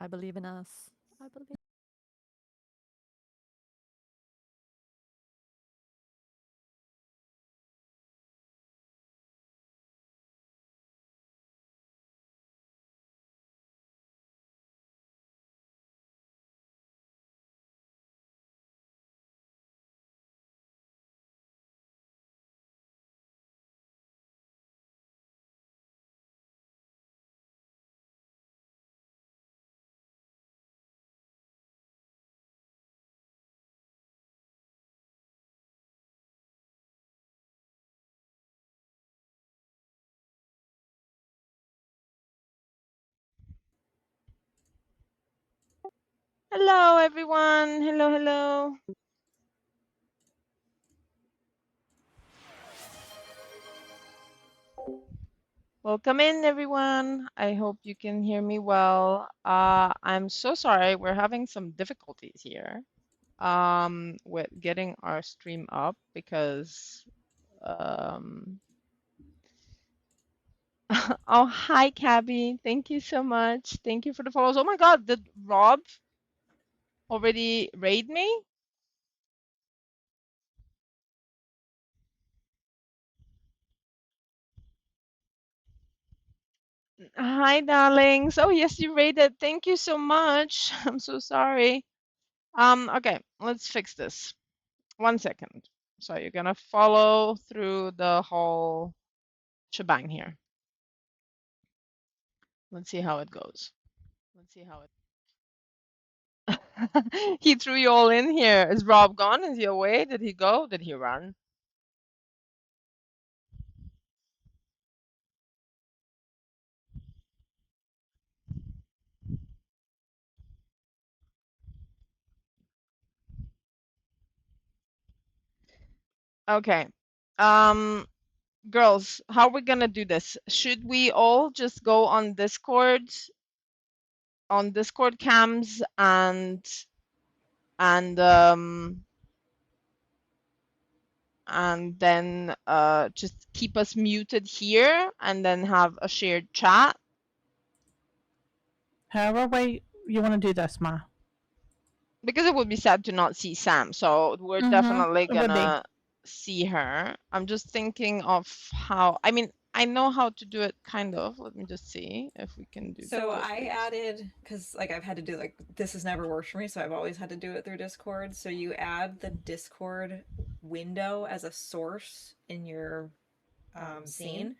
I believe in us. I believe. Hello, everyone. Hello, hello. Welcome in, everyone. I hope you can hear me well. I'm so sorry. We're having some difficulties here with getting our stream up because oh, hi, Cabby. Thank you so much. Thank you for the follows. Oh my God, did Rob already raid me? Hi, darlings. Oh, yes, you raided. Thank you so much. I'm so sorry. Okay, let's fix this. 1 second. So you're gonna follow through the whole shebang here. Let's see how it goes. Let's see how it. He threw you all in here. Is Rob gone? Is he away? Did he go? Did he run? Okay. Um, girls, how are we gonna do this? Should we all just go on Discord cams and and then just keep us muted here and then have a shared chat? However way you want to do this, Ma. Because it would be sad to not see Sam, so we're definitely It would be. gonna see her. I'm just thinking of how, I mean, I know how to do it kind of. Let me just see if we can do So that. I added, because like I've had to do like this has never worked for me, so I've always had to do it through Discord. So you add the Discord window as a source in your scene.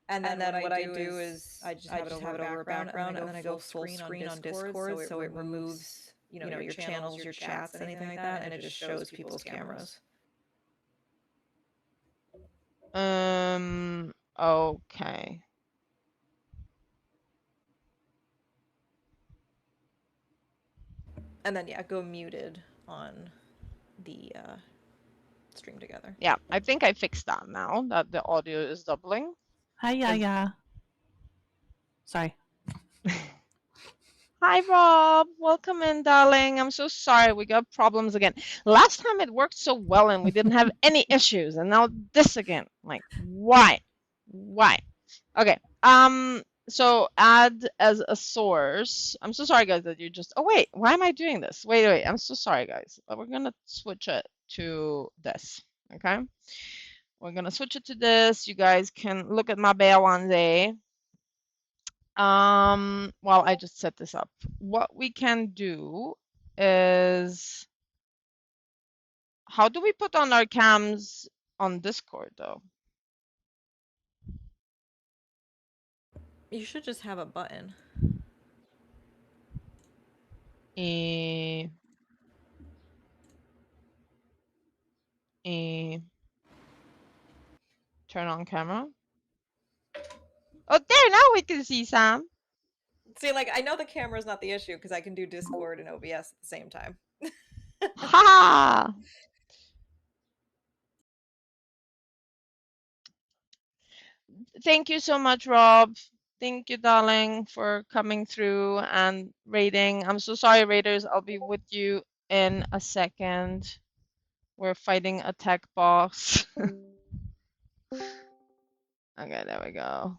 And then what I do is I just have it over a background, and then I go full screen on Discord, so it removes, your channels, your chats, anything like that, and it just shows people's cameras. Okay. And then yeah, go muted on the stream together. Yeah, I think I fixed that now that the audio is doubling. Hi, yeah. Sorry. Hi, Rob. Welcome in, darling. I'm so sorry we got problems again. Last time it worked so well and we didn't have any issues, and now this again. Like, why? Why? Okay. So add as a source. I'm so sorry, guys, that you just. Oh wait, why am I doing this? Wait. I'm so sorry, guys. We're gonna switch it to this. Okay. We're gonna switch it to this. You guys can look at my bear one day. While I just set this up, what we can do is, how do we put on our cams on Discord though? You should just have a button. Eh, turn on camera. Oh, there, now we can see Sam. See, like, I know the camera's not the issue because I can do Discord and OBS at the same time. Ha! Thank you so much, Rob. Thank you, darling, for coming through and raiding. I'm so sorry, raiders. I'll be with you in a second. We're fighting a tech boss. Okay, there we go.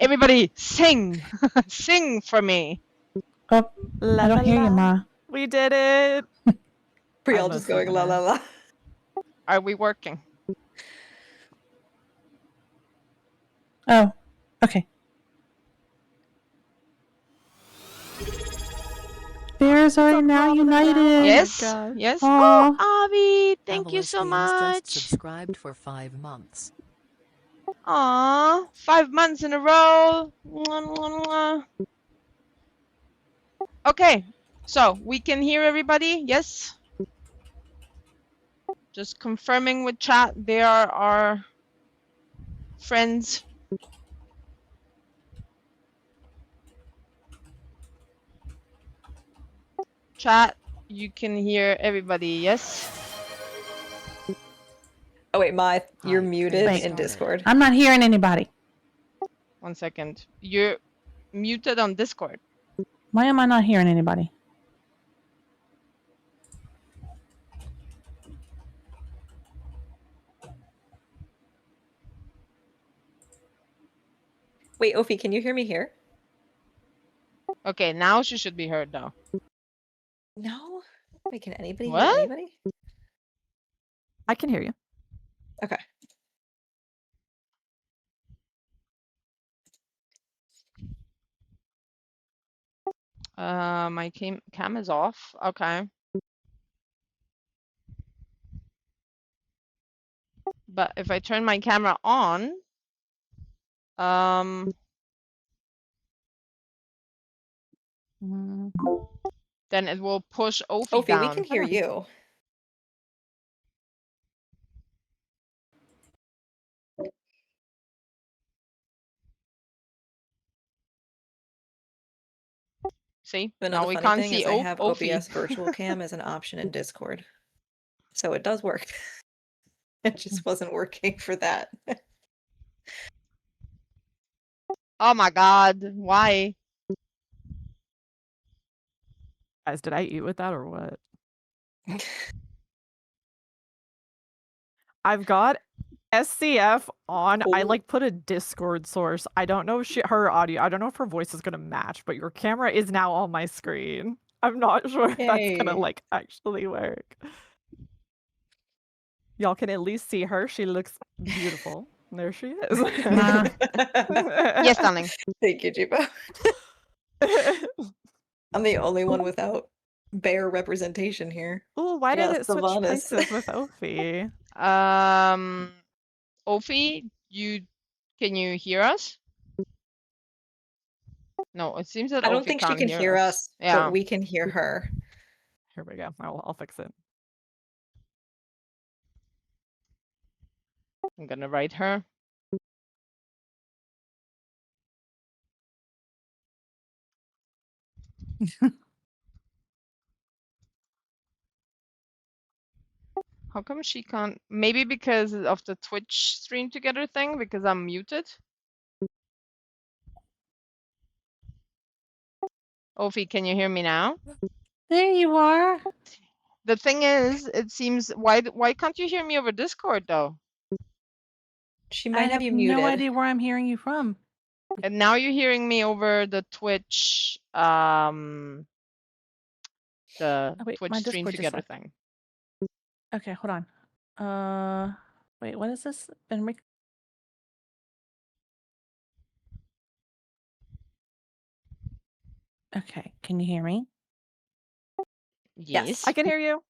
Everybody sing. Sing for me. Oh, La, I don't la, hear you, la. Ma. We did it. We're I'm all a just going la la summoner. la. Are we working? Oh, okay. Bears are now united. Oh my Yes. gosh. Yes. Aw. Oh, Avi, thank you Avalanche so Games just much. subscribed for 5 months. Aw, 5 months in a row. Mwah, mwah, mwah. Okay, so we can hear everybody. Yes. Just confirming with chat. They are our friends. Chat, you can hear everybody. Yes. Oh wait, Ma, you're Hi, muted train Wait. in started. Discord. I'm not hearing anybody. 1 second. You're muted on Discord. Why am I not hearing anybody? Wait, Ophi, can you hear me here? Okay, now she should be heard though. No. Wait, can anybody hear What? anybody? I can hear you. Okay. My cam is off. Okay. But if I turn my camera on, then it will push Ophi Ophi, we down. can hear you. See? But no, Now the we funny can't thing see is I have Ophi. OBS virtual cam as an option in Discord. So it does work. It just wasn't working for that. Oh my god, why? Guys, did I eat with that or what? I've got SCF on. I Oh. like put a Discord source. I don't know if her audio. I don't know if her voice is gonna match, but your camera is now on my screen. I'm not sure if that's gonna Yay. like actually work. Y'all can at least see her. She looks beautiful. There she is. Ma. Yes, darling. Thank you, Jibo. I'm the only one without bear representation here. Oh, why Yeah, did it switch Sylvanas. places with Ophi? Ophi, can you hear us? No, it seems that I don't Ophi think she can't can hear us, Yeah. but we can hear her. Here we go. I'll fix it. I'm gonna write her. How come she can't? Maybe because of the Twitch stream together thing, because I'm muted. Ophi, can you hear me now? There you are. The thing is, it seems why can't you hear me over Discord though? She I might have have you no muted. idea where I'm hearing you from. And now you're hearing me over the Twitch, the Oh, wait, Twitch my stream Discord just together left. thing. Okay, hold on. Wait, what is this? Okay, can you hear me? Yes. I can hear you.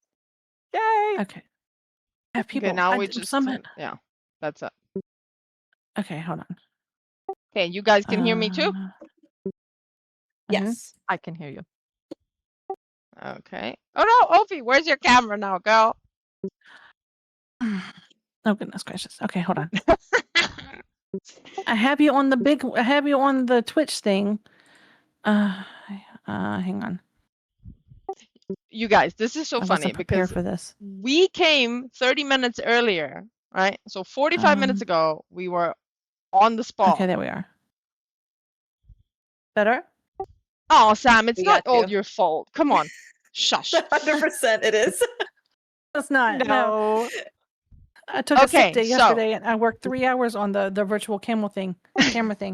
Yay! Okay. I have people. Okay, now we just yeah, that's it. Okay, hold on. Okay, you guys can hear me too? Yes. I can hear you. Okay. Oh no, Ophi, where's your camera now, girl? Oh goodness gracious. Okay, hold on. I have you on the Twitch thing. Hang on. You guys, this is so I funny wasn't prepared because for this. we came 30 minutes earlier, right? So 45 minutes ago, we were on the spot. Okay, there we are. Better? Oh, Sam, it's We not got all you. your fault. Come on. Shush. 100% it is. It's not. No. I took a sick Okay, day so yesterday, and I worked 3 hours on the virtual camera thing. okay,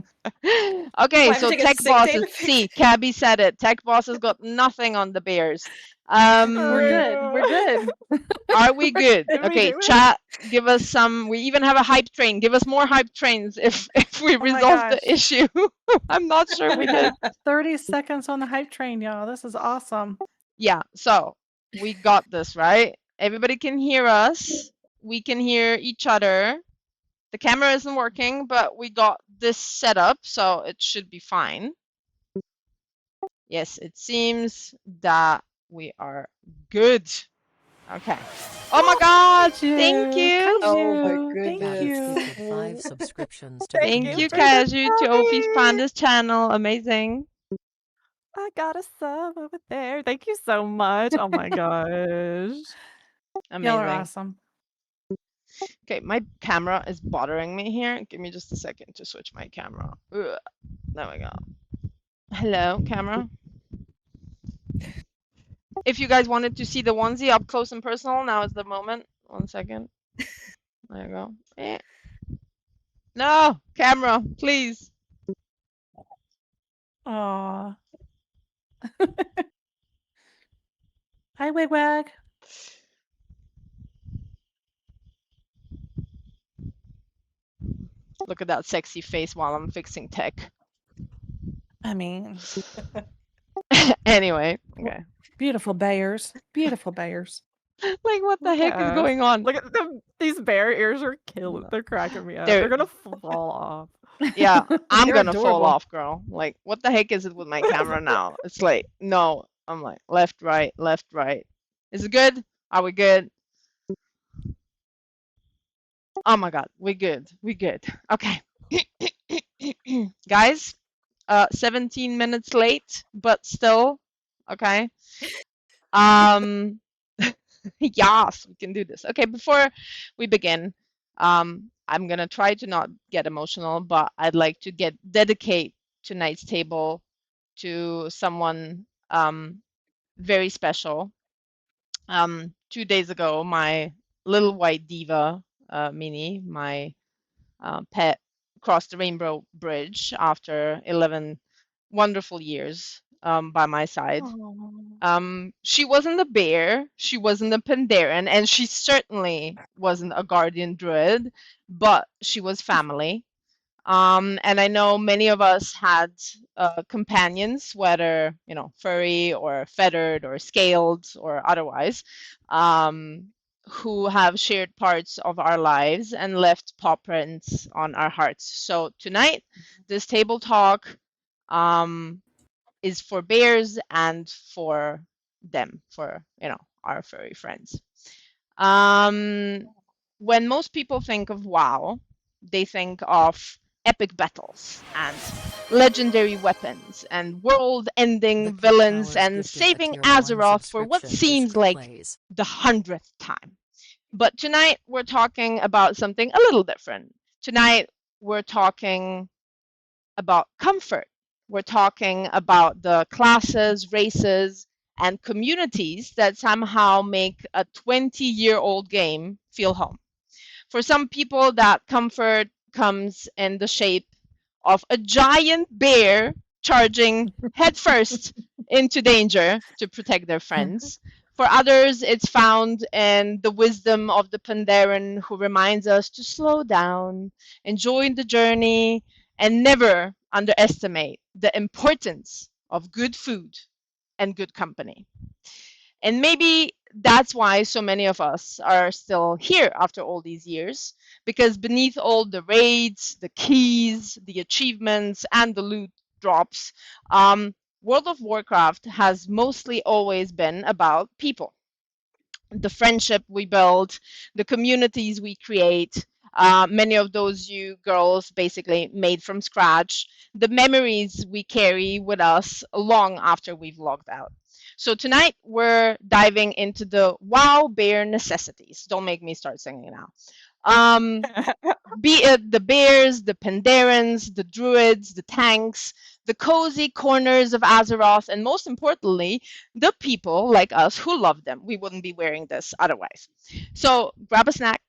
Why so take a tech sick day bosses. to fix See, it? Cabby said it. Tech bosses got nothing on the bears. We're good. We're good. Are we good? Did we Okay, do it? chat. Give us some. We even have a hype train. Give us more hype trains if we Oh my resolve the gosh. issue. I'm not sure we We did. have 30 seconds on the hype train, y'all. This is awesome. Yeah. So we got this right. Everybody can hear us. We can hear each other. The camera isn't working, but we got this set up, so it should be fine. Yes, it seems that we are good. Okay. Oh my God! Thank you. Oh my Kaiju, thank Gabby you. gifted 5 subscriptions to Thank Thank you you, for the Kaju, to Ophi's subby. Panda's channel. Amazing. I got a sub over there. Thank you so much. Oh my gosh. Y'all are Amazing. awesome. Okay, my camera is bothering me here. Give me just a second to switch my camera. Ugh. There we go. Hello, camera. If you guys wanted to see the onesie up close and personal, now is the moment. 1 second. There you go. Eh. No, camera, please. Aw. Hi, Wigwag. Look at that sexy face while I'm fixing tech. I mean, Anyway, okay. beautiful bears. Beautiful bears. Like, what the Look heck at is us. going on? Look at them. These bear ears are killing. They're cracking me up. They're- They're gonna fall off. Yeah, I'm They're gonna fall adorable. off, girl. Like, what the heck is it with my camera now? It's like, no. I'm like, left, right, left, right. Is it good? Are we good? Oh my God, we good. We good. Okay. Guys, 17 minutes late, but still, okay. Yes, we can do this. Okay, before we begin, I'm gonna try to not get emotional, but I'd like to dedicate tonight's table to someone very special. 2 days ago, my little white diva, Minnie, my pet, crossed the Rainbow Bridge after 11 wonderful years by my side. She wasn't a bear, she wasn't a Pandaren, and she certainly wasn't a guardian druid, but she was family. And I know many of us had companions, whether furry or feathered or scaled or otherwise, who have shared parts of our lives and left paw prints on our hearts. So tonight, this table talk is for bears and for them, for our furry friends. When most people think of WoW, they think of epic battles and legendary weapons and world-ending The villains Cook Towers and gifted a saving tier 1 Azeroth for what subscription to seems like Plays. the 100th time. But tonight we're talking about something a little different. Tonight we're talking about comfort. We're talking about the classes, races, and communities that somehow make a 20-year-old game feel home. For some people, that comfort comes in the shape of a giant bear charging headfirst into danger to protect their friends. For others, it's found in the wisdom of the Pandaren who reminds us to slow down, enjoy the journey, and never underestimate the importance of good food and good company. And maybe that's why so many of us are still here after all these years, because beneath all the raids, the keys, the achievements, and the loot drops, World of Warcraft has mostly always been about people. The friendship we build, the communities we create, many of those you girls basically made from scratch, the memories we carry with us long after we've logged out. So tonight we're diving into the WoW Bear necessities. Don't make me start singing now. Be it the bears, the Pandarens, the druids, the tanks, the cozy corners of Azeroth, and most importantly, the people like us who love them. We wouldn't be wearing this otherwise. So grab a snack,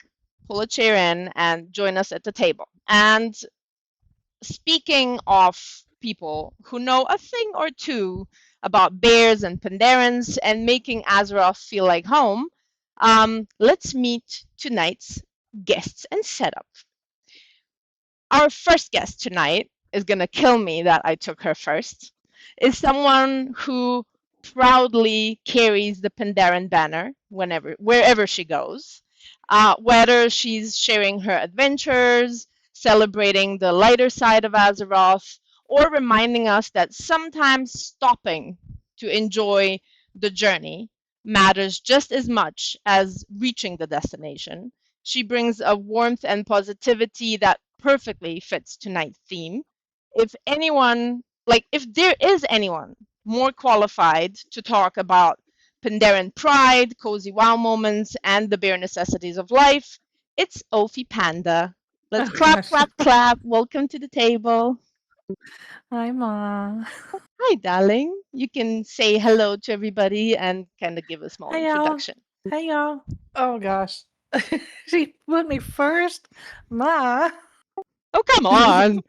pull a chair in and join us at the table. And speaking of people who know a thing or two about bears and Pandarans and making Azeroth feel like home, let's meet tonight's guests and setup. Our first guest tonight is going to kill me that I took her first, is someone who proudly carries the Pandaren banner wherever she goes. Whether she's sharing her adventures, celebrating the lighter side of Azeroth, or reminding us that sometimes stopping to enjoy the journey matters just as much as reaching the destination. She brings a warmth and positivity that perfectly fits tonight's theme. If there is anyone more qualified to talk about Pandaren pride, cozy WoW moments, and the bare necessities of life, it's Ophi Panda. Let's Oh, clap, gosh. clap, clap. Welcome to the table. Hi, Ma. Hi, darling. You can say hello to everybody and kind of give a small Hey, y'all. introduction. Hey, y'all. Oh, gosh. She put me first. Ma. Oh, come on.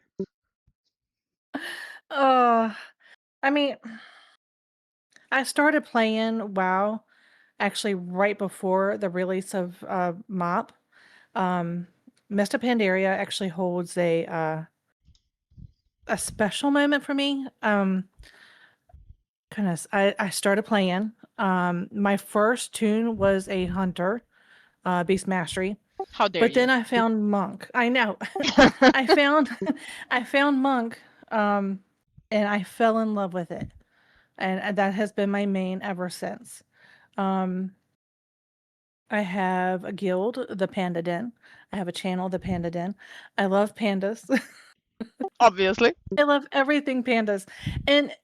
I mean, I started playing WoW actually right before the release of MOP. Mr. Pandaria actually holds a special moment for me. Goodness, I started playing. My first tune was a hunter, Beast Mastery. How dare But you? then I found Monk. I know. I found I found Monk, and I fell in love with it. And that has been my main ever since. Um, I have a guild, the Panda Den. I have a channel, the Panda Den. I love pandas. Obviously. I love everything pandas. And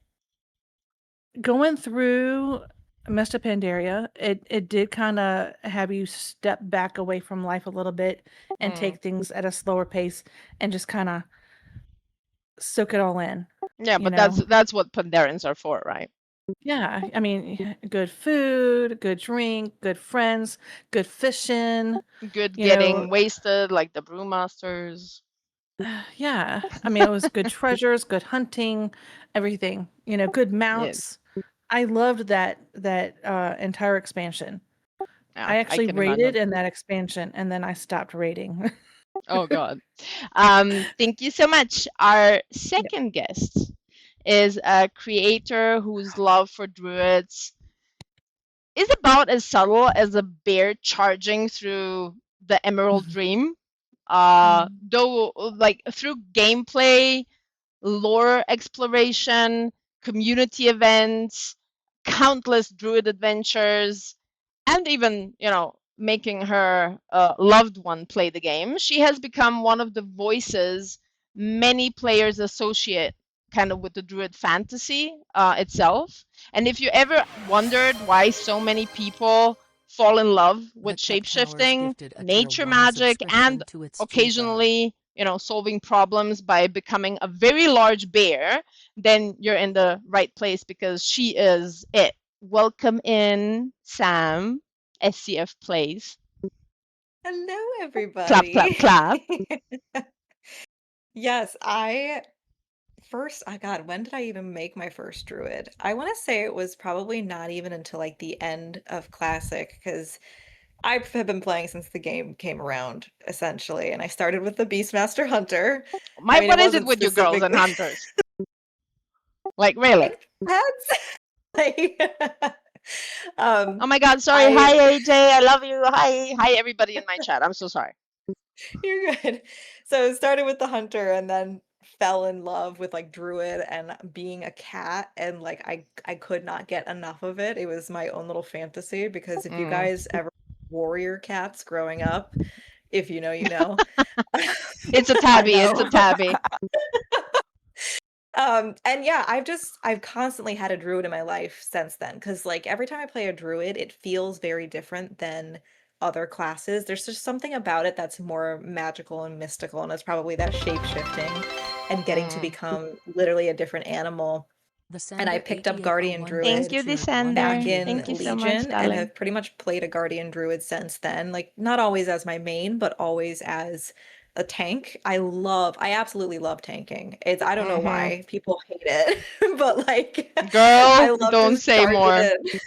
going through Mr. Pandaria, it did kind of have you step back away from life a little bit and take things at a slower pace and just kind of soak it all in. Yeah, You but know? that's what Pandarans are for, right? Yeah, I mean, good food, good drink, good friends, good fishing, Good you know. getting wasted like the brewmasters. Yeah, I mean, it was good treasures, good hunting, everything. You know, good Yeah, mounts. I loved that entire expansion. yeah, I I actually can raided imagine. in that expansion, and then I stopped raiding. Oh God. Thank you so much. Our Yep. second guest is a creator whose love for druids is about as subtle as a bear charging through the Emerald Dream. Though, like through gameplay, lore exploration, community events, countless druid adventures, and even, making her loved one play the game, she has become one of the voices many players associate kind of with the druid fantasy itself. And if you ever wondered why so many people fall in love with The Cat Towers shapeshifting, gifted a tier nature 1 magic, and subscription to its tier 5. occasionally, solving problems by becoming a very large bear, then you're in the right place because she is it. Welcome in, Sam, SCF Plays. Hello, Clap, clap, everybody. clap. Yes, God, when did I even make my first druid? I want to say it was probably not even until like the end of Classic, because I have been playing since the game came around, essentially, and I started with the Beastmaster Hunter. I mean, it What is it wasn't with you girls and specifically hunters? Like, really? like pets. Like, Oh my God, sorry. I Hi, AJ. I love you. Hi. Hi, everybody in my chat. I'm so sorry. You're good. So it started with the hunter and then fell in love with like druid and being a cat, and like I could not get enough of it. It was my own little fantasy, because if you Mm. guys ever warrior cats growing up, if you know, you know. It's a I tabby. It's a know. tabby. And yeah, I've constantly had a druid in my life since then, because like every time I play a druid, it feels very different than other classes. There's just something about it that's more magical and mystical, and it's probably that shape shifting and getting to Mm. become literally a different animal and I picked up Guardian Druid Thank you, back Descender. in Thank you so much, Legion and darling. have pretty much played a Guardian Druid since then. Like, not always as my main, but always as a tank. I absolutely love tanking. I don't know Mhm. why people hate it, but like, I Girl, love don't just say charging more. in.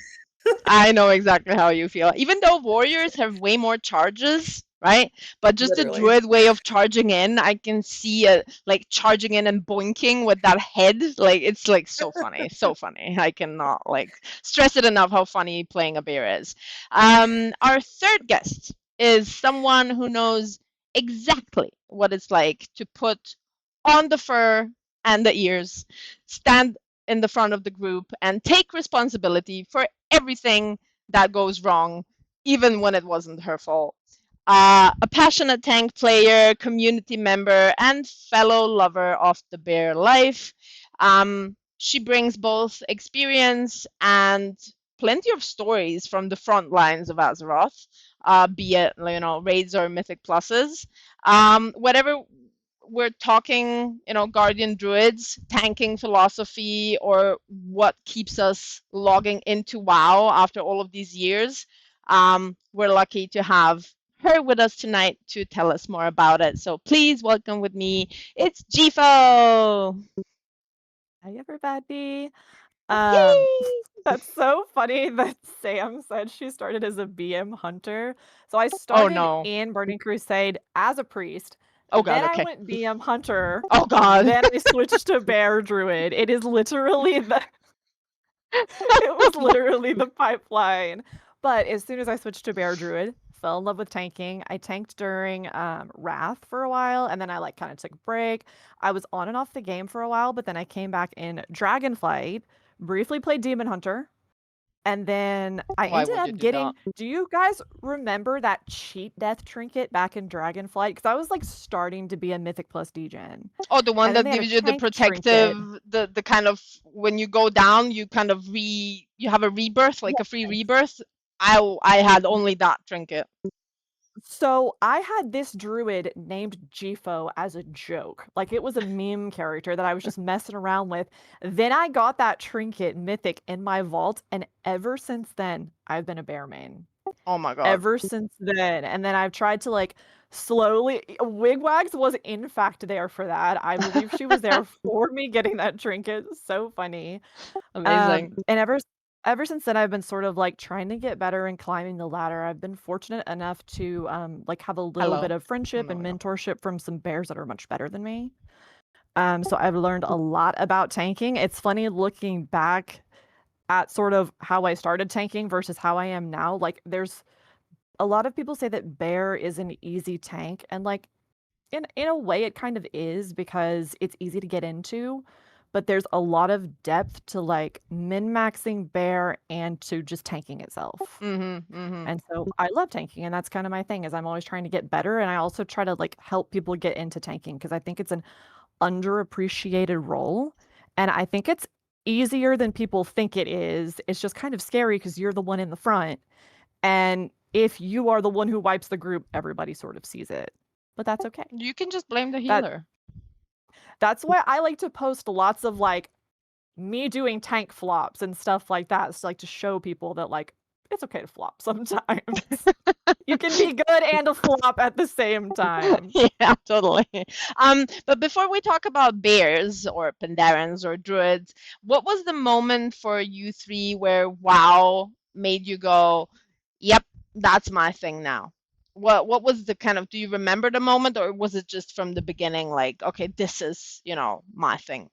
I know exactly how you feel. Even though warriors have way more charges, right? But just the Literally. druid way of charging in, I can see it like charging in and boinking with that head. Like it's like so funny, so funny. I cannot like stress it enough how funny playing a bear is. Our third guest is someone who knows exactly what it's like to put on the fur and the ears, stand in the front of the group and take responsibility for everything that goes wrong, even when it wasn't her fault. A passionate tank player, community member, and fellow lover of the bear life. She brings both experience and plenty of stories from the front lines of Azeroth, be it raids or mythic pluses. Whatever we're talking, guardian druids, tanking philosophy, or what keeps us logging into WoW after all of these years. We're lucky to have her with us tonight to tell us more about it. So please welcome with me, it's Jifo. Hi, everybody. Yay! That's so funny that Sam said she started as a BM hunter. So I Oh started no. in Burning Crusade as a priest. Oh god, Then I okay. went BM hunter. Oh god. Then I switched to bear druid. It is literally it was literally the pipeline. But as soon as I switched to bear druid, fell in love with tanking. I tanked during Wrath for a while, and then I kind of took a break. I was on and off the game for a while, but then I came back in Dragonflight, briefly played Demon Hunter, and then I Why ended would you up do that? do you guys remember that cheat death trinket back in Dragonflight? Because I was starting to be a Mythic Plus degen. Oh, the one And then that they had a gives you the tank trinket. protective, the kind of when you go down, you kind of you have a rebirth, like a free rebirth. I had only that trinket. So I had this druid named Jifo as a joke. It was a meme character that I was just messing around with. Then I got that trinket mythic in my vault, and ever since then, I've been a bear main. Oh my god. Ever since then. And then I've tried to slowly Wigwags was in fact there for that. I believe she was there for me getting that trinket. So funny. Amazing. And ever since then, I've been sort of trying to get better and climbing the ladder. I've been fortunate enough to have a little bit Hello. of friendship No, and no. mentorship from some bears that are much better than me. So I've learned a lot about tanking. It's funny looking back at sort of how I started tanking versus how I am now. There's a lot of people say that bear is an easy tank, and in a way it kind of is because it's easy to get into, but there's a lot of depth to min-maxing bear and to just tanking itself. And so I love tanking, and that's kind of my thing, is I'm always trying to get better, and I also try to help people get into tanking because I think it's an underappreciated role, and I think it's easier than people think it is. It's just kind of scary because you're the one in the front, and if you are the one who wipes the group, everybody sort of sees it. But that's okay. You can just blame the That healer. that's why I like to post lots of me doing tank flops and stuff like that. It's to show people that it's okay to flop sometimes. You can be good and a flop at the same time. Yeah, totally. But before we talk about bears or Pandarans or druids, what was the moment for you three where WoW made you go, "Yep, that's my thing now"? What was the kind of, do you remember the moment, or was it just from the beginning like, okay, this is, my thing?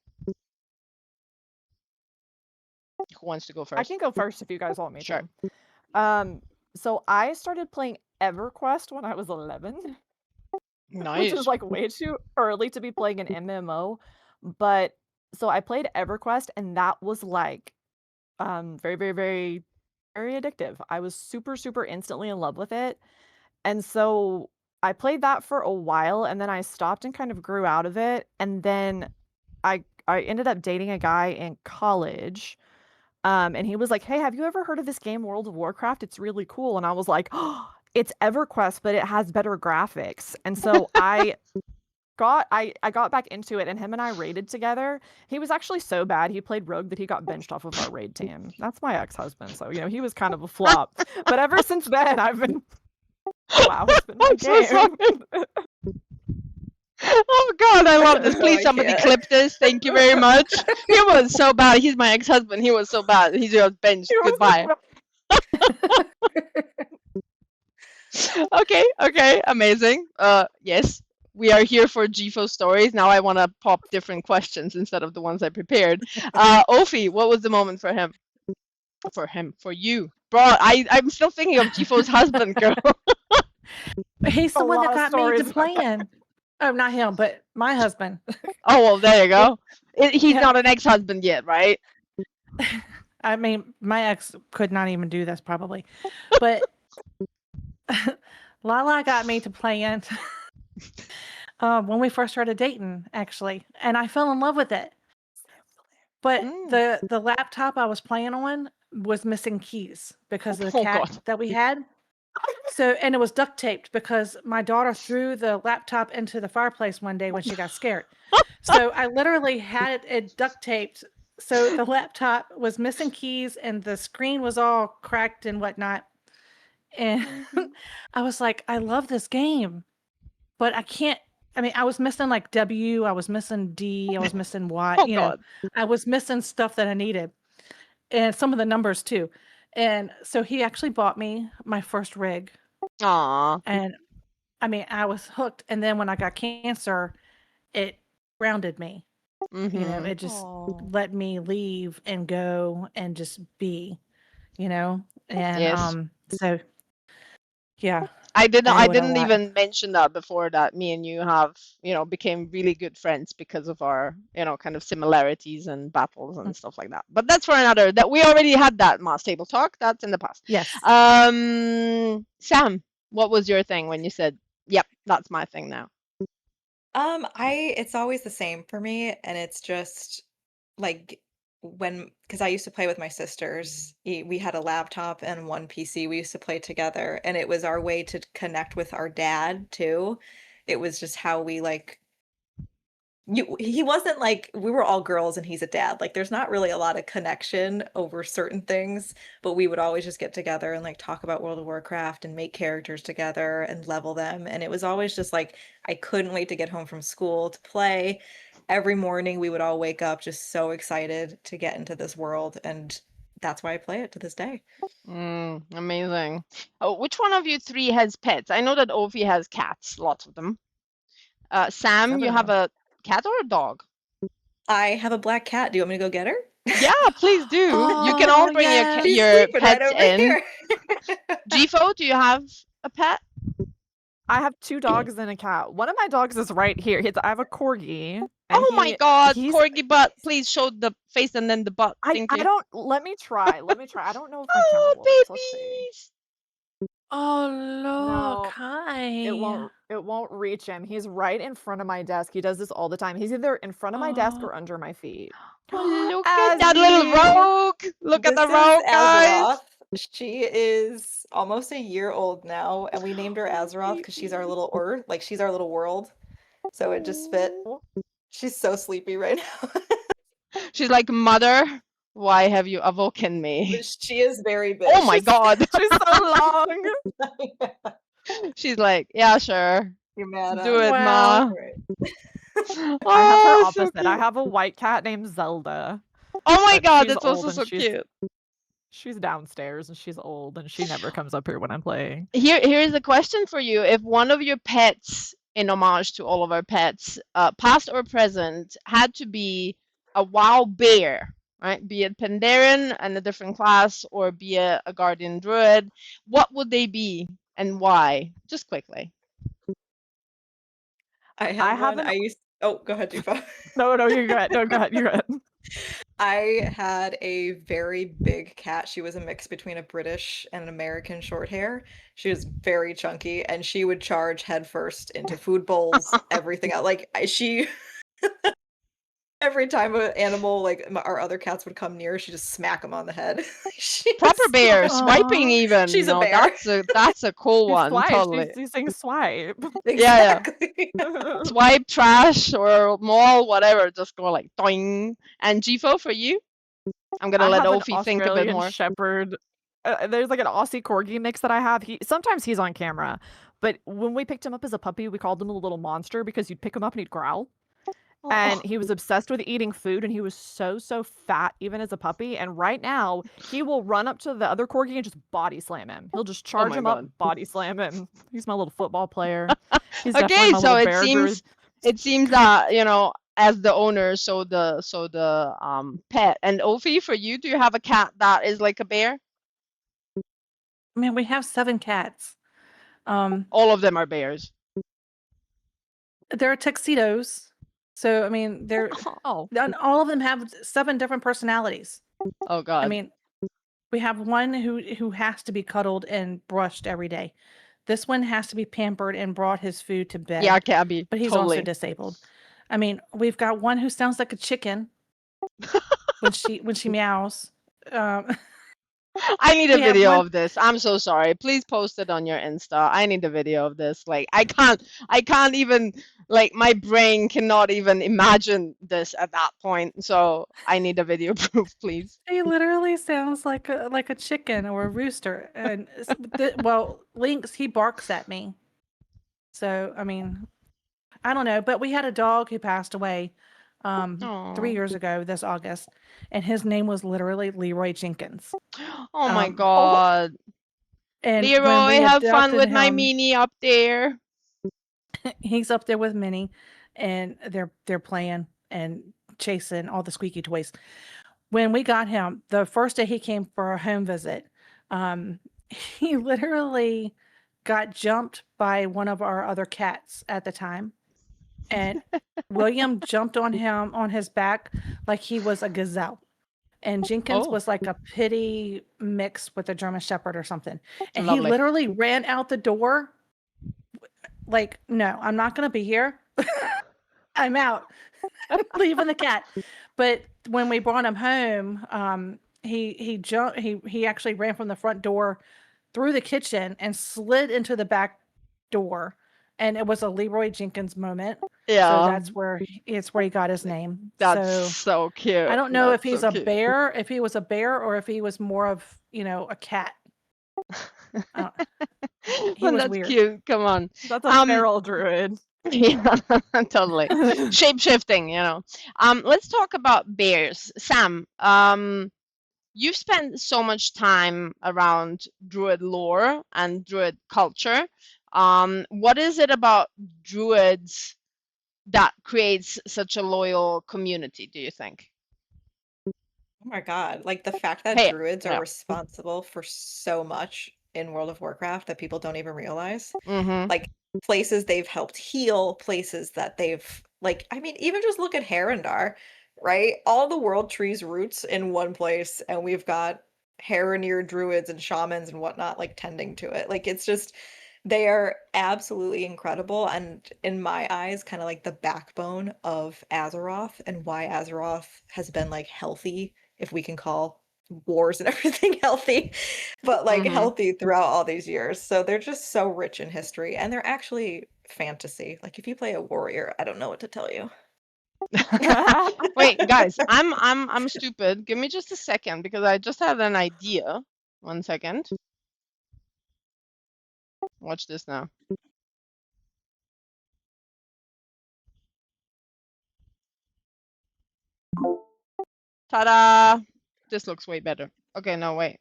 Who wants to go I first? can go first if you guys want me Sure. to. So I started playing EverQuest when I was 11. Which is Nice. way too early to be playing an MMO. But so I played EverQuest, and that was very, very, very, very addictive. I was super, super instantly in love with it. And so I played that for a while, and then I stopped and kind of grew out of it. And then I ended up dating a guy in college. And he was like, "Hey, have you ever heard of this game World of Warcraft? It's really cool." And I was like, "Oh, it's EverQuest, but it has better graphics." And so I got back into it, and him and I raided together. He was actually so bad, he played rogue that he got benched off of our raid team. That's my ex-husband, so, he was kind of a flop. But ever since then, I've been WoW has been my I'm so game. sorry. Oh God, I love this. Please, I somebody can't. clip this. Thank you very much. He was so bad. He's my ex-husband. He was so bad. He's just benched. He was Goodbye. Okay, amazing. Yes, we are here for GFO stories. Now I want to pop different questions instead of the ones I prepared. Ophi, what was the moment for him? For you, bro. I'm still thinking of GFO's husband, girl. He's the A one that lot of got me to stories about that. plan. Oh, not him, but my husband. Oh well, there you go. He's Yeah. not an ex-husband yet, right? I mean, my ex could not even do this probably, but Lala got me to plan when we first started dating, actually, and I fell in love with it. But the laptop I was playing on was missing keys because of the Oh, cat God. that we had. So, and it was duct taped because my daughter threw the laptop into the fireplace one day when she got scared. So I literally had it duct taped. So the laptop was missing keys and the screen was all cracked and whatnot. And I was like, I love this game, but I can't. I mean, I was missing like W, I was missing D, I was missing Y, Oh God. I was missing stuff that I needed and some of the numbers too. And so he actually bought me my first rig. Aw. And I mean, I was hooked. And then when I got cancer, it grounded me. Mm-hmm. It just Aw. let me leave and go and just be, And Yes. so yeah. I I didn't owe it a didn't lot. even mention that before, that me and you have, became really good friends because of our, kind of similarities and battles and stuff like that. But that's for another, that we already had that Mass Table Talk. That's in the past. Yes. Sam, what was your thing when you said, yep, that's my thing now? It's always the same for me, and it's just like because I used to play with my sisters. We had a laptop and one PC. We used to play together, and it was our way to connect with our dad too. It was just how we he wasn't like we were all girls and he's a dad. Like there's not really a lot of connection over certain things, but we would always just get together and like talk about World of Warcraft and make characters together and level them. And it was always just like I couldn't wait to get home from school to play. Every morning we would all wake up just so excited to get into this world, and that's why I play it to this day. Amazing. Oh, which one of you three has pets? I know that Ophi has cats, lots of them. Sam, you have a cat or a dog? I have a black cat. Do you want me to go get her? Yeah, please do. You can all bring She's your sleeping right pets over in. here. GFO, do you have a pet? I have 2 dogs and a cat. One of my dogs is right here. I have a corgi. And Oh my God, he's corgi butt! Please show the face and then the butt. I Thank you. don't. Let me try. I don't know if my Oh, camera works. Let's see. babies! Oh, No, look. Hi. It won't reach him. He's right in front of my desk. He does this all the time. He's either in front of my desk or under my feet. Oh, look at that little Azzy! rogue! Look at This the is rogue, guys! Azeroth. She is almost a year old now, and we named her Azeroth because she's our little she's our little world. So it just fit. She's so sleepy right now. She's like, mother, why have you awoken me? She is very big. Oh my God! She's so long. She's like, yeah, sure. You're mad Do at it, Wow. Ma. Right. I have her Oh, so opposite. I cute. have a white cat named Zelda. Oh my but God, she's that's also old so and cute. She's downstairs and she's old and she never comes up here when I'm playing. Here's a question for you. If one of your pets, in homage to all of our pets, past or present, had to be a WoW bear, right? Be it Pandaren and a different class, or be a Guardian Druid, what would they be and why? Just quickly. I have one. haven't. Oh, go ahead, Dufa. No, you're good. No, go ahead. You're good. I had a very big cat. She was a mix between a British and an American short hair. She was very chunky, and she would charge headfirst into food bowls, everything else. She Every time an animal, like our other cats would come near, she'd just smack them on the head. She's Proper bear, so- swiping even. She's a No, bear. that's a cool She's one. swipe. Totally. She's saying swipe. Yeah. Exactly. Swipe, trash, or mall, whatever. Just go like doing. And Gifo for you? I'm gonna I let have an Ophi think a bit Australian more. Shepherd. There's like an Aussie Corgi mix that I have. Sometimes he's on camera, but when we picked him up as a puppy, we called him a little monster because you'd pick him up and he'd growl. And he was obsessed with eating food, and he was so fat even as a puppy. And right now, he will run up to the other corgi and just body slam him. He'll just charge my him God. up, body slam him. He's my little football player. He's definitely Okay, my so little it bear druid. seems that as the owner, so the pet. And Ophi, for you, do you have a cat that is like a bear? I mean, we have 7 cats. All of them are bears. They're tuxedos. So I mean, they're Oh, and all of them have 7 different personalities. Oh God. I mean, we have one who has to be cuddled and brushed every day. This one has to be pampered and brought his food to bed. Yeah, Cabby. But he's also Totally. disabled. I mean, we've got one who sounds like a chicken when she meows. I need a We have video one- of this. I'm so sorry. Please post it on your Insta. I need a video of this. Like I can't even, like, my brain cannot even imagine this at that point. So I need a video proof, please. He literally sounds like a chicken or a rooster. And well, Lynx, he barks at me. So I mean, I don't know. But we had a dog who passed away 3 Aw. years ago this August, and his name was literally Leroy Jenkins. Oh my Um, God. And when Leroy, we have fun adopted with my him, meanie up there. he's up there with Minnie, and they're playing and chasing all the squeaky toys. When we got him, the first day he came for a home visit, he literally got jumped by one of our other cats at the time. And William jumped on him on his back like he was a gazelle. And Jenkins Oh. was like a pity mix with a German Shepherd or something. And Lovely. he literally ran out the door like, no, I'm not going to be here. I'm out. Leaving the cat. But when we brought him home, he jumped. He actually ran from the front door through the kitchen and slid into the back door. And it was a Leroy Jenkins moment. Yeah. So that's where he got his name. That's So so cute. I don't know if That's he's so a cute. bear, if he was a bear, or if he was more of, a cat. He Well, was that's weird. cute. Come on. that's a feral druid. Yeah, totally. Shape shifting, Let's talk about bears. Sam, you've spent so much time around druid lore and druid culture. What is it about druids that creates such a loyal community, do you think? Oh my God. Like the fact that Hey, druids yeah. are responsible for so much in World of Warcraft that people don't even realize. Mm-hmm. Like places they've helped heal, places that they've I mean, even just look at Herondar, right? All the world trees roots in one place, and we've got Heronir druids and shamans and whatnot like tending to it. Like it's just they are absolutely incredible and in my eyes kind of like the backbone of Azeroth and why Azeroth has been like healthy, if we can call wars and everything healthy, but like Mhm. healthy throughout all these years. So they're just so rich in history and they're actually fantasy. Like if you play a warrior, I don't know what to tell you. Wait, guys, I'm stupid. Give me just a second because I just had an idea. 1 second. Watch this now. Ta-da! This looks way better. Okay, no, wait.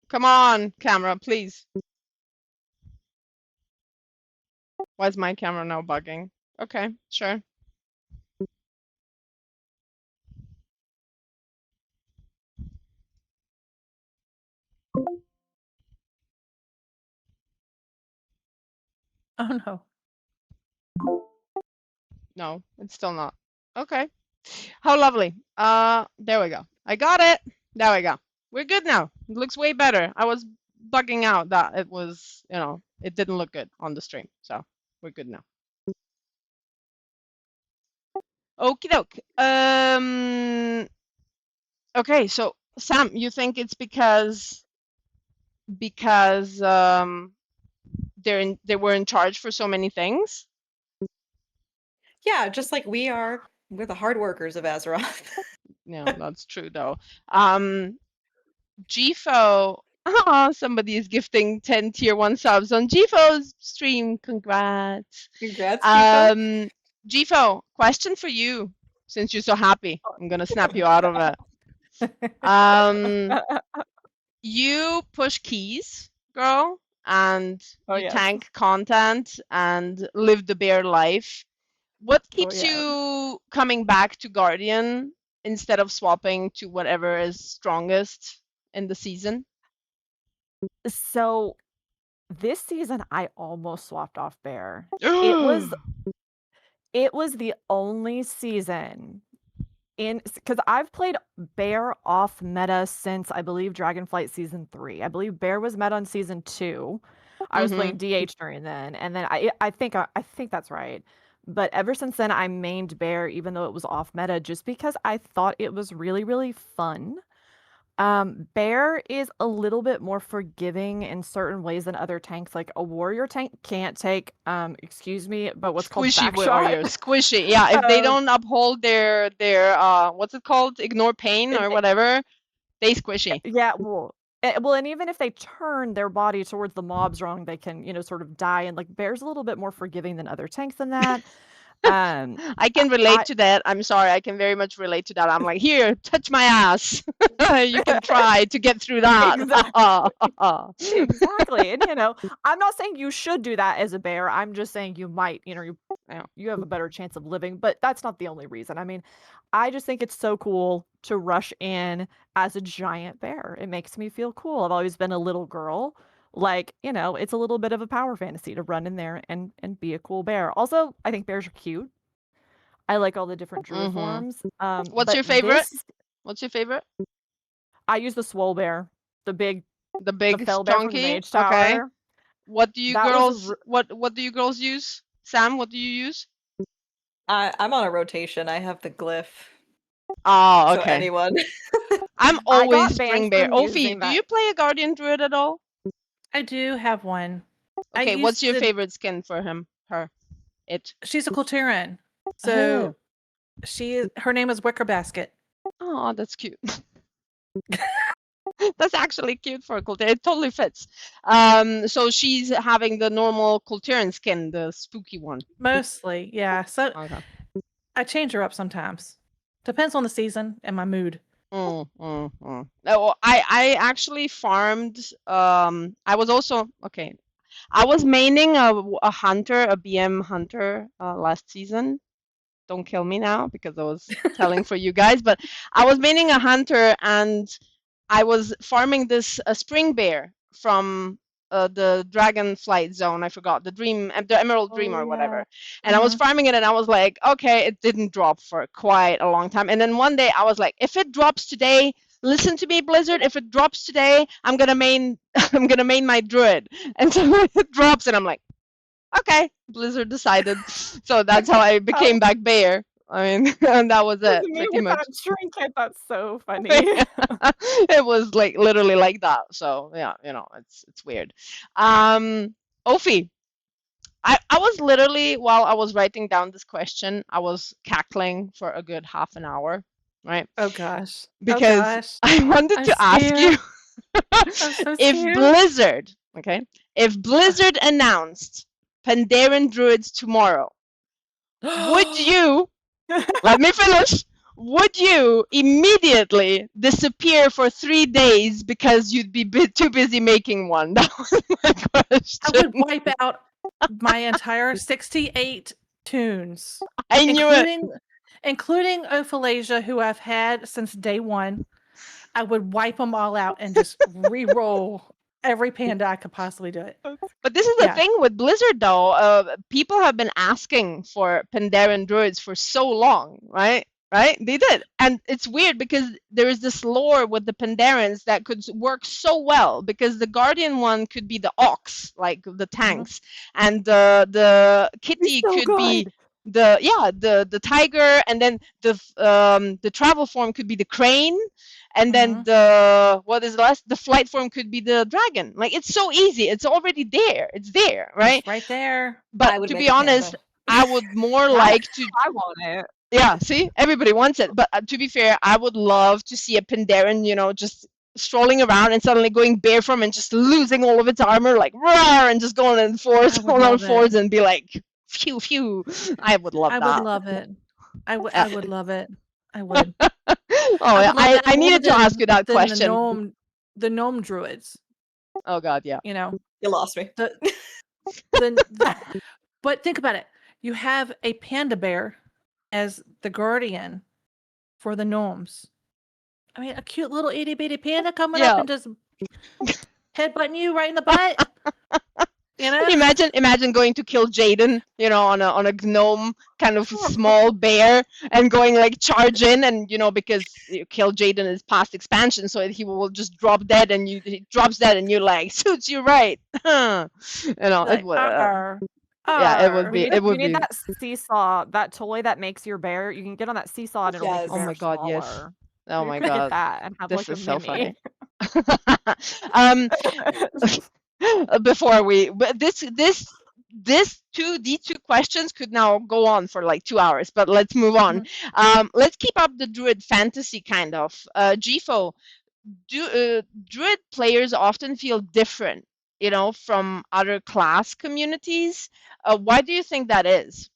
Come on, camera, please. Why is my camera now bugging? Okay, sure. Oh no. No, it's still not. Okay. How lovely. There we go. I got it. There we go. We're good now. It looks way better. I was bugging out that it was, it didn't look good on the stream. So we're good now. Okie doke. Okay, so Sam, you think it's because they were in charge for so many things? Yeah, just like we are. We're the hard workers of Azeroth. Yeah, that's true though. GFO. Oh, somebody is gifting 10 tier 1 subs on GFO's stream. Congrats. Congrats, Chifa. GFO, question for you. Since you're so happy, I'm gonna snap you out of it. You push keys, girl, and Oh, you yes. tank content and live the bear life. What keeps yeah. you coming back to Guardian instead of swapping to whatever is strongest in the season? So this season, I almost swapped off Bear. It was the only season because I've played Bear off meta since I believe Dragonflight season 3. I believe Bear was meta on season 2. I was playing DH during then, and then I think that's right. But ever since then, I mained Bear even though it was off meta, just because I thought it was really really fun. Bear is a little bit more forgiving in certain ways than other tanks. Like a warrior tank can't take, excuse me, but what's called Squishy backshot. warriors, squishy. Yeah, if they don't uphold their what's it called? Ignore pain or whatever, they squishy. Yeah, well, and even if they turn their body towards the mobs wrong, they can, sort of die. And like Bear's a little bit more forgiving than other tanks than that. I can relate to that. I'm sorry, I can very much relate to that. I'm like, here, touch my ass. You can try to get through that. Exactly. And I'm not saying you should do that as a bear. I'm just saying you might, you have a better chance of living, but that's not the only reason. I mean, I just think it's so cool to rush in as a giant bear. It makes me feel cool. I've always been a little girl. Like, it's a little bit of a power fantasy to run in there and be a cool bear. Also, I think bears are cute. I like all the different druid forms. What's your favorite? What's your favorite? I use the swole bear, the big fell bear from the chunky. Mage Tower. Okay. What do you That was girls? What do you girls use? Sam, what do you use? I'm on a rotation. I have the glyph. Oh, So okay. anyone. I'm I got always banned string bear. from Ophi, using do that. you play a guardian druid at all? I do have one. Okay, what's your favorite skin for him? It. She's a Kultiran. So her name is Wicker Basket. Oh, that's cute. That's actually cute for a Kultiran. It totally fits. So she's having the normal Kultiran skin, the spooky one. Mostly, yeah. So Okay. I change her up sometimes. Depends on the season and my mood. Oh, I actually farmed. I was also okay. I was maining a hunter, a BM hunter, last season. Don't kill me now because I was telling for you guys, but I was maining a hunter and I was farming this spring bear from the dragon flight zone. I forgot the emerald dream or whatever. And I was farming it and I was like, okay, it didn't drop for quite a long time. And then one day I was like, if it drops today, listen to me, Blizzard. If it drops today, I'm gonna main my druid. And so it drops and I'm like, okay, Blizzard decided. So that's how I became back bear. I mean, and that was it. Me Pretty with much. that trinket, that's so funny. It was like literally like that. So yeah, it's weird. Ophi, I was literally while I was writing down this question, I was cackling for a good half an hour, right? Oh gosh. Because I wanted to ask you if Blizzard announced Pandaren Druids tomorrow, would you let me finish? Would you immediately disappear for 3 days because you'd be too busy making one? That was my question. I would wipe out my entire 68 tunes. I knew it. Including Ophalasia, who I've had since day one. I would wipe them all out and just re-roll every panda I could possibly do it. But this is the thing with Blizzard, though. People have been asking for Pandaren Druids for so long, right? Right? They did. And it's weird because there is this lore with the Pandarens that could work so well because the Guardian one could be the Ox, like the tanks, and the Kitty could be the tiger, and then the travel form could be the crane, and then the flight form could be the dragon. Like, it's so easy. It's already there. It's there, right? It's right there. But I would to make be a honest, panda. I would more I- like to. I want it. Yeah, see, everybody wants it. But to be fair, I would love to see a Pandaren, just strolling around and suddenly going bare form and just losing all of its armor, like roar, and just going on fours, I would on all love fours, it. and be like, phew, phew. I would love I would that. love it. I Yeah. would love it. I would. Oh, I would love that I more needed to ask you that than question. the gnome druids. Oh God, yeah. You know, You lost me. but think about it. You have a panda bear as the guardian for the gnomes. I mean, a cute little itty bitty panda coming up Yeah. and just headbutting you right in the butt. You know? Imagine going to kill Jaden, on a gnome kind of small bear, and going like charge in, and because you kill Jaden is past expansion, so he will just drop dead, and he drops dead, and you're like, suits you right. Like, It would. Yeah, it would arr. be. You It would need be. that seesaw, that toy that makes your bear. You can get on that seesaw and it'll make Yes. your Oh bear my God, yes. smaller. Oh You my could get God, that and have this like a is so mini. funny. Before but these two questions could now go on for like 2 hours, but let's move on. Let's keep up the druid fantasy kind of. Gfo, druid players often feel different, from other class communities. Why do you think that is?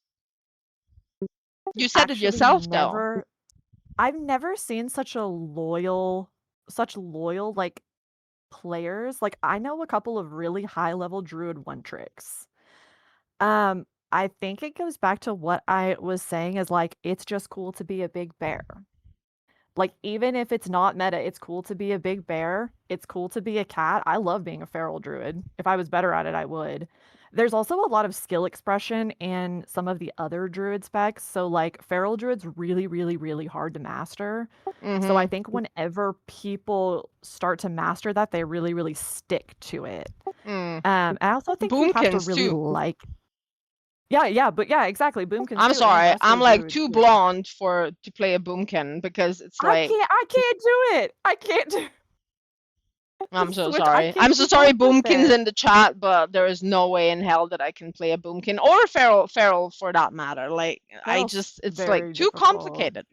You said it Actually, yourself, though. I've never seen such loyal like players. Like, I know a couple of really high level druid one tricks. I think it goes back to what I was saying, is like, it's just cool to be a big bear. Like, even if it's not meta, it's cool to be a big bear. It's cool to be a cat. I love being a feral druid. If I was better at it, I would. There's also a lot of skill expression in some of the other druid specs. So, like, feral druid's really, really, really hard to master. So I think whenever people start to master that, they really, really stick to it. I also think you have to Boomkins really too. like. Yeah, but yeah, exactly. Boomkins I'm too, and sorry, I'm resto like druids too too. blonde to play a boomkin, because it's like, I can't do it. I can't do. I'm The so switch, I sorry. can't I'm so keep sorry, up with boomkins it. in the chat, but there is no way in hell that I can play a boomkin or a feral for that matter. Like, Feral's it's like very too difficult. complicated.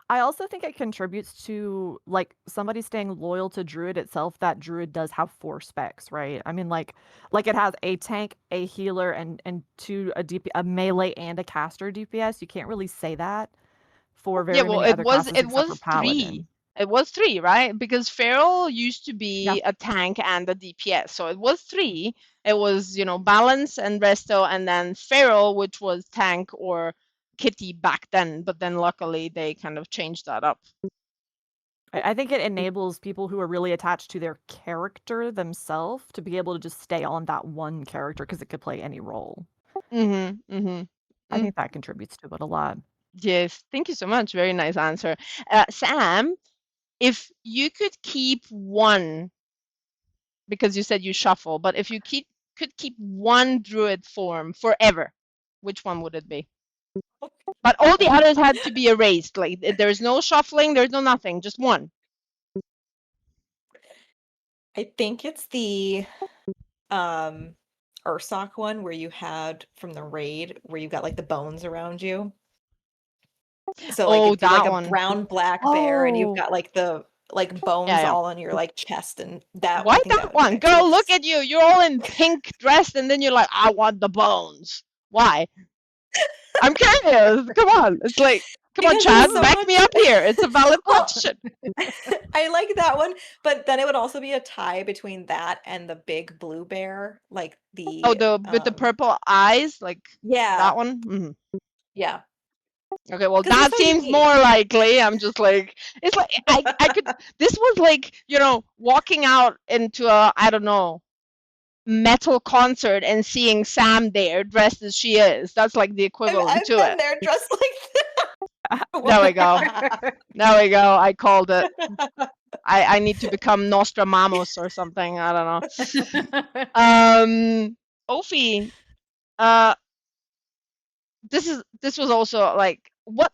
I also think it contributes to, like, somebody staying loyal to druid itself. That druid does have 4 specs, right? I mean, like it has a tank, a healer, and a melee and a caster DPS. You can't really say that for Yeah, very well, many other classes it except for was three. paladin. It was 3, right? Because feral used to Yeah. be a tank and a DPS, so it was 3. It was, balance and resto, and then feral, which was tank or kitty back then. But then luckily they kind of changed that up. I think it enables people who are really attached to their character themselves to be able to just stay on that one character because it could play any role. I think that contributes to it a lot. Yes, thank you so much. Very nice answer. Sam, if you could keep one, because you said you shuffle, but if you could keep one druid form forever, which one would it be? But all the others had to be erased. Like, there's no shuffling, there's no nothing, just one. I think it's the Ursoc one where you had from the raid where you got like the bones around you. So like if you're that like a one. brown black bear and you've Oh. got like the bones Yeah. all on your like chest, and that Why I think that would be one? my Girl, look choice. at you. You're all in pink dressed, and then you're like, I want the bones. Why? I'm curious. Come on. It's like, come on, Because Chad, it's so back much- me up here. It's a valid Well, question. I like that one, but then it would also be a tie between that and the big blue bear, like the Oh, with the purple eyes, like yeah, that one. Mhm. yeah. Okay, well, 'Cause they're that so seems unique. more likely. I'm just like, it's like I could. This was like, walking out into a, I don't know, metal concert and seeing Sam there dressed as she is. That's like the equivalent I've to been it. there dressed like that. There we go. There we go. I called it. I need to become Nostramamus or something. I don't know. Ophi, this was also like what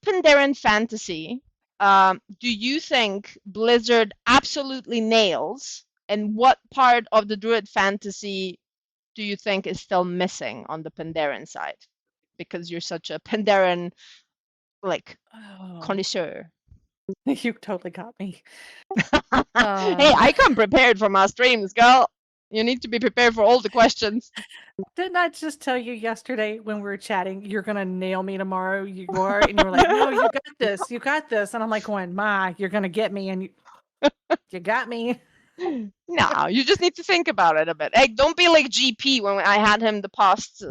Pandaren fantasy do you think Blizzard absolutely nails, and what part of the Druid fantasy do you think is still missing on the Pandaren side? Because you're such a Pandaren like Oh, connoisseur. you totally got me. Hey, I come prepared for my streams, girl. You need to be prepared for all the questions. Didn't I just tell you yesterday when we were chatting, you're gonna nail me tomorrow? You are, and you were like, "No, you got this, you got this," and I'm like, "Going, Ma, you're gonna get me," and you got me. No, you just need to think about it a bit. Hey, don't be like GP when I had him the past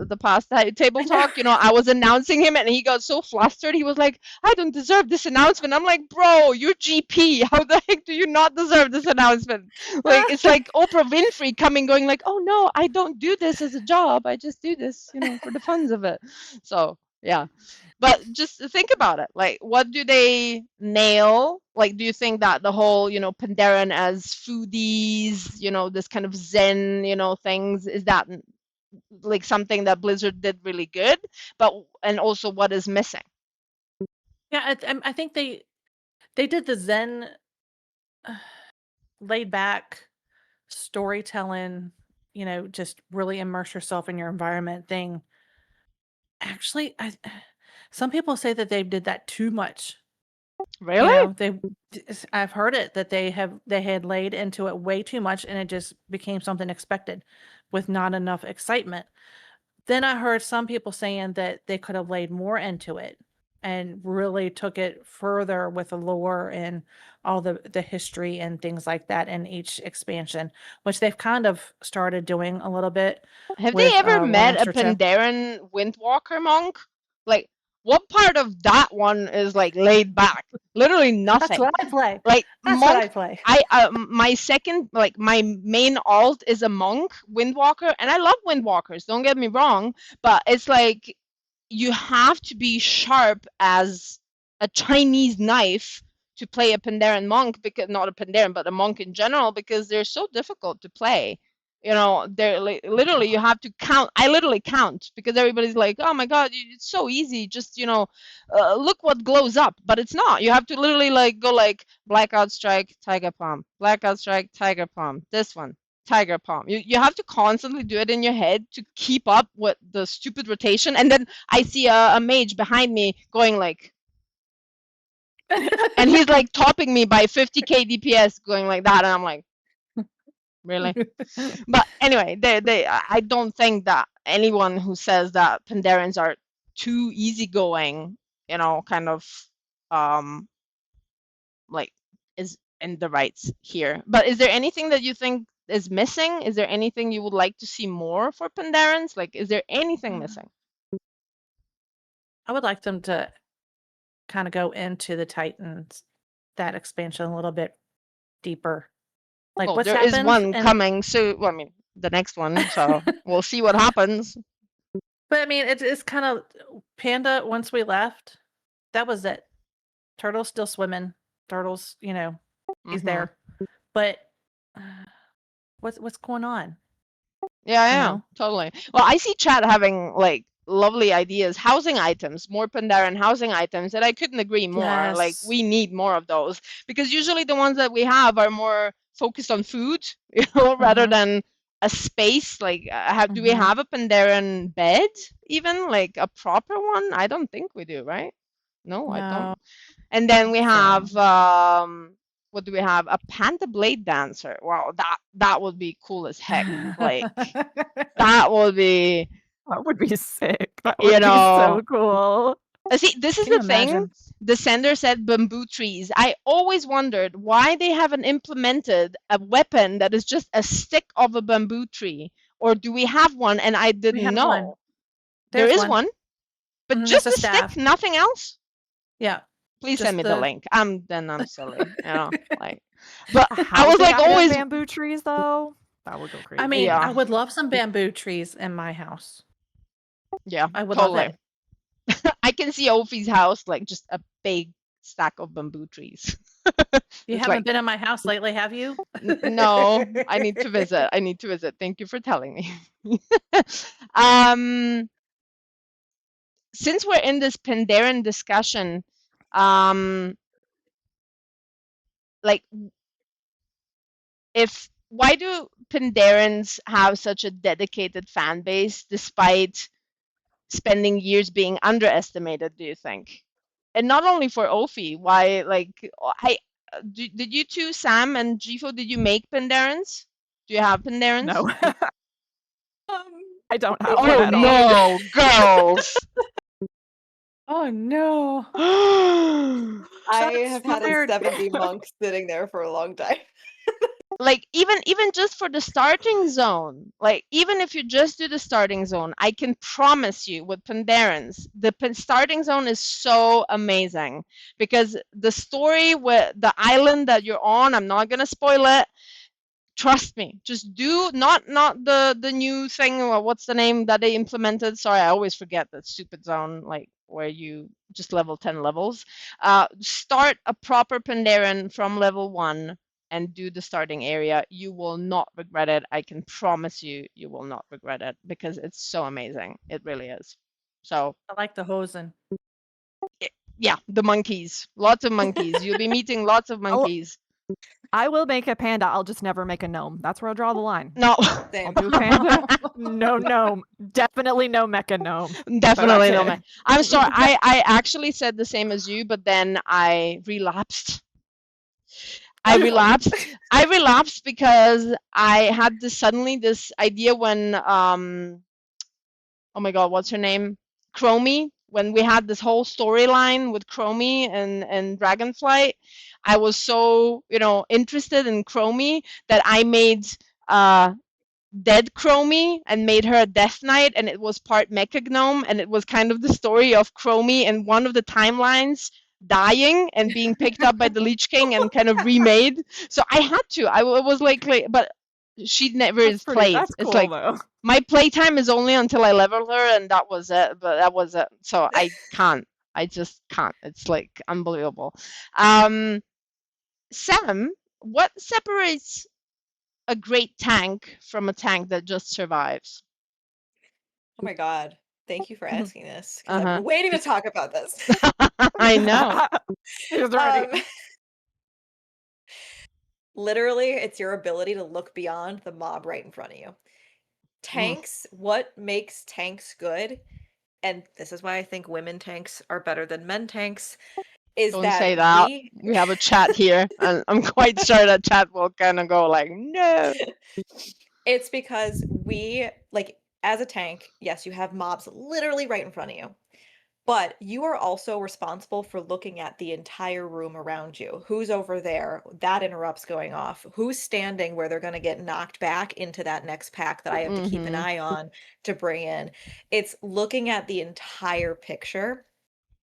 table talk. You know, I was announcing him and he got so flustered. He was like, "I don't deserve this announcement." I'm like, "Bro, you're GP. How the heck do you not deserve this announcement?" Like it's like Oprah Winfrey coming, going like, "Oh no, I don't do this as a job. I just do this, you know, for the funs of it." So yeah. But just think about it. Like, what do they nail? Like, do you think that the whole, you know, Pandaren as foodies, you know, this kind of Zen, you know, things, is that like something that Blizzard did really good? But and also, what is missing? Yeah, I think they did the Zen, laid back storytelling. You know, just really immerse yourself in your environment thing. Actually, some people say that they did that too much. You Really? know, I've heard it that they had laid into it way too much, and it just became something expected with not enough excitement. Then I heard some people saying that they could have laid more into it and really took it further with the lore and all the history and things like that in each expansion, which they've kind of started doing a little bit Have they with ever one met a extra toe. Pandaren Windwalker monk? Like, what part of that one is like laid back? Literally That's nothing. what I play. Like That's what monk, I play. my second, like my main alt is a monk Windwalker, and I love Windwalkers. Don't get me wrong, but it's like you have to be sharp as a Chinese knife to play a Pandaren monk, because not a Pandaren, but a monk in general, because they're so difficult to play. You know, they're literally you have to count. I literally count because everybody's like, "Oh my god, it's so easy. Just, you know, look what glows up." But it's not. You have to literally like go like blackout strike, tiger palm, blackout strike, tiger palm. This one, tiger palm. You have to constantly do it in your head to keep up with the stupid rotation. And then I see a mage behind me going like, and he's like topping me by 50k DPS going like that, and I'm like, really? But anyway, I don't think that anyone who says that Pandarans are too easygoing, you know, kind of like is in the rights here. But is there anything that you think is missing? Is there anything you would like to see more for Pandarans? Like, is there anything missing? I would like them to kind of go into the Titans, that expansion a little bit deeper. Like Well, what's there is happened one and coming soon. Well, I mean, the next one. So we'll see what happens. but I mean it's kind of Panda once we left, that was it. Turtle's still swimming. Turtle's, you know, he's Mhm. there. But what's going on? Yeah, You yeah, know? totally. Well, I see chat having like lovely ideas, housing items, more Pandaren housing items, and I couldn't agree more. Like, Yes. we need more of those because usually the ones that we have are more focused on food, you know, rather Mhm. than a space. Like, do we Mhm. have a Pandaren bed even, like a proper one? I don't think we do, right? No, I No. don't. And then we So have what do we have? A Panda Blade Dancer. Wow, that would be cool as heck. Like, that would be, That would be sick. That you would be know. so cool. See, this is Can you the thing. imagine? The sender said bamboo trees. I always wondered why they haven't implemented a weapon that is just a stick of a bamboo tree. Or do we have one and I We didn't have one. know? There There's is one. one, but It's just a a stick, staff. nothing else? Yeah. Please Just send me the the link. Then I'm silly, you know, like. But A I was housing like item always, bamboo trees though? That would go I crazy. mean, I yeah, would love some bamboo trees in my house. yeah, I would love totally. it. I can see Ophi's house like just a big stack of bamboo trees. You It's haven't like, been in my house lately, have you? no, I need to visit. I need to visit. Thank you for telling me. um, since we're in this Pandaren discussion, like, why do Pandarens have such a dedicated fan base despite spending years being underestimated, do you think? And not only for Ophi, why, like, did you two, Sam and Jifo, did you make Pandarens? Do you have Pandarens? No. I don't have Oh one at all. no, girls! Oh no. I Shots have had a fired. 70 monk sitting there for a long time. Like, even just for the starting zone, like, even if you just do the starting zone, I can promise you with Pandarens, the starting zone is so amazing because the story with the island that you're on, I'm not gonna spoil it. Trust me, just do not the new thing, or what's the name that they implemented. Sorry, I always forget that stupid zone, like where you just level 10 levels. Start a proper Pandaren from level 1 and do the starting area. You will not regret it. I can promise you, you will not regret it because it's so amazing. It really is. So I like the hosen. yeah, the monkeys, lots of monkeys. You'll be meeting lots of monkeys. I will make a panda. I'll just never make a gnome. That's where I'll draw the line. No. I'll Same. do a panda. No gnome. Definitely no mecha gnome. Definitely that's no it. man. I'm sorry. I actually said the same as you, but then I relapsed. I relapsed because I had this idea when oh my god, what's her name? Chromie. When we had this whole storyline with Chromie and Dragonflight, I was so, interested in Chromie that I made dead Chromie and made her a Death Knight, and it was part Mecha Gnome, and it was kind of the story of Chromie and one of the timelines dying and being picked up by the Lich King and kind of remade. So I had to. I was like, but she never is played. That's It's cool like though. my playtime is only until I level her, and that was it. But that was it. So I can't. I just can't. It's like unbelievable. Sam, what separates a great tank from a tank that just survives? Oh my god. Thank you for Mhm. asking this because I've been Uh-huh. waiting to talk about this. I know. He's ready. Literally, it's your ability to look beyond the mob right in front of you. Tanks, what makes tanks good, and this is why I think women tanks are better than men tanks, is Don't say that that. We have a chat here, and I'm quite sure that chat will kind of go like, no. it's because we, like, as a tank, yes, you have mobs literally right in front of you. But you are also responsible for looking at the entire room around you. Who's over there? That interrupts going off. Who's standing where they're going to get knocked back into that next pack that I have to keep an eye on to bring in? It's looking at the entire picture.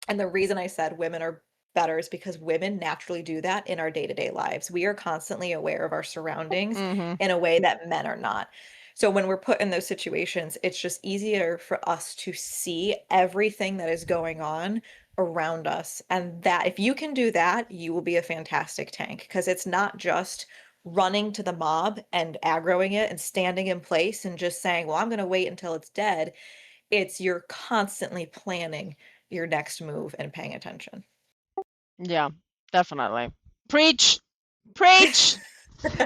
And the reason I said women are better is because women naturally do that in our day-to-day lives. We are constantly aware of our surroundings in a way that men are not. So when we're put in those situations, it's just easier for us to see everything that is going on around us. And that if you can do that, you will be a fantastic tank because it's not just running to the mob and aggroing it and standing in place and just saying, well, I'm going to wait until it's dead. It's you're constantly planning your next move and paying attention. Yeah, definitely. Preach. Preach.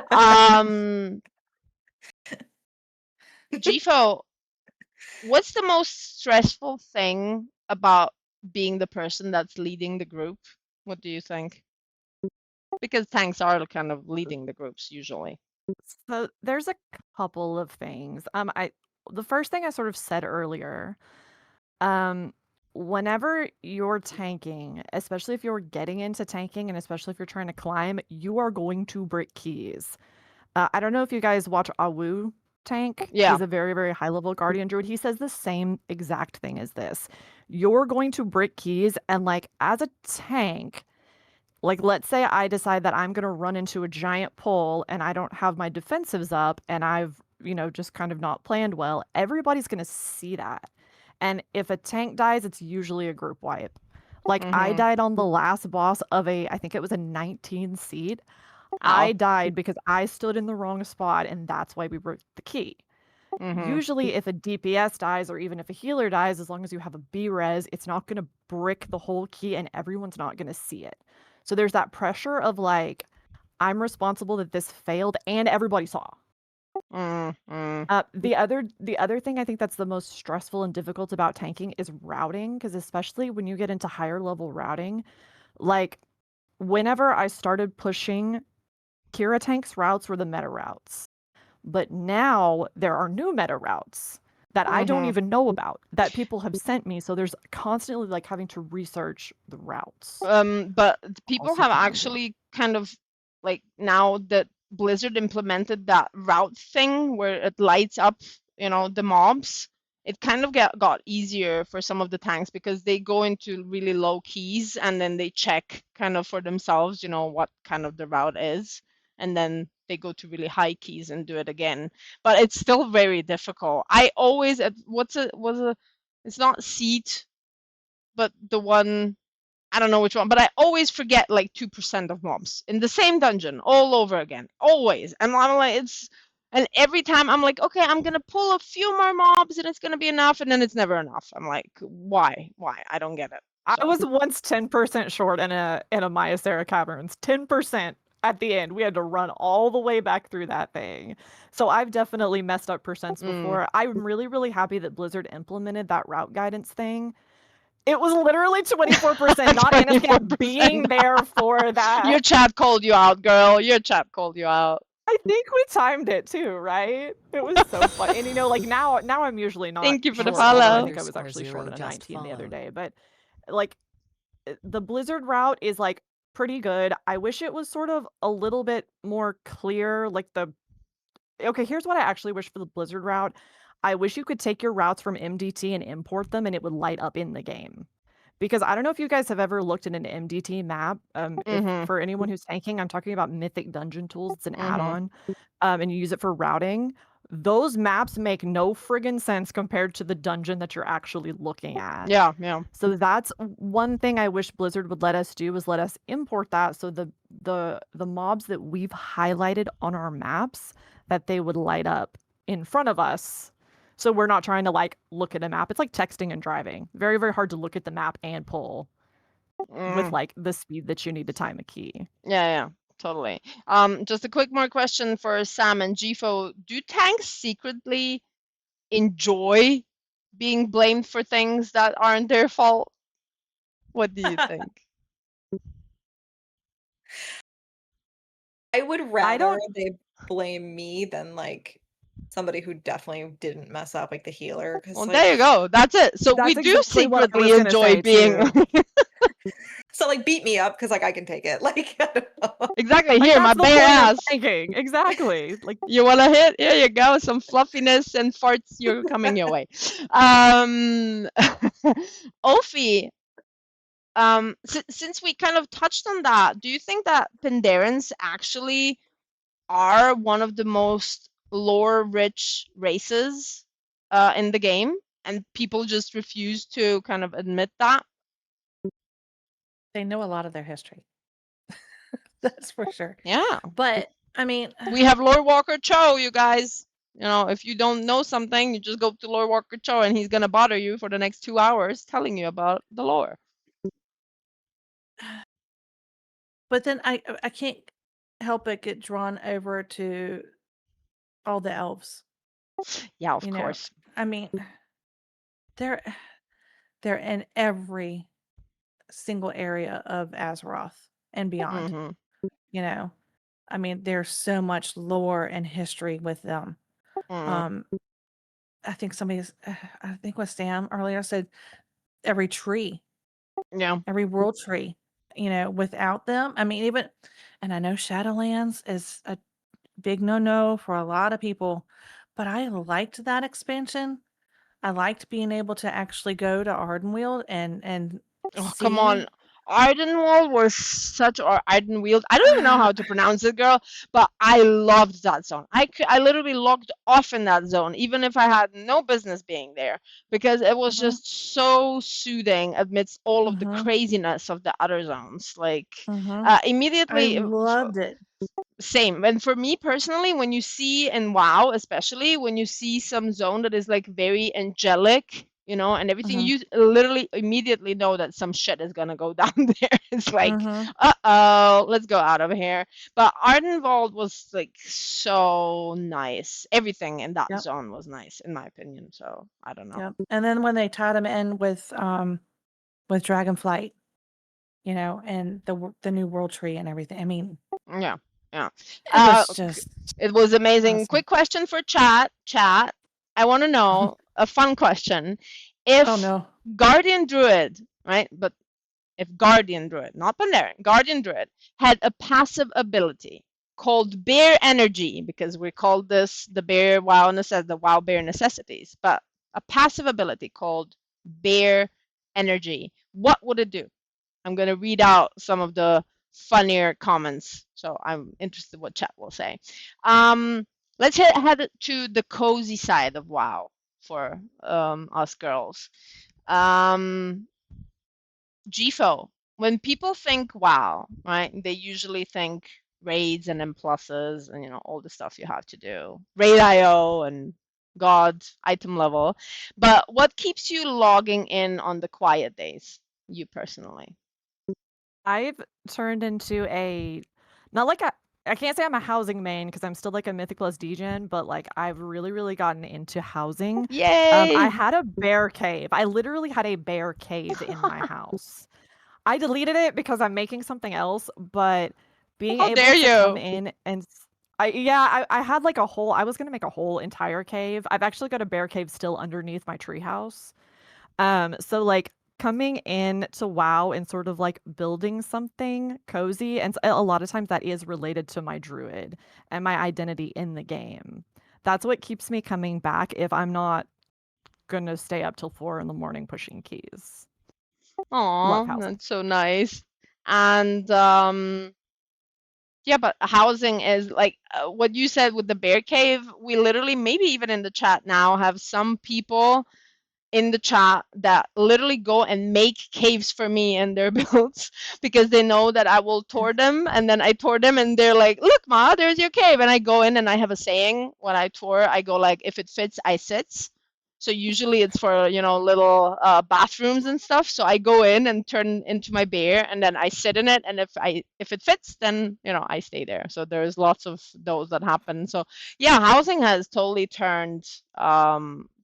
um Gifo, what's the most stressful thing about being the person that's leading the group? What do you think? Because tanks are kind of leading the groups usually. So there's a couple of things. The first thing I sort of said earlier, whenever you're tanking, especially if you're getting into tanking and especially if you're trying to climb, you are going to break keys. I don't know if you guys watch Awu tank. Yeah. He's a very, very high level guardian druid. He says the same exact thing as this. You're going to break keys, and like as a tank, like let's say I decide that I'm going to run into a giant pole and I don't have my defensives up and I've, just kind of not planned well. Everybody's going to see that. And if a tank dies, it's usually a group wipe. Like I died on the last boss of I think it was a 19 seed. I died because I stood in the wrong spot and that's why we broke the key. Usually if a DPS dies or even if a healer dies, as long as you have a B-res, it's not going to brick the whole key and everyone's not going to see it. So there's that pressure of like, I'm responsible that this failed and everybody saw. The other thing I think that's the most stressful and difficult about tanking is routing, because especially when you get into higher level routing, like whenever I started pushing, Kira Tank's routes were the meta routes. But now there are new meta routes that I don't even know about that people have sent me. So there's constantly like having to research the routes. But people Also have challenging. actually kind of like, now that Blizzard implemented that route thing where it lights up, the mobs, it kind of got easier for some of the tanks because they go into really low keys and then they check kind of for themselves, what kind of the route is. And then they go to really high keys and do it again. But it's still very difficult. I always, it's not Seat, but the one, I don't know which one, but I always forget like 2% of mobs in the same dungeon all over again. Always. And I'm like, and every time I'm like, okay, I'm gonna pull a few more mobs and it's gonna be enough, and then it's never enough. I'm like, why? I don't get it. I was once 10% short in a Myasera Caverns. 10% at the end. We had to run all the way back through that thing. So I've definitely messed up percents before. I'm really, really happy that Blizzard implemented that route guidance thing. It was literally 24%, not Aniscat being there for that. Your chat called you out, girl. Your chat called you out. I think we timed it too, right? It was so fun. And like now I'm usually not. Thank you for the short, although I follow. think I was actually short on a 19 the other day. But like the Blizzard route is like pretty good. I wish it was sort of a little bit more clear. Like okay, here's what I actually wish for the Blizzard route. I wish you could take your routes from MDT and import them and it would light up in the game. Because I don't know if you guys have ever looked at an MDT map. If for anyone who's tanking, I'm talking about Mythic Dungeon Tools. It's an add-on, and you use it for routing. Those maps make no friggin' sense compared to the dungeon that you're actually looking at. Yeah. So that's one thing I wish Blizzard would let us do, is let us import that, so the mobs that we've highlighted on our maps, that they would light up in front of us. So we're not trying to like look at a map. It's like texting and driving. Very, very hard to look at the map and pull with like the speed that you need to time a key. Yeah, totally. Just a quick more question for Sam and Gfo. Do tanks secretly enjoy being blamed for things that aren't their fault? What do you think? I would rather they blame me than like somebody who definitely didn't mess up, like the healer. Well, there you go. That's it. So we do exactly what I secretly was gonna enjoy say, being. So like beat me up because like I can take it. Like I don't know. Exactly. Like, Here, my that's the bare point of ass. tanking. Exactly. Like, You want to hit? Here you go. Some fluffiness and farts. You're coming your way. Ophi, since we kind of touched on that, do you think that Pendarans actually are one of the most lore-rich races in the game, and people just refuse to kind of admit that? They know a lot of their history. That's for sure. Yeah. But I mean, We have Lord Walker Cho, you guys. If you don't know something, you just go to Lord Walker Cho and he's gonna bother you for the next 2 hours telling you about the lore. but then I can't help but get drawn over to all the elves. Yeah, of You know, course. I mean, they're in every single area of Azeroth and beyond. Mhm. You know, I mean, there's so much lore and history with them. Mhm. I think I think what Sam earlier said, every tree, Yeah. every world tree, without them, I mean, and I know Shadowlands is a big no-no for a lot of people, but I liked that expansion. I liked being able to actually go to Ardenweald and Oh, come on. see Ardenwald was such, or Ardenweald. I don't even know how to pronounce it, girl. But I loved that zone. I literally logged off in that zone, even if I had no business being there, because it was just so soothing amidst all of the craziness of the other zones. Like I immediately, loved it. same. And for me personally, when you see in WoW, especially when you see some zone that is like very angelic, you know, and everything, you literally immediately know that some shit is gonna go down there. It's like, uh-oh, let's go out of here. But Ardenwald was like so nice. Everything in that zone was nice, in my opinion. So I don't know. Yep. And then when they tied him in with Dragonflight, you know, and the new world tree and everything. I mean, Yeah. it was just it was amazing. awesome. Quick question for chat. I want to know a fun question. If Oh no. Guardian Druid, right? But if Guardian Druid, not Pandaren, Guardian Druid had a passive ability called Bear Energy, because we called this the Bear WoW the WoW Bear Necessities, but a passive ability called Bear Energy, what would it do? I'm going to read out some of the funnier comments. So I'm interested what chat will say. Let's head to the cozy side of WoW for us girls. GFO. When people think WoW, right, they usually think raids and M pluses and, you know, all the stuff you have to do. Raid IO and God item level. But what keeps you logging in on the quiet days, you personally? I've turned into not like I can't say I'm a housing main because I'm still like a Mythic Plus degen, but like I've really gotten into housing. Yay! I had a bear cave. I literally had a bear cave in my house. I deleted it because I'm making something else, but being How able dare to come you? in and I had like a whole I was gonna make a whole entire cave. I've actually got a bear cave still underneath my treehouse. So like coming in to WoW and sort of like building something cozy, and a lot of times that is related to my druid and my identity in the game. That's what keeps me coming back if I'm not gonna stay up till 4 in the morning pushing keys. Love Oh, housing. that's so nice. And yeah, but housing is like what you said with the bear cave. We literally, maybe even in the chat now, have some people in the chat that literally go and make caves for me in their builds because they know that I will tour them, and then I tour them and they're like, look Ma, there's your cave. And I go in and I have a saying when I tour, I go like, if it fits, I sits. So usually it's for, you know, little bathrooms and stuff. So I go in and turn into my bear and then I sit in it, and if it fits, then, you know, I stay there. So there's lots of those that happen. So yeah, housing has totally turned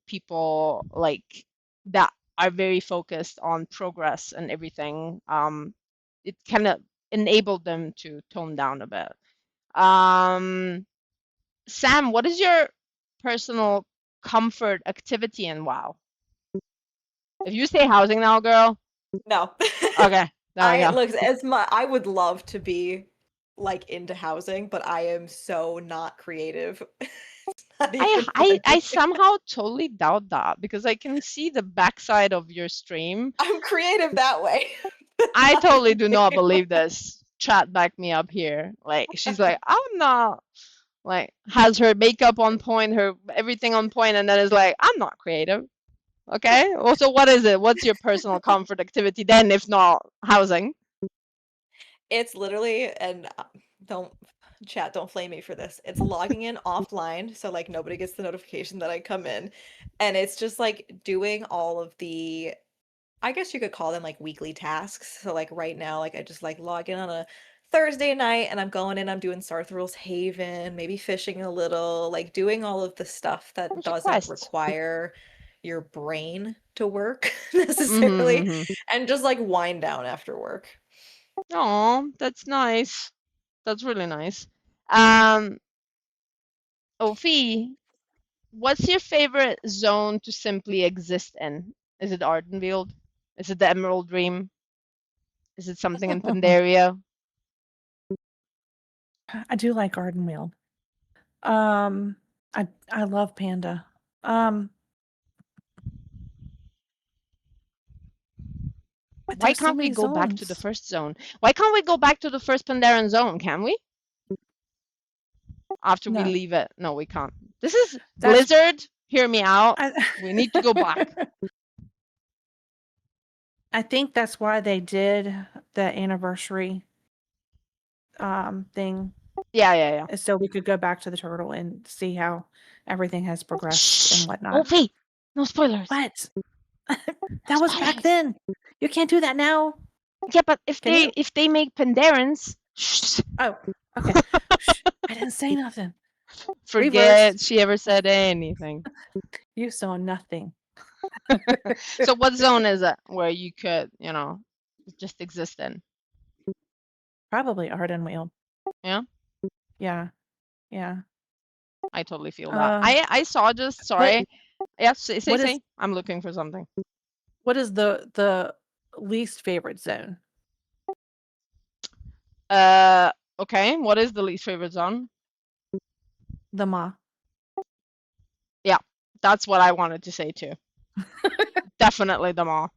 people like that are very focused on progress and everything. It kind of enabled them to tone down a bit. Sam, what is your personal comfort activity in WoW? If you say housing now, girl. No. Okay, there we go. Look, I would love to be like into housing, but I am so not creative. Not even I funny. somehow totally doubt that because I can see the backside of your stream. I'm creative that way. I totally do not believe this. Chat back me up here. Like she's like, I'm not, like has her makeup on point, her everything on point, and then is like, I'm not creative. Okay. Well, so what is it? What's your personal comfort activity then, if not housing? It's literally, and don't flame me for this. It's logging in offline, so like nobody gets the notification that I come in, and it's just like doing all of the, I guess you could call them like weekly tasks. So like right now, like I just like log in on a Thursday night and I'm going in, I'm doing Sarthral's Haven, maybe fishing a little, like doing all of the stuff that What's your doesn't quests? require your brain to work necessarily, and just like wind down after work. Oh, that's nice. That's really nice. Ophi, what's your favorite zone to simply exist in? Is it Ardenfield? Is it the Emerald Dream? Is it something in Pandaria? I do like Ardenweald. I love Panda. But Why there's so can't we many go back to the zones. first zone? Why can't we go back to the first Pandaren zone? Can we? After we No, leave it? No, we can't. This is that's Blizzard. Hear me out. I, We need to go back. I think that's why they did the anniversary thing, Yeah. is so we could go back to the turtle and see how everything has progressed and Shh. whatnot. Wolfie, no spoilers. But that was back then. You can't do that now. Yeah, but if Can you? they make Pandarans, shh, Oh, okay. Shh, I didn't say nothing. forget she ever said anything. You saw nothing. So what zone is it where you could, just exist in? Probably Arden Wheel. Yeah, Yeah. Yeah. I totally feel that. Uh, I saw just what sorry. Yeah, say. what is I'm looking for something. what is the least favorite zone? Okay. What is the least favorite zone? The Maw. Yeah, that's what I wanted to say too. Definitely the Maw.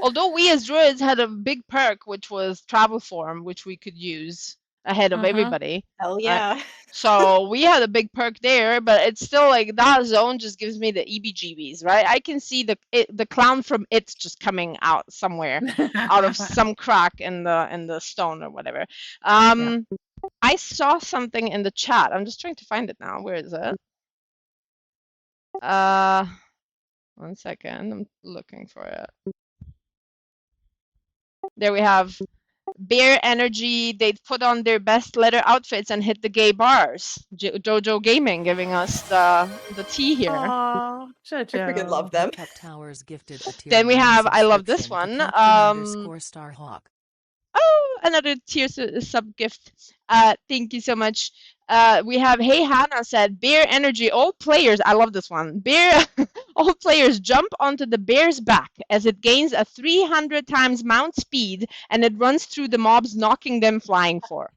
Although we as druids had a big perk, which was travel form, which we could use ahead of everybody. Hell right? yeah. So we had a big perk there, but it's still like that zone just gives me the EBGBs, right? I can see the clown from It just coming out somewhere, out of some crack in the stone or whatever. I saw something in the chat. I'm just trying to find it now. Where is it? 1 second. I'm looking for it. There we have Bear Energy. They put on their best leather outfits and hit the gay bars. Jojo Gaming giving us the tea here. Aw, I freaking Jojo. love them. Cup Towers gifted a tier Then we 1 have, I love this subscription one. to Captain _Starhawk. Oh, another tier sub gift. Thank you so much. We have Hey Hannah said Bear Energy. All players, I love this one. Bear, all players jump onto the bear's back as it gains a 300 times mount speed and it runs through the mobs, knocking them flying for.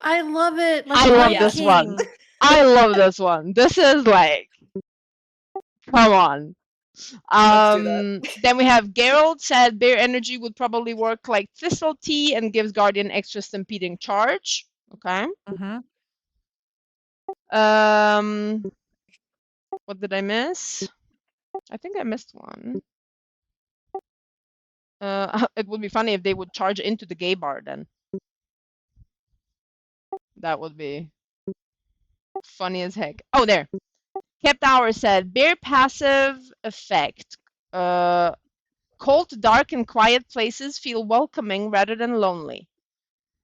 I love it. Like I love Lion this one. King. I love this one. This is like, come on. Let's do that. Then we have Gerald said Bear Energy would probably work like Thistle Tea and gives Guardian extra stampeding charge. Okay. Mm-hmm. What did I miss? I think I missed one. It would be funny if they would charge into the gay bar then. That would be funny as heck. Oh, there. Kept Hour said Bear passive effect. Cold, dark, and quiet places feel welcoming rather than lonely.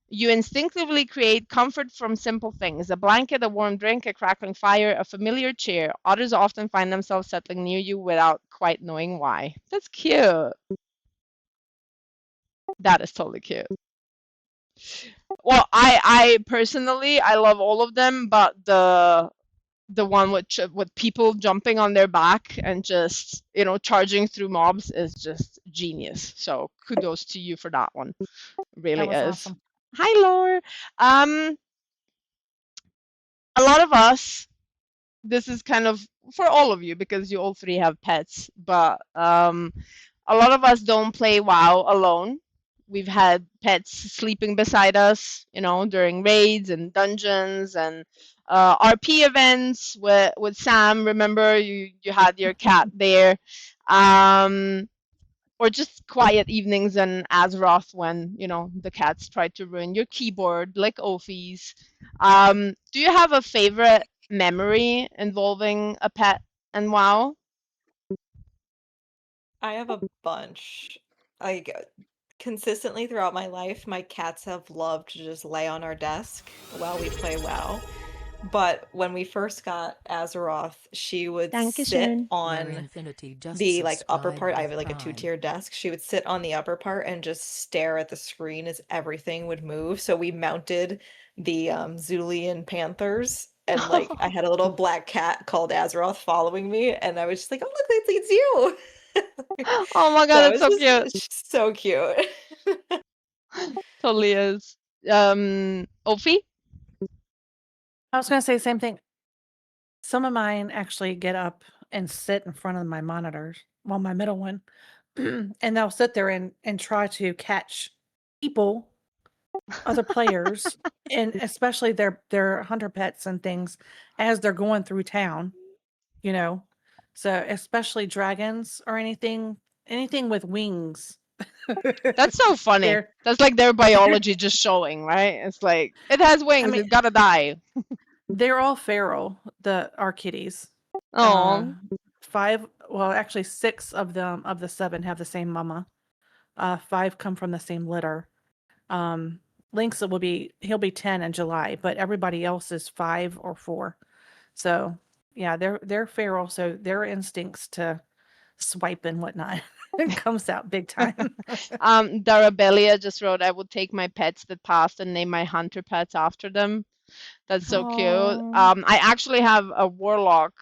You instinctively create comfort from simple things: a blanket, a warm drink, a crackling fire, a familiar chair. Others often find themselves settling near you without quite knowing why. That's cute. That is totally cute. Well, I personally, I love all of them, but the one with people jumping on their back and just, charging through mobs is just genius. So kudos to you for that one. Really That was is. awesome. Hi, Laura. A lot of us, this is kind of for all of you because you all three have pets, but a lot of us don't play WoW alone. We've had pets sleeping beside us, during raids and dungeons and RP events with Sam. Remember, you had your cat there. Or just quiet evenings in Azeroth when, the cats try to ruin your keyboard, like Ophi's. Do you have a favorite memory involving a pet and WoW? I have a bunch. Like consistently throughout my life, my cats have loved to just lay on our desk while we play WoW. But when we first got Azeroth, she would sit Dankeschön. Larry on Infinity just the upper subscribed part. I with have like a Prime. 2-tier desk. She would sit on the upper part and just stare at the screen as everything would move. So we mounted the Zulian Panthers, and I had a little black cat called Azeroth following me, and I was just like, "Oh look, it's you!" Oh my god, So it's so cute. it's just so cute. Totally is. Ophi? I was going to say the same thing. Some of mine actually get up and sit in front of my monitors. Well, my middle one. and they'll sit there and try to catch people, other players, and especially their hunter pets and things as they're going through town, you know. So especially dragons or anything with wings. That's so funny. They're That's like their biology just showing, right? It's like it has wings, mean- it's gotta die. they're all feral, our kitties. Oh, 5, well, actually 6 of them of the 7 have the same mama. 5 come from the same litter. Lynx he'll be 10 in July, but everybody else is 5 or 4. So yeah, they're feral, so their instincts to swipe and whatnot comes out big time. Darabelia just wrote, I would take my pets that passed and name my hunter pets after them. That's so cute. Aw. I actually have a warlock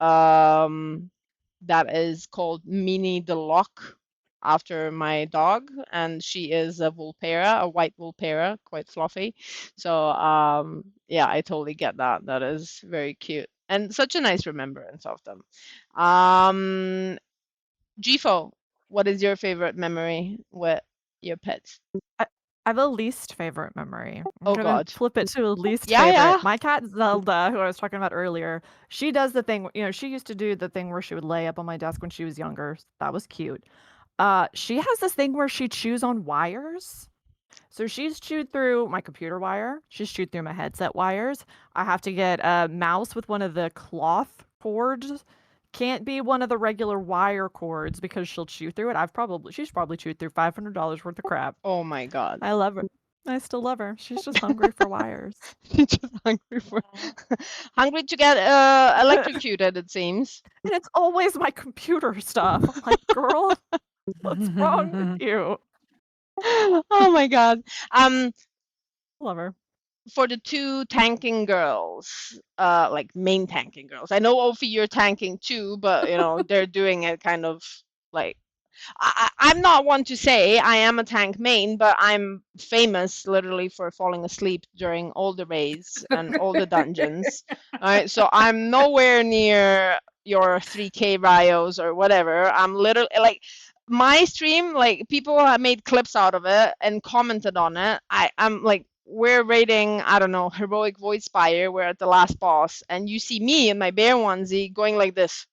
that is called Minnie the Lock after my dog, and she is a Vulpera, a white Vulpera, quite fluffy. So yeah, I totally get that. That is very cute and such a nice remembrance of them. Gifo, what is your favorite memory with your pets? I have a least favorite memory. I'm Oh gonna God. flip it to a least Yeah, favorite. yeah. My cat Zelda, who I was talking about earlier, she does the thing, she used to do the thing where she would lay up on my desk when she was younger. That was cute. She has this thing where she chews on wires. So she's chewed through my computer wire. She's chewed through my headset wires. I have to get a mouse with one of the cloth cords. Can't be one of the regular wire cords because she'll chew through it. She's probably chewed through $500 worth of crap. Oh my God. I love her. I still love her. She's just hungry for wires. She's just hungry for hungry to get electrocuted, it seems. And it's always my computer stuff. I'm like, girl, what's wrong with you? Oh my God. Love her. For the 2 tanking girls, like main tanking girls. I know Ophi, you're tanking too, but they're doing it kind of like I'm not one to say I am a tank main, but I'm famous literally for falling asleep during all the raids and all the dungeons. All right, so I'm nowhere near your 3K Rios or whatever. I'm literally like my stream, like people have made clips out of it and commented on it. I'm like, we're raiding, I don't know, Heroic Void Spire. We're at the last boss, and you see me in my bear onesie going like this.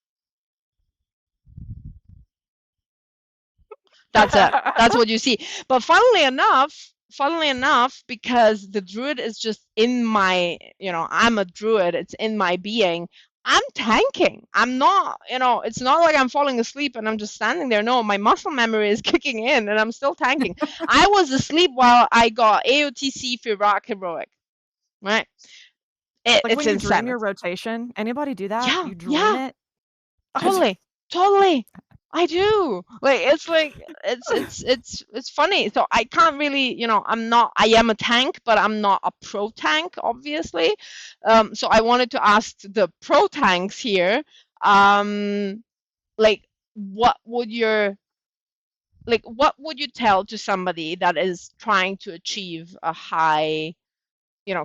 That's it. That's what you see. But funnily enough, because the druid is just in my, I'm a druid, it's in my being. I'm tanking. I'm not, it's not like I'm falling asleep and I'm just standing there. No, my muscle memory is kicking in and I'm still tanking. I was asleep while I got AOTC for Rock Heroic, right? Like It's when you dream insane. your rotation, anybody do that? Yeah, You dream yeah. it? Totally. I do. Like it's funny. So I can't really, I am a tank, but I'm not a pro tank, obviously. So I wanted to ask the pro tanks here, like what would you tell to somebody that is trying to achieve a high,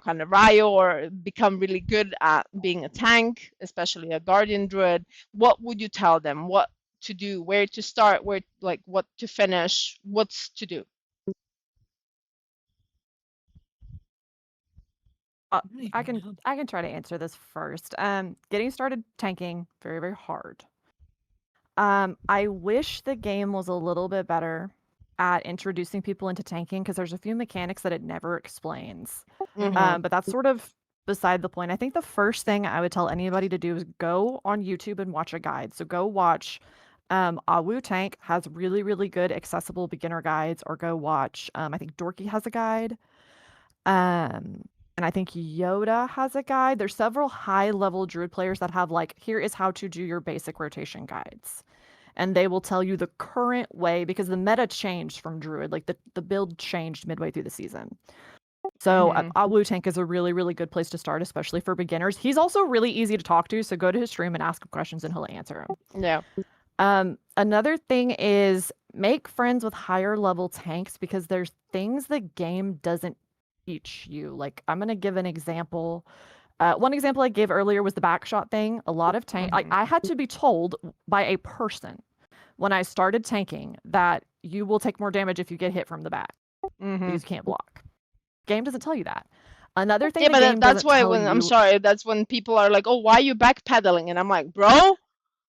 kind of Rio or become really good at being a tank, especially a guardian druid? What would you tell them? What to do? Where to start? What to finish? What's to do? I can try to answer this first. Getting started tanking, very, very hard. I wish the game was a little bit better at introducing people into tanking because there's a few mechanics that it never explains. Mhm. But that's sort of beside the point. I think the first thing I would tell anybody to do is go on YouTube and watch a guide. So go watch Awu Tank has really, really good accessible beginner guides, or go watch I think Dorky has a guide. And I think Yoda has a guide. There's several high-level druid players that have like, here is how to do your basic rotation guides. And they will tell you the current way because the meta changed from druid. Like the build changed midway through the season. So Awu Tank is a really, really good place to start, especially for beginners. He's also really easy to talk to, so go to his stream and ask him questions and he'll answer them. Yeah. Another thing is make friends with higher level tanks because there's things the game doesn't teach you. Like I'm gonna give an example. One example I gave earlier was the backshot thing. A lot of tank. I had to be told by a person when I started tanking that you will take more damage if you get hit from the back Mm-hmm. because you can't block. Game doesn't tell you that. Another thing Yeah, the but game that's doesn't why tell when I'm you. sorry, that's when people are like, "Oh, why are you backpedaling?" And I'm like, "Bro,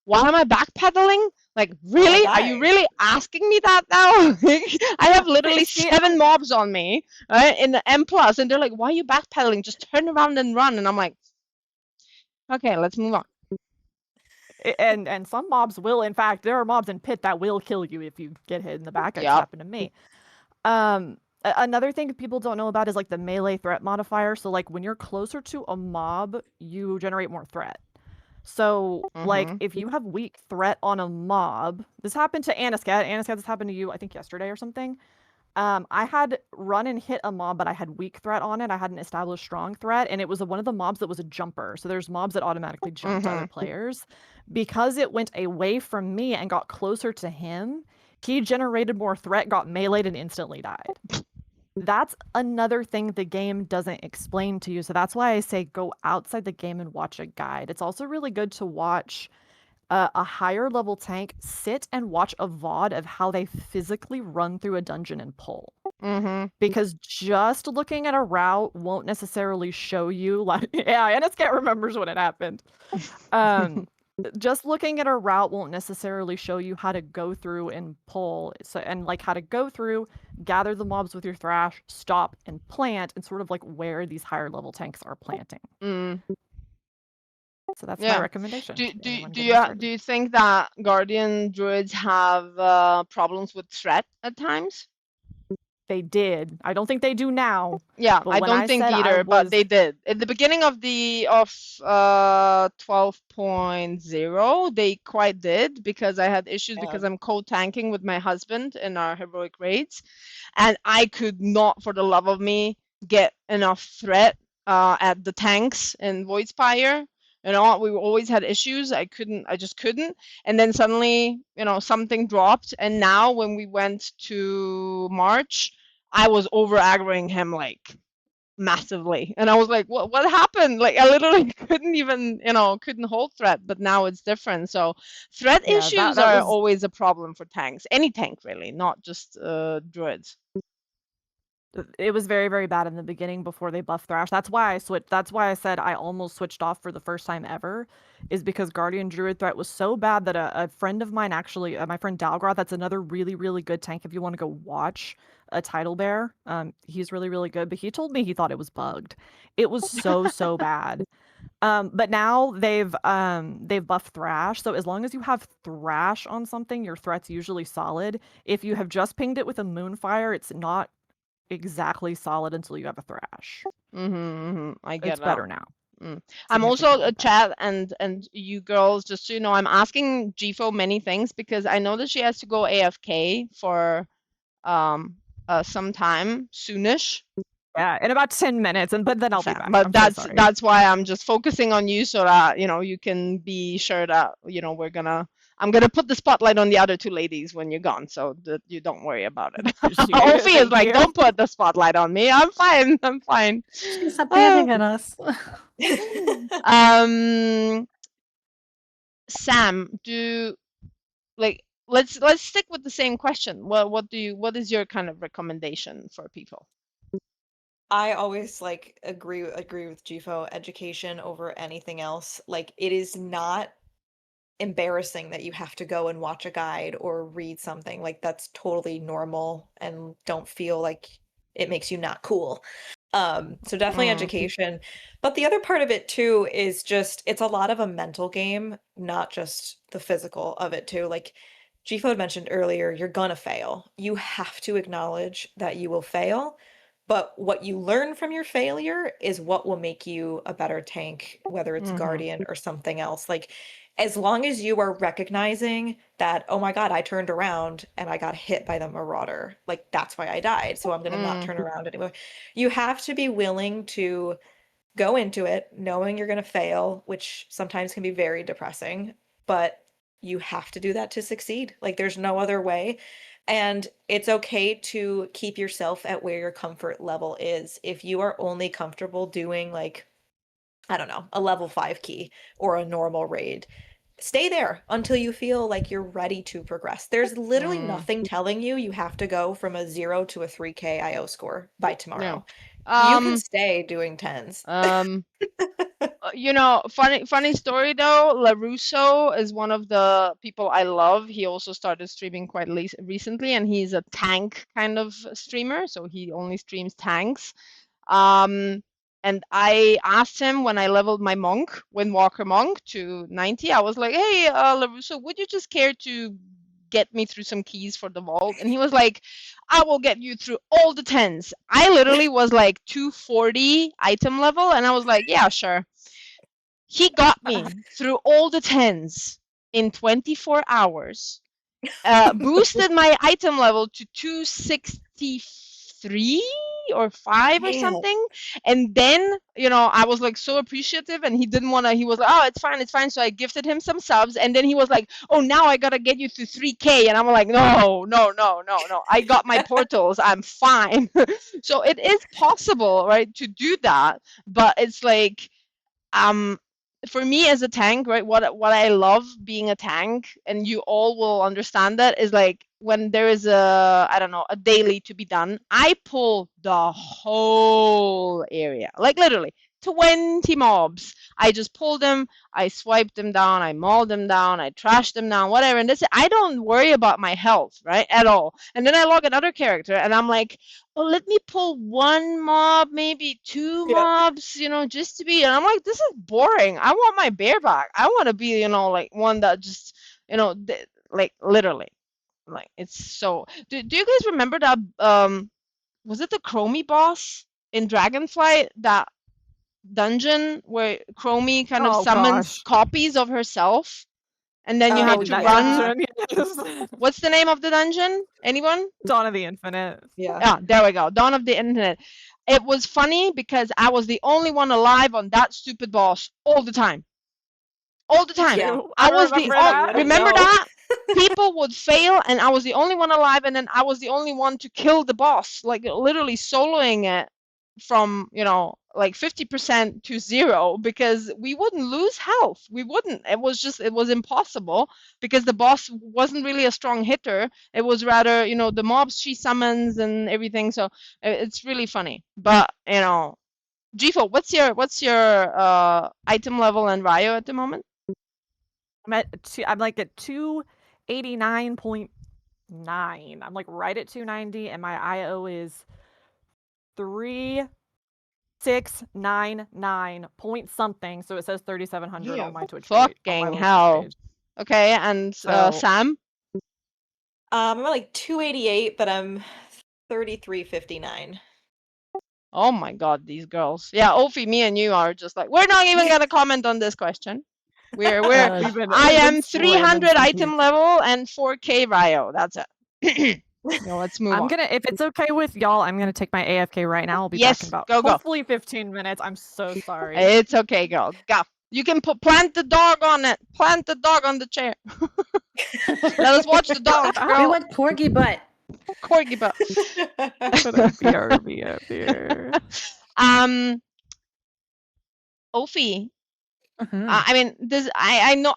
why am I backpedaling? Like, really? Are you dying. really asking me that now?" I have literally See, 7 mobs on me, right, in the M plus, and they're like, "Why are you backpedaling? Just turn around and run." And I'm like, "Okay, let's move on." and some mobs will, in fact, there are mobs in pit that will kill you if you get hit in the back. It's Yep. happened to me. Another thing people don't know about is like the melee threat modifier. So like when you're closer to a mob, you generate more threat. So like Mm-hmm. if you have weak threat on a mob, this happened to Aniscat. Aniscat, this happened to you, I think yesterday or something. I had run and hit a mob, but I had weak threat on it. I hadn't established strong threat, and it was one of the mobs that was a jumper. So there's mobs that automatically jump to other Mm-hmm. players. Because it went away from me and got closer to him, he generated more threat, got meleeed, and instantly died. That's another thing the game doesn't explain to you. So that's why I say go outside the game and watch a guide. It's also really good to watch a higher level tank sit and watch a VOD of how they physically run through a dungeon and pull. Mm-hmm. Because just looking at a route won't necessarily show you, like, yeah, and Cat remembers when it happened. Just looking at a route won't necessarily show you how to go through and pull. So, and like how to go through, gather the mobs with your thrash, stop and plant, and sort of like where these higher level tanks are planting. Mm. So that's my Yeah. recommendation. Do to do anyone do getting you started. do you think that Guardian druids have problems with threat at times? They did. I don't think they do now. Yeah, But I when don't I think said I either, but was, they did. At the beginning of 12.0, they quite did because I had issues because I'm co-tanking with my husband in our heroic raids, and I could not for the love of me get enough threat at the tanks in Voidspire. You know, we always had issues. I just couldn't. And then suddenly, you know, something dropped. And now when we went to March, I was over aggroing him like massively. And I was like, what happened? Like I literally couldn't even, you know, couldn't hold threat, but now it's different. So threat yeah, issues that are was always a problem for tanks. Any tank really, not just druids. it was very, very bad in the beginning before they buffed Thrash. That's why I switched. That's why I said I almost switched off for the first time ever, is because Guardian Druid threat was so bad that a friend of mine actually, my friend Dalgroth, that's another really, really good tank if you want to go watch a Title Bear. He's really, really good, but he told me he thought it was bugged. It was so, so bad. But now they've buffed Thrash, so as long as you have Thrash on something, your threat's usually solid. If you have just pinged it with a Moonfire, it's not exactly solid until you have a thrash. I get It's that. better now. I'm also Significantly a chat and you girls, just so you know, I'm asking Gfo many things because I know that she has to go AFK for some time soonish. Yeah, in about 10 minutes, but then I'll be Yeah, back. but I'm so sorry. that's why I'm just focusing on you so that, you know, you can be sure that, you know, I'm gonna put the spotlight on the other two ladies when you're gone, so that you don't worry about it. Ophi is Thank like, you. don't put the spotlight on me. I'm fine. I'm fine. She's abandoning us. Um, Sam, like let's stick with the same question. Well, what is your kind of recommendation for people? I always like agree with GFO, education over anything else. Like it is not embarrassing that you have to go and watch a guide or read something. Like that's totally normal and don't feel like it makes you not cool. So definitely Mm, education. But the other part of it too is just it's a lot of a mental game, not just the physical of it too. Like GFO had mentioned earlier, you're gonna fail. You have to acknowledge that you will fail, but what you learn from your failure is what will make you a better tank, whether it's mhm, Guardian or something else. Like as long as you are recognizing that, oh my God, I turned around and I got hit by the Marauder, like that's why I died. So I'm gonna not mm, turn around anymore. You have to be willing to go into it knowing you're going to fail, which sometimes can be very depressing, but you have to do that to succeed. Like there's no other way. And it's okay to keep yourself at where your comfort level is. If you are only comfortable doing like, I don't know, a level 5 key or a normal raid, stay there until you feel like you're ready to progress. There's literally Mm. nothing telling you have to go from a 0 to a 3K IO score by Yeah. tomorrow. You can Um, stay doing 10s. you know, funny story though. LaRusso is one of the people I love. He also started streaming quite recently, and he's a tank kind of streamer, so he only streams tanks. And I asked him when I leveled my monk, Windwalker monk, to 90. I was like, "Hey, LaRusso, would you just care to get me through some keys for the vault?" And he was like, "I will get you through all the 10s." I literally was like 240 item level, and I was like, "Yeah, sure." He got me through all the 10s in 24 hours. Boosted my item level to 263 or 5 or Man. something. And then, you know, I was like so appreciative, and he didn't want to, he was like, "Oh, it's fine, it's fine." So I gifted him some subs, and then he was like, "Oh, now I gotta get you to 3K." And I'm like, "No, no, no, no, no. I got my portals. I'm fine." So it is possible, right, to do that. But it's like, for me as a tank, right, what I love being a tank, and you all will understand that, is like when there is a, I don't know, a daily to be done, I pull the whole area, like literally 20 mobs. I just pull them, I swipe them down, I maul them down, I trash them down, whatever. And I don't worry about my health, right, at all. And then I log another character, and I'm like, "Oh, let me pull one mob, maybe two Yeah. mobs, you know, just to be." And I'm like, "This is boring. I want my bareback. I want to be, you know, like one that just, you know, like literally, like it's so." Do you guys remember that? Was it the Chromie boss in Dragonflight, that dungeon where Chromie kind of Oh summons gosh. copies of herself, and then you Oh, have Hated to that run? dungeon. Yes. What's the name of the dungeon? Anyone? Dawn of the Infinite. Yeah. Yeah, there we go. Dawn of the Internet. It was funny because I was the only one alive on that stupid boss all the time. All the Me time. Yeah. too. I I was the remember You that. wouldn't remember know. that? People would fail, and I was the only one alive, and then I was the only one to kill the boss, like literally soloing it from, you know, like 50% to 0, because we wouldn't lose health. We wouldn't. It was just, it was impossible, because the boss wasn't really a strong hitter. It was rather, you know, the mobs she summons and everything. So it's really funny. But, you know, Gifo, what's your item level and Ryo at the moment? I'm like at 289.9. I'm like right at 290, and my IO is 3699 point something. So it says 3700 on my Twitch page, on my Fucking little Twitch hell. page. Okay, and So Sam? I'm at like 288, but I'm 3359. Oh my god, these girls. Yeah, Ophi, me and you are just like, we're not even gonna comment on this question. We're we've been I we've been am slamming 300 some item peaks. level and 4K Ryo. That's it. No, let's move I'm on. gonna, if it's okay with y'all, I'm gonna take my AFK right now. I'll be back in Yes, about go. hopefully 15 minutes. I'm so sorry. It's okay, girl. Go. You can plant the dog on it. Plant the dog on the chair. Let us watch the dog, We girl. went corgi butt. Corgi butt. Put a BRB up here. Ophi, Mhm. I mean, this I know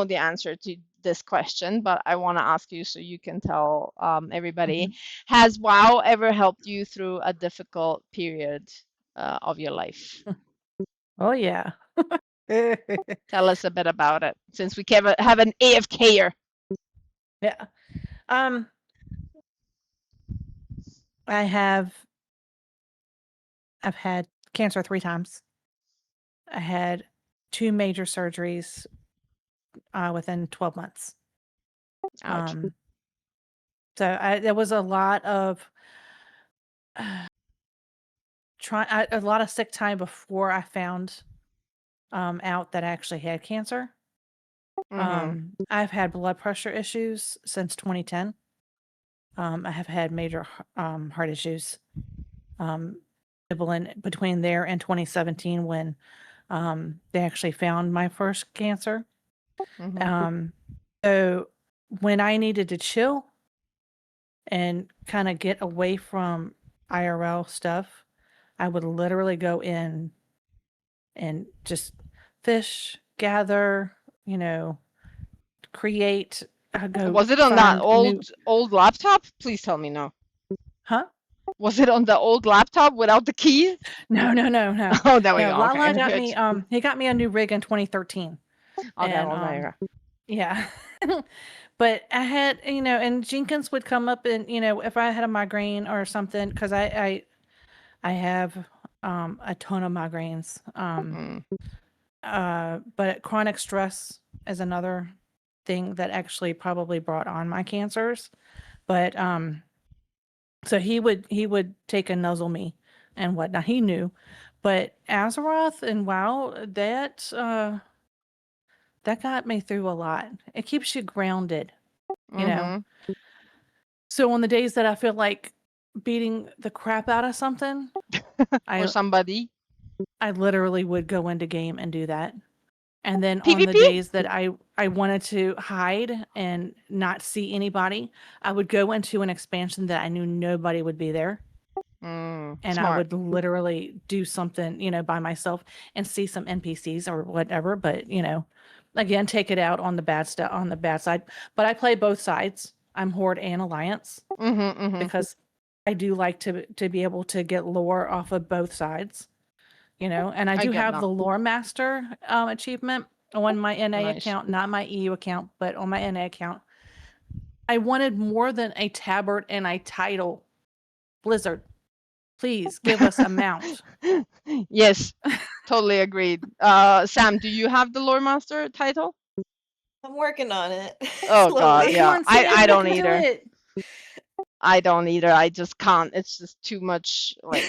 the answer to this question, but I want to ask you so you can tell everybody. Has WoW ever helped you through a difficult period of your life? Oh yeah. Tell us a bit about it, since we have an AFKer. Yeah. Um, I've had cancer 3 times. I had 2 major surgeries within 12 months. Ouch. So there was a lot of a lot of sick time before I found out that I actually had cancer. Mhm. I've had blood pressure issues since 2010. I have had major heart issues between there and 2017 when they actually found my first cancer. Mhm. So when I needed to chill and kind of get away from IRL stuff, I would literally go in and just fish, gather, you know, create. Go Was it on that find new. old laptop? Please tell me no. Huh? Was it on the old laptop without the keys? No. Oh, there we No, go. Lala Okay, got good. me. He got me a new rig in 2013, Okay, and well, there you go. yeah. But I had, and Jenkins would come up and, if I had a migraine or something, because I have a ton of migraines. But chronic stress is another thing that actually probably brought on my cancers. But so he would take and nuzzle me and whatnot. He knew. But Azeroth and WoW, that got me through a lot. It keeps you grounded, you know. So on the days that I feel like beating the crap out of something, Or somebody. I literally would go into game and do that. And then on the PvP? days that I wanted to hide and not see anybody, I would go into an expansion that I knew nobody would be there. And I Smart. would literally do something, by myself and see some NPCs or whatever. But, again, take it out on the bad stuff, on the bad side. But I play both sides. I'm Horde and Alliance because I do like to be able to get lore off of both sides, and I do get have that. the lore master achievement on my NA Nice. account, not my EU account, but on my NA account. I wanted more than a tabard and a title. Blizzard, please give us a mount. Yes, totally agreed. Sam, do you have the lore master title? I'm working on it. Oh God, slowly. yeah. Come on, Sam, I you don't can do either. it. I don't either. I just can't. It's just too much. Like,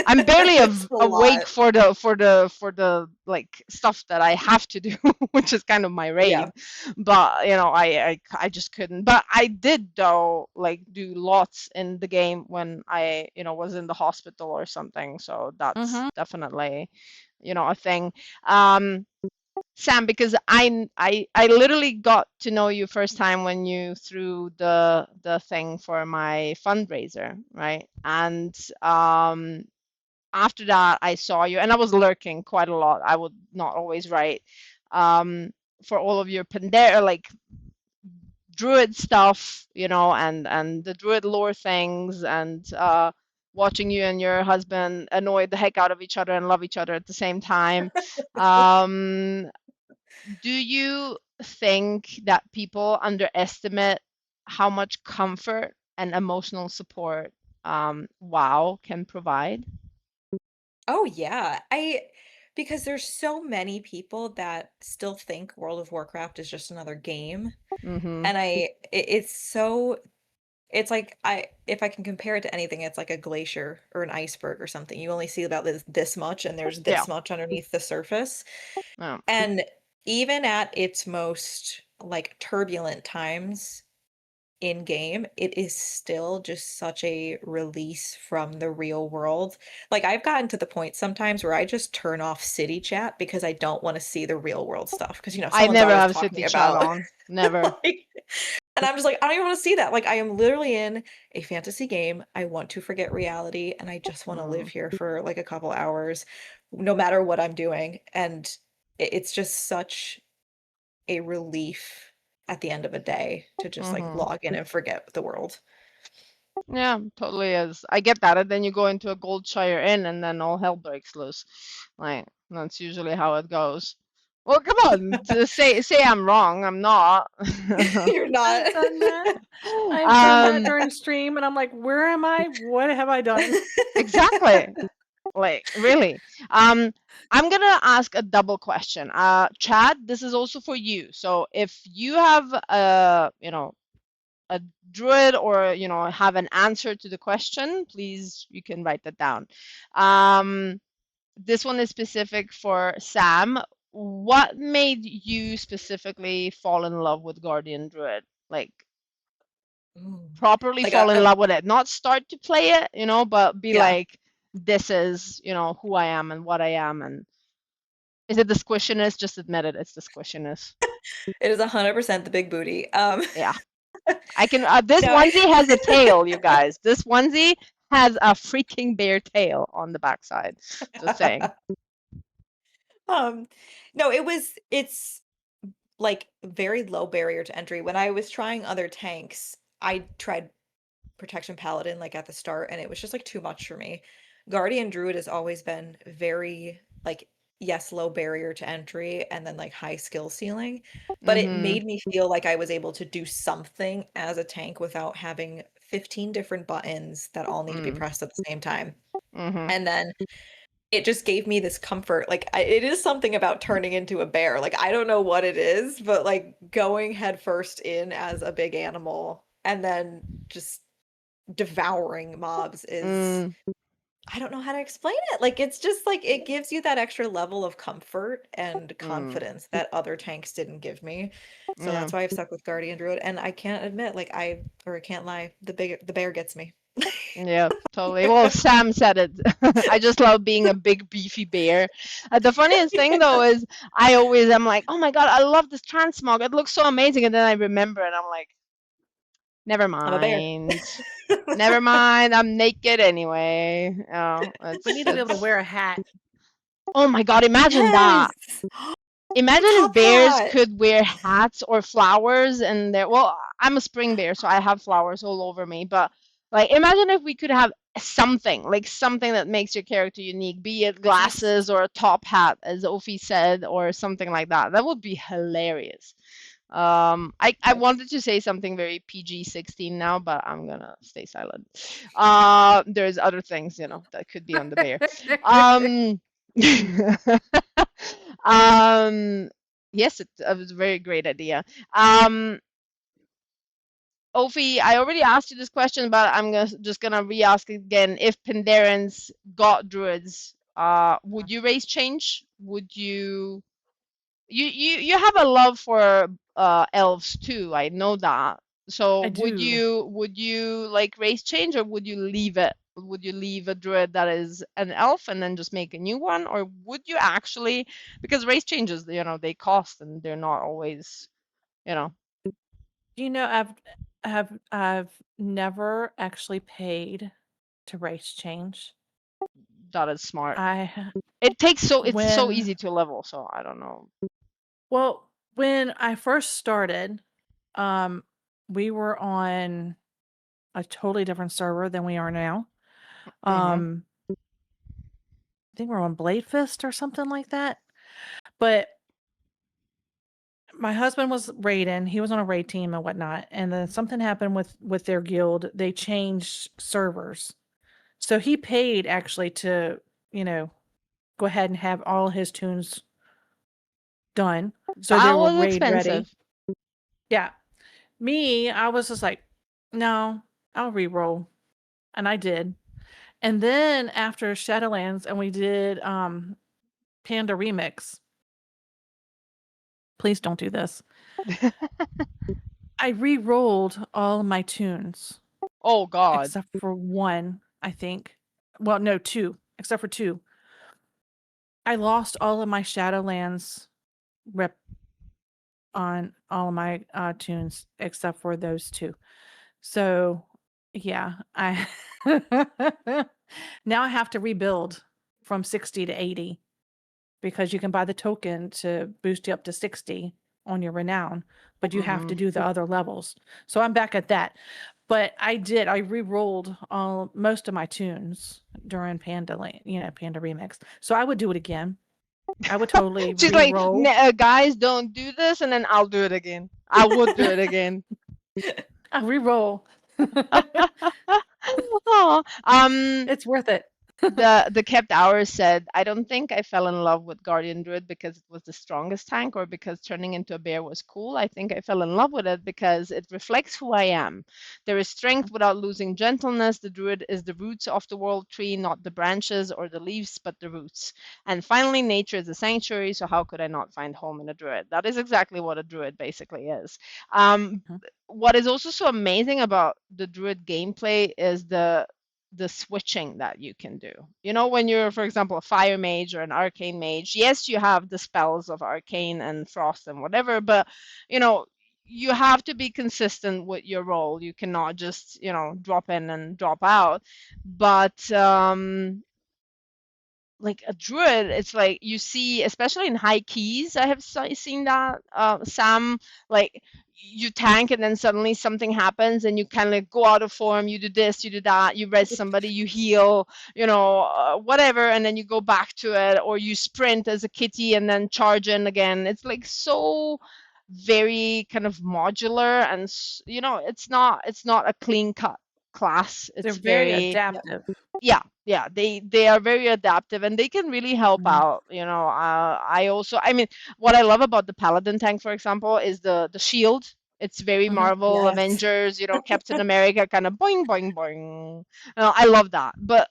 I'm barely It's a awake lot. for the like stuff that I have to do, which is kind of my raid. Yeah. But I just couldn't. But I did though, like do lots in the game when I was in the hospital or something. So that's definitely a thing. Sam, because I literally got to know you first time when you threw the thing for my fundraiser, right? And after that, I saw you, and I was lurking quite a lot. I would not always write for all of your Pandera, like druid stuff, and the druid lore things, and watching you and your husband annoy the heck out of each other and love each other at the same time. Do you think that people underestimate how much comfort and emotional support WoW can provide? Oh yeah. Because there's so many people that still think World of Warcraft is just another game. And it's like if I can compare it to anything, it's like a glacier or an iceberg or something. You only see about this much and there's Yeah. this much underneath the surface. Oh. And even at its most like turbulent times in game, it is still just such a release from the real world. Like I've gotten to the point sometimes where I just turn off city chat because I don't want to see the real world stuff. Because I someone's never always have talking city chat about on. Never. like, and I'm just like, I don't even want to see that. Like I am literally in a fantasy game. I want to forget reality and I just want to live here for like a couple hours, no matter what I'm doing. And it's just such a relief at the end of a day to just like log in and forget the world. Yeah, totally is. I get that. And then you go into a Goldshire Inn and then all hell breaks loose. Like, that's usually how it goes. Well, come on, say I'm wrong. I'm not. You're not. I've done that. I've done that during stream, and I'm like, where am I? What have I done? Exactly. Like, really. I'm gonna ask a double question. Chad, this is also for you. So if you have a druid or have an answer to the question, please you can write that down. This one is specific for Sam. What made you specifically fall in love with Guardian Druid? Like properly Like fall in love with it, not start to play it, but be Yeah. like, this is, who I am and what I am. And is it the squishiness? Just admit it. It's the squishiness. It is 100% the big booty. Yeah. I can. This No. onesie has a tail, you guys. This onesie has a freaking bear tail on the backside. Just saying. No, it's like very low barrier to entry. When I was trying other tanks, I tried Protection Paladin like at the start, and it was just like too much for me. Guardian Druid has always been very like, yes, low barrier to entry and then like high skill ceiling, but it Mm-hmm. made me feel like I was able to do something as a tank without having 15 different buttons that all need to be Mm. pressed at the same time. Mm-hmm. And then it just gave me this comfort. Like it is something about turning into a bear. Like I don't know what it is, but like going headfirst in as a big animal and then just devouring mobs is, Mm. I don't know how to explain it. Like it's just like it gives you that extra level of comfort and Mm. confidence that other tanks didn't give me. So Yeah. that's why I've stuck with Guardian Druid. And I can't admit, like I can't lie, the bear gets me. Yeah, totally. Well, Sam said it. I just love being a big beefy bear. The funniest thing though is I always am like, oh my god, I love this transmog. It looks so amazing, and then I remember and I'm like, never I'm a bear. mind. Never mind. I'm naked anyway. Oh, We need to be able to it's. wear a hat. Oh my god, imagine that. Yes. I Imagine if love bears that. could wear hats or flowers and they're, well, I'm a spring bear, so I have flowers all over me, but like imagine if we could have something, like something that makes your character unique, be it Just glasses or a top hat, as Ophi said, or something like that. That would be hilarious. I yes. wanted to say something very PG-16 now, but I'm gonna stay silent. There's other things, that could be on the bear. Um, um, yes, it was a very great idea. Um, Ophi, I already asked you this question, but I'm just gonna re-ask again. If Pendarens got druids, would you race change? Would you? You have a love for elves too. I know that. So I do. would you like race change, or would you leave it? Would you leave a druid that is an elf and then just make a new one, or would you actually, because race changes, they cost and they're not always, you know, You know, I've never actually paid to race change. that is smart. I It's so when easy to level, so I don't know. well, when I first started, um, we were on a totally different server than we are now. Mm-hmm. I think we're on Blade Fist or something like that. But my husband was raiding. He was on a raid team and whatnot, and then something happened with their guild. They changed servers, so he paid actually to you know go ahead and have all his tunes done, so they That were was raid ready. expensive. Yeah, me, I was just like, no, I'll re-roll, and I did. And then after Shadowlands, and we did Panda Remix. Please don't do this. I re-rolled all of my tunes Oh God. except for one, I think. Well, no, two, except for two. I lost all of my Shadowlands rep on all of my tunes except for those two. So, yeah, I now I have to rebuild from 60 to 80 because you can buy the token to boost you up to 60 on your renown, but you have to Mm-hmm. do the other levels. So I'm back at that. But I re-rolled all most of my tunes during Panda Remix. So I would do it again. I would totally She's like, re-roll. Guys, don't do this, and then I'll do it again. I would do it again. I re-roll. Oh, It's worth it. the kept hours said, I don't think I fell in love with Guardian Druid because it was the strongest tank or because turning into a bear was cool. I think I fell in love with it because it reflects who I am. There is strength without losing gentleness. The druid is the roots of the world tree, not the branches or the leaves, but the roots. And finally, nature is a sanctuary, so how could I not find home in a druid? That is exactly what a druid basically is. Mhm. What is also so amazing about the druid gameplay is the switching that you can do. When you're, for example, a fire mage or an arcane mage, yes, you have the spells of arcane and frost and whatever, but you have to be consistent with your role. You cannot just, drop in and drop out. But like a druid, it's like you see, especially in high keys, I have seen that Sam, like you tank and then suddenly something happens and you kind of go out of form, you do this, you do that, you res somebody, you heal, whatever, and then you go back to it, or you sprint as a kitty and then charge in again. It's like so very kind of modular, and it's not a clean cut class. They're It's very very, adaptive. yeah, they are very adaptive and they can really help Mhm. out. I mean, what I love about the paladin tank, for example, is the shield. It's very Mhm. Marvel Yes. Avengers, Captain America kind of boing boing boing. I love that, but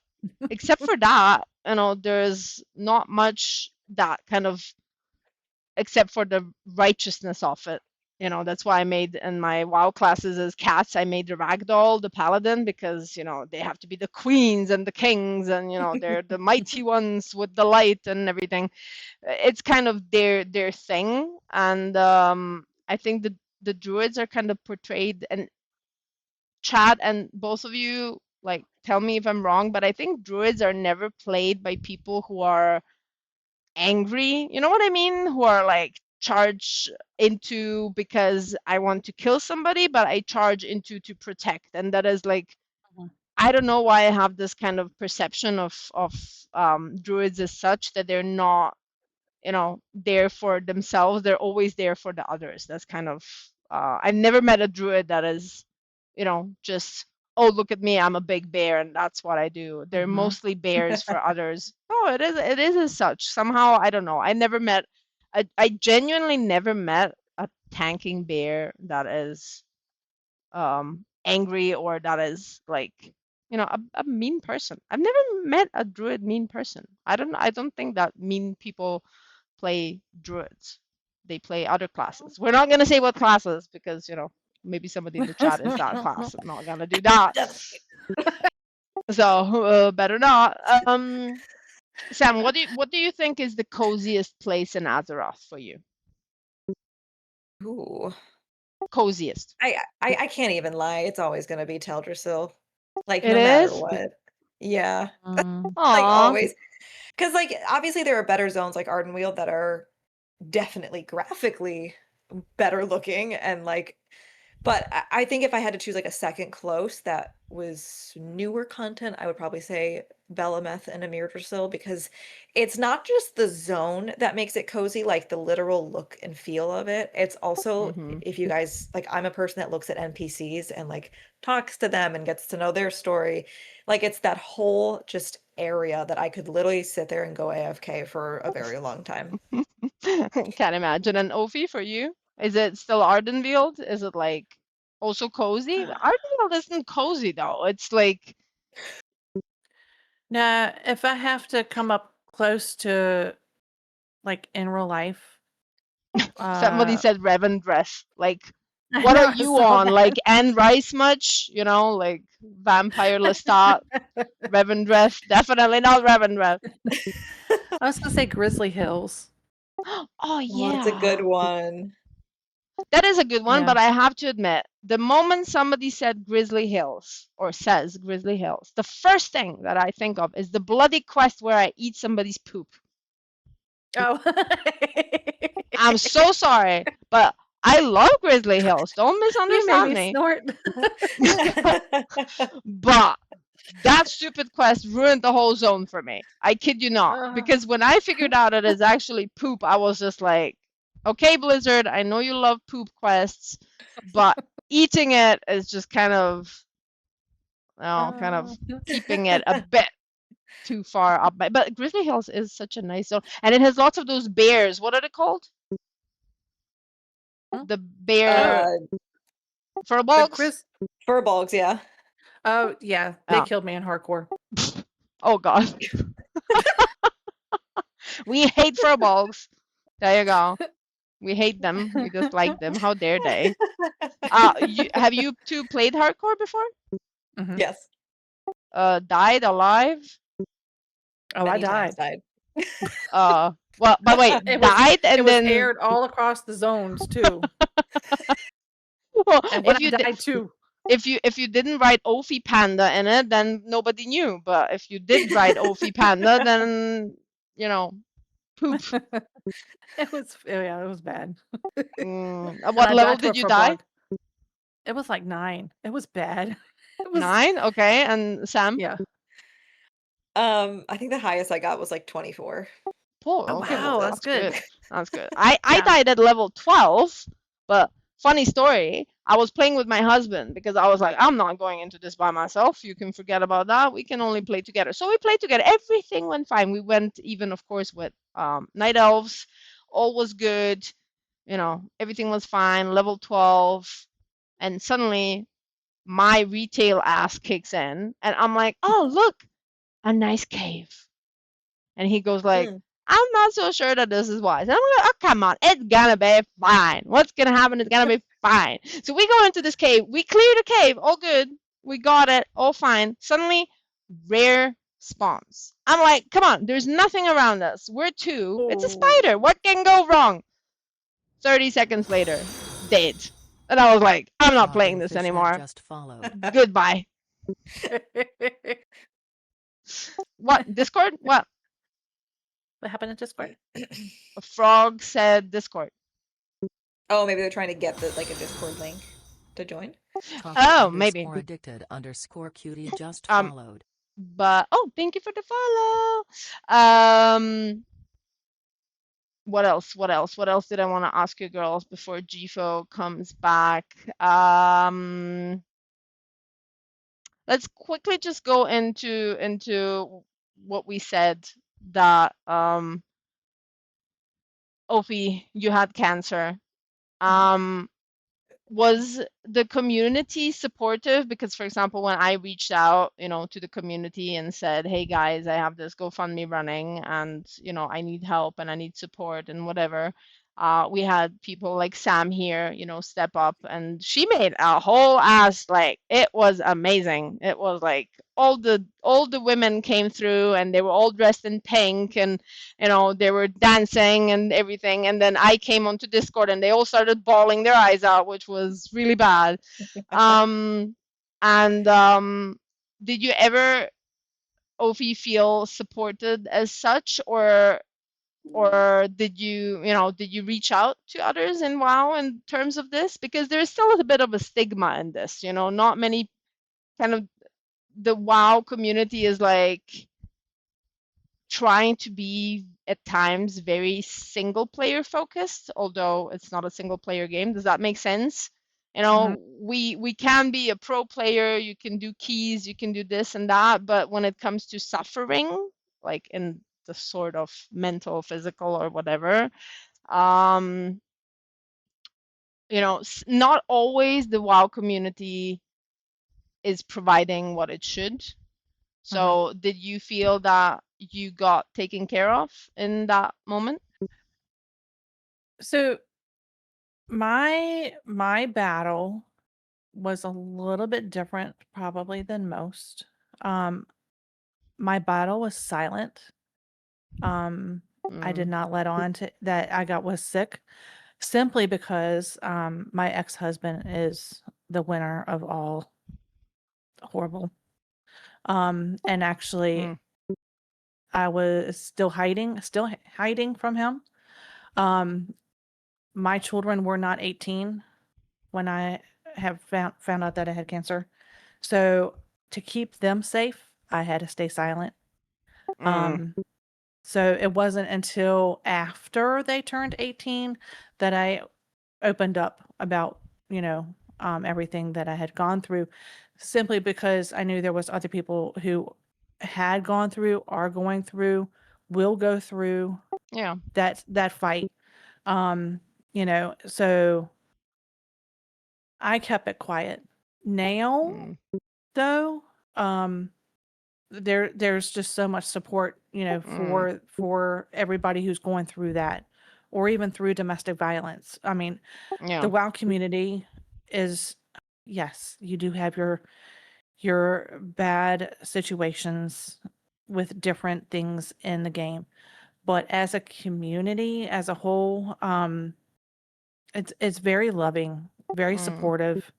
except for that, there's not much that kind of, except for the righteousness of it. That's why I made in my WoW classes as cats, I made the ragdoll, the paladin, because, they have to be the queens and the kings and, they're the mighty ones with the light and everything. It's kind of their thing. And I think the druids are kind of portrayed, and chat and both of you, like, tell me if I'm wrong, but I think druids are never played by people who are angry, you know what I mean? Who are like charge into because I want to kill somebody, but I charge into to protect. And that is like, Mhm. I don't know why I have this kind of perception of druids as such, that they're not, there for themselves. They're always there for the others. That's kind of, I've never met a druid that is, just, oh, look at me, I'm a big bear and that's what I do. They're Mhm. mostly bears for others. Oh, it is as such. Somehow, I don't know. I genuinely never met a tanking bear that is angry, or that is like, a mean person. I've never met a druid mean person. I don't think that mean people play druids. They play other classes. We're not gonna say what classes, because maybe somebody in the chat is that class. I'm not gonna do that. That's So better not. Sam, what do you think is the coziest place in Azeroth for you? ooh. Coziest. I can't even lie. It's always gonna be Teldrassil. Like It no matter is. what. Yeah. Mm. Like Aw. always. Because like obviously there are better zones like Ardenweald that are definitely graphically better looking and like, but I think if I had to choose like a second close that was newer content, I would probably say Belemeth and Amirdrassil, because it's not just the zone that makes it cozy, like the literal look and feel of it. It's also, Mhm. if you guys like, I'm a person that looks at NPCs and like talks to them and gets to know their story. Like it's that whole just area that I could literally sit there and go AFK for a very long time. Can't imagine. And Ophie, for you, is it still Ardenfield? Is it like also cozy? Ardenfield isn't cozy though. It's like Now, if I have to come up close to like in real life, somebody uh, said Revan dress. Like, I what are know I you saw on? Like that. Anne Rice much? Like Vampire Lestat, Revan dress? Definitely not Revan dress. I was gonna say Grizzly Hills. Oh Oh, that's a good yeah. one. That is a good one, Yeah. but I have to admit, the moment somebody said Grizzly Hills or says Grizzly Hills, the first thing that I think of is the bloody quest where I eat somebody's poop. Oh. I'm so sorry, but I love Grizzly Hills. Don't You made misunderstand me me. snort. But that stupid quest ruined the whole zone for me. I kid you not. Because when I figured out it is actually poop, I was just like, okay, Blizzard, I know you love poop quests, but eating it is just kind of, keeping it a bit too far up. But Grizzly Hills is such a nice zone. And it has lots of those bears. What are they called? Hmm? The bear The furbolgs? Chris. Furbolgs, yeah. Oh yeah, they Yeah. killed me in hardcore. Oh, God. We hate furbolgs. There you go. We hate them. We dislike them. How dare they? Have you two played hardcore before? Mhm. Yes. Died alive? Oh, I Many times died. Well, but wait, It was died it and was then aired all across the zones too. well, And when if I you died too. if you didn't write Ophi Panda in it, then nobody knew. But if you did write Ophi Panda, then poop. It was bad. At And what I level died to did it you for a die? bug. It was like 9. It was bad. It was 9. Okay, and Sam? yeah. I think the highest I got was like 24. Oh, Oh okay, wow, that's that's good. good. That's good. I Yeah. died at level 12, but funny story, I was playing with my husband because I was like, I'm not going into this by myself. You can forget about that. We can only play together. So we played together. Everything went fine. We went even, of course, with night elves. All was good. Everything was fine. Level 12, and suddenly my retail ass kicks in, and I'm like, oh look, a nice cave. And he goes like, Mm. I'm not so sure that this is wise. And I'm like, oh, come on, it's gonna be fine. What's gonna happen is gonna be fine. So we go into this cave, we clear the cave, all good. We got it, all fine. Suddenly, rare spawns. I'm like, come on, there's nothing around us. We're 2. It's a spider. Oh. What can go wrong? 30 seconds later, dead. And I was like, I'm not playing Talking this fish that anymore. just followed. Goodbye. What? Discord? What? What happened in Discord? A frog said Discord. Oh, maybe they're trying to get a Discord link to join. Oh, maybe. Addicted _ cutie just Um, followed. But thank you for the follow. What else? What else? What else did I want to ask you girls before GFO comes back? Let's quickly just go into what we said, that Ophi, you had cancer. Was the community supportive? Because, for example, when I reached out, to the community and said, hey guys, I have this GoFundMe running, and I need help and I need support and whatever, we had people like Sam here, step up, and she made a whole ass, like, it was amazing. It was like all the women came through, and they were all dressed in pink, and they were dancing and everything. And then I came onto Discord, and they all started bawling their eyes out, which was really bad. Did you ever, Ophi, feel supported as such, or did you reach out to others in WoW in terms of this? Because there's still a bit of a stigma in this. Not many, kind of, the WoW community is like trying to be at times very single player focused, although it's not a single player game. Does that make sense? We can be a pro player, you can do keys, you can do this and that, but when it comes to suffering, like in the sort of mental, physical, or whatever, not always the WoW community is providing what it should. So did you feel that you got taken care of in that moment? So my battle was a little bit different probably than most. My battle was silent. I did not let on to that I was sick, simply because my ex-husband is the winner of all horrible. And actually I was still hiding from him. My children were not 18 when I have found out that I had cancer. So to keep them safe, I had to stay silent. So it wasn't until after they turned 18 that I opened up about, everything that I had gone through, simply because I knew there was other people who had gone through, are going through, will go through Yeah. that fight. So I kept it quiet. Now, though, there's just so much support, for everybody who's going through that, or even through domestic violence. I mean, Yeah. the WoW community is, yes, you do have your bad situations with different things in the game, but as a community as a whole, it's very loving, very supportive.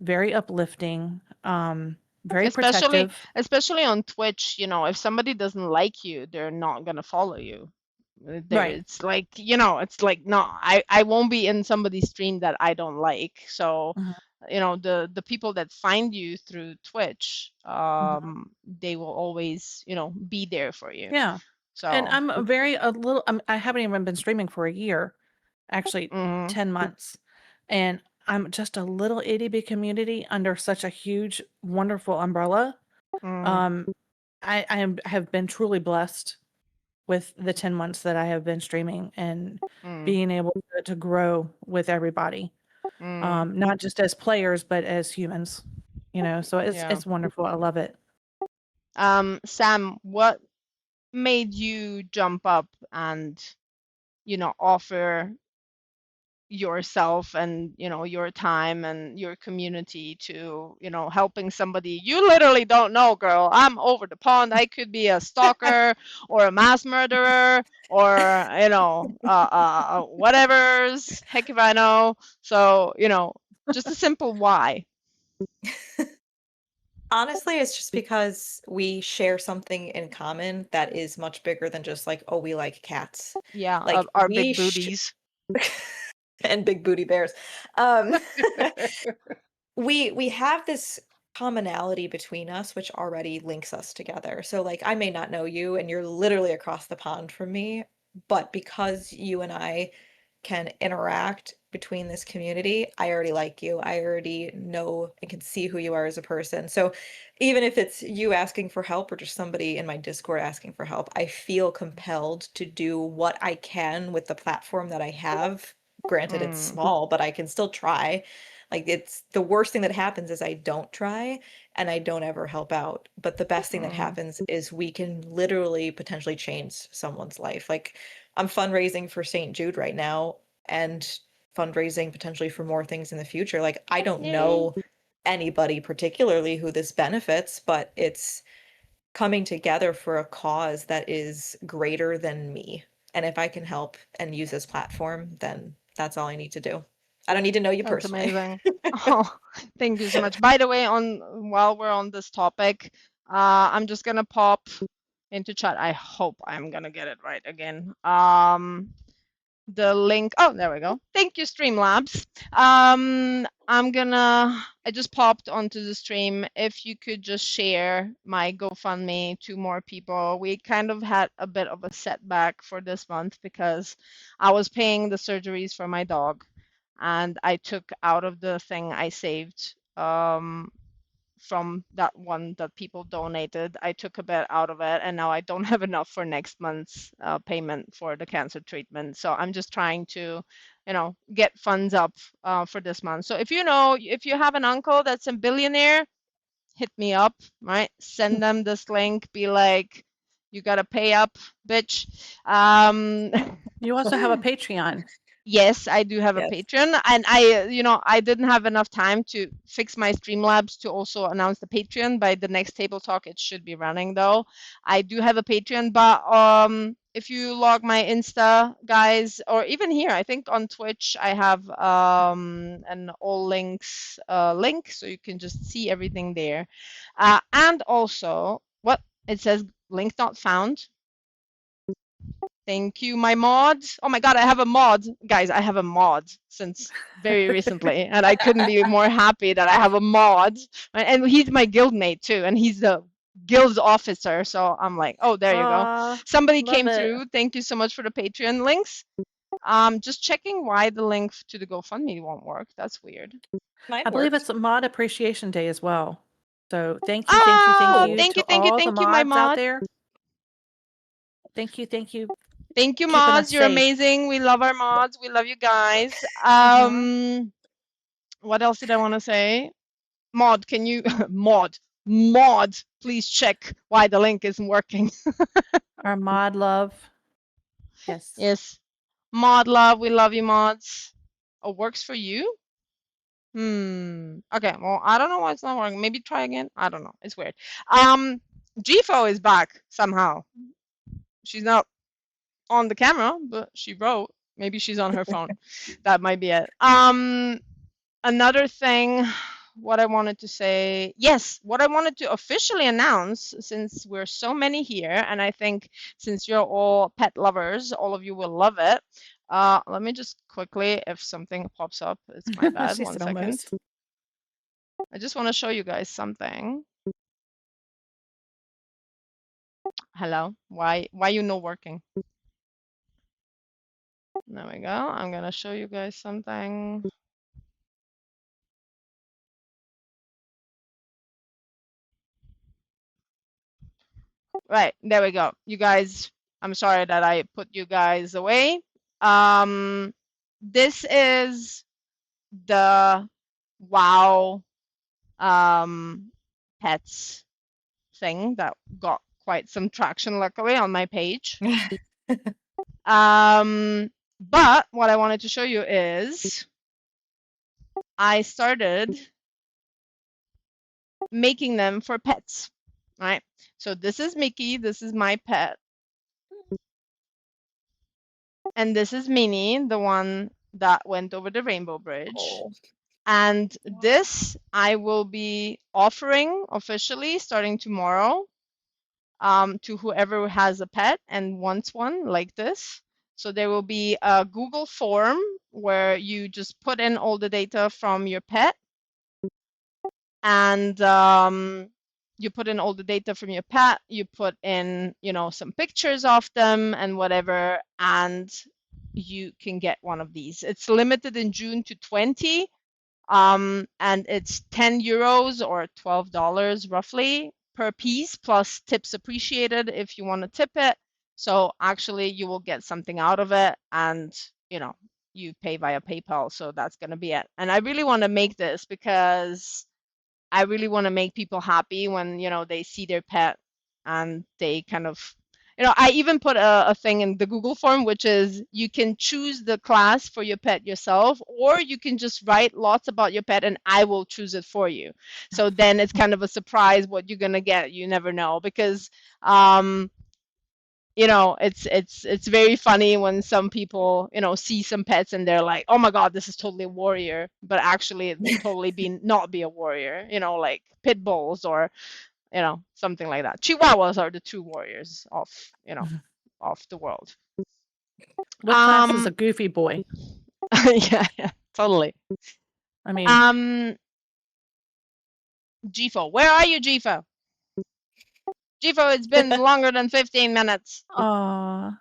very uplifting, very especially protective. especially on Twitch, if somebody doesn't like you, they're not gonna follow you. There, Right. it's like, it's like, no, I won't be in somebody's stream that I don't like. So, Mhm, the people that find you through Twitch, mhm. they will always, be there for you. Yeah. And So, I'm a little, I haven't even been streaming for a year, actually mhm, 10 months. And I'm just a little itty bitty community under such a huge, wonderful umbrella. mm, Um, have been truly blessed with the 10 months that I have been streaming and mm, being able to grow with everybody. mm, Not just as players, but as humans, so yeah. it's wonderful. I love it. Sam, what made you jump up and, offer yourself and, your time and your community to, helping somebody you literally don't know, girl? I'm over the pond. I could be a stalker or a mass murderer or, whatever's heck if I know. So, just a simple why. Honestly, it's just because we share something in common that is much bigger than just like, oh, we like cats. Yeah, Like our big booties. and big booty bears. Um, we have this commonality between us which already links us together. So like I may not know you and you're literally across the pond from me, but because you and I can interact between this community, I already like you. I already know and can see who you are as a person. So even if it's you asking for help or just somebody in my Discord asking for help, I feel compelled to do what I can with the platform that I have. Granted, it's Mm, small, but I can still try. Like it's the worst thing that happens is I don't try and I don't ever help out. But the best thing that mm, happens is we can literally potentially change someone's life. Like I'm fundraising for St. Jude right now and fundraising potentially for more things in the future. Like I don't yay. know anybody particularly who this benefits, but it's coming together for a cause that is greater than me. And if I can help and use this platform, then that's all I need to do. I don't need to know you That's personally. amazing. Oh, thank you so much. By the way, while we're on this topic, I'm just gonna pop into chat. I hope I'm gonna get it right again. The link. Oh, there we go. Thank you, Streamlabs. I just popped onto the stream. If you could just share my GoFundMe to more people. We kind of had a bit of a setback for this month because I was paying the surgeries for my dog, and I took out of the thing I saved. From that one that people donated. I took a bit out of it, and now I don't have enough for next month's payment for the cancer treatment. So I'm just trying to, get funds up for this month. So if you have an uncle that's a billionaire, hit me up, right? Send them this link. Be like, you gotta pay up, bitch. Um, You also have a Patreon. Yes, I do have a Yes. Patreon, and I didn't have enough time to fix my Streamlabs to also announce the Patreon. By the next table talk, it should be running though. I do have a Patreon, but if you log my Insta, guys, or even here, I think on Twitch, I have an all links link, so you can just see everything there. And also, what it says, link not found. Thank you, my mod. Oh my God, I have a mod. Guys, I have a mod since very recently, and I couldn't be more happy that I have a mod. And he's my guildmate too, and he's the guild officer. So I'm like, oh, there you go. Ah, Somebody love came it. through. Thank you so much for the Patreon links. Just checking why the link to the GoFundMe won't work. That's weird. Mine I believe worked. it's Mod Appreciation Day as well. So thank you, thank you, thank Ah, Oh, you thank you, to thank you, all the thank you, my mods out mod. there. Thank you, Thank you, keeping us mods. You're safe. amazing. We love our mods. We love you guys. Mhm. What else did I want to say? Mod, can you mod, please check why the link isn't working. Our mod love. Yes. Yes. Mod love, we love you, mods. Oh, works for you? Okay, well, I don't know why it's not working. Maybe try again. I don't know. It's weird. GFO is back somehow. She's not on the camera, but she wrote. Maybe she's on her phone. That might be it. Another thing, what I wanted to say. Yes, what I wanted to officially announce, since we're so many here, and I think since you're all pet lovers, all of you will love it. Let me just quickly, if something pops up, it's my bad. She 1 said second. almost. I just want to show you guys something. Hello, why you not working? There we go. I'm gonna show you guys something. Right, there we go. You guys, I'm sorry that I put you guys away. This is the WoW pets thing that got quite some traction, luckily, on my page. But what I wanted to show you is I started making them for pets, right? So this is Mickey, this is my pet. And this is Minnie, the one that went over the Rainbow Bridge. Oh. And this I will be offering officially starting tomorrow to whoever has a pet and wants one like this. So there will be a Google form where you just put in all the data from your pet, and you put in all the data from your pet, you put in, you know, some pictures of them and whatever, and you can get one of these. It's limited in June to 20, and it's 10 euros or $12 roughly per piece, plus tips appreciated if you want to tip it. So actually you will get something out of it, and you know, you pay via PayPal, so that's going to be it. And I really want to make this because I really want to make people happy when, you know, they see their pet and they kind of, you know, I even put a thing in the Google form, which is you can choose the class for your pet yourself, or you can just write lots about your pet and I will choose it for you. So then it's kind of a surprise what you're going to get. You never know, because you know, it's very funny when some people, you know, see some pets and they're like, oh my god, this is totally a warrior, but actually it will totally be not be a warrior, you know, like pit bulls or, you know, something like that. Chihuahuas are the true warriors of, you know, of the world. What class is a goofy boy? Yeah, totally. I mean, Gifo, where are you, Gifo? Gifo, it's been longer than 15 minutes. aw.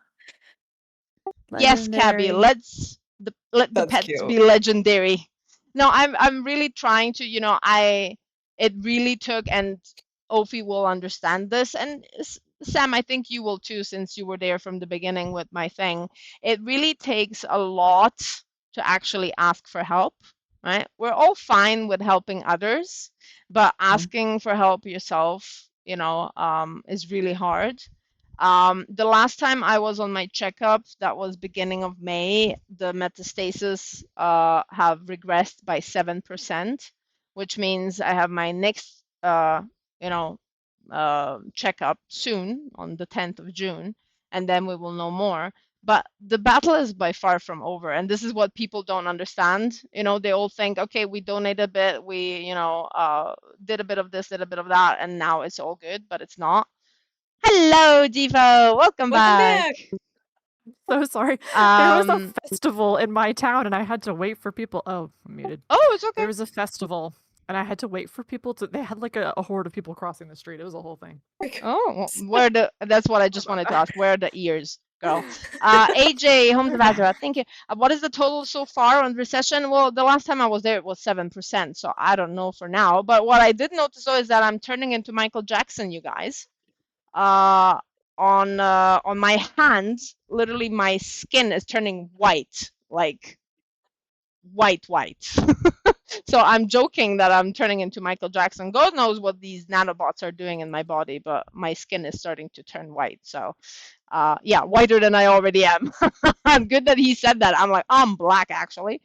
Yes, Cabby, Legendary. let the That's pets cute. be legendary. No, I'm really trying to, you know, it really took, and Ophi will understand this, and Sam, I think you will too, since you were there from the beginning with my thing. It really takes a lot to actually ask for help, right? We're all fine with helping others, but asking for help yourself, you know, is really hard. The last time I was on my checkup, that was beginning of May, the metastasis have regressed by 7%, which means I have my next, you know, checkup soon on the 10th of June, and then we will know more. But the battle is by far from over, and this is what people don't understand. You know, they all think, okay, we donate a bit, we, you know, did a bit of this, did a bit of that, and now it's all good, but it's not. Hello, Devo. Welcome back. So sorry. There was a festival in my town and I had to wait for people. Oh, I'm muted. Oh, it's okay. There was a festival and I had to wait for people to. They had like a horde of people crossing the street. It was a whole thing. Oh, where that's what I just wanted to ask. Where are the ears, girl? AJ, Homes of Azura, thank you. What is the total so far on recession? Well, the last time I was there, it was 7%. So I don't know for now. But what I did notice though is that I'm turning into Michael Jackson, you guys. On my hands, literally my skin is turning white, like white. So I'm joking that I'm turning into Michael Jackson. God knows what these nanobots are doing in my body, but my skin is starting to turn white. So yeah, whiter than I already am. Good that he said that. I'm like, I'm black actually.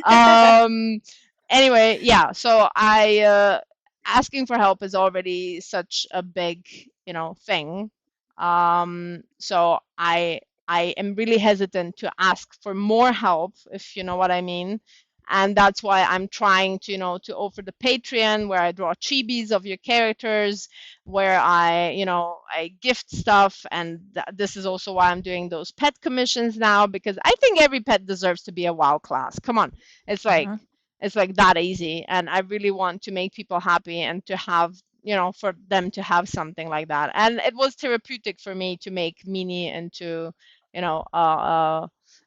Anyway, yeah, so I asking for help is already such a big, you know, thing. So I am really hesitant to ask for more help, if you know what I mean, And that's why I'm trying to, to offer the Patreon where I draw chibis of your characters, where I, I gift stuff. And this is also why I'm doing those pet commissions now, because I think every pet deserves to be a WoW class. Come on. It's like, it's like that easy. And I really want to make people happy and to have, for them to have something like that. And it was therapeutic for me to make Mini into,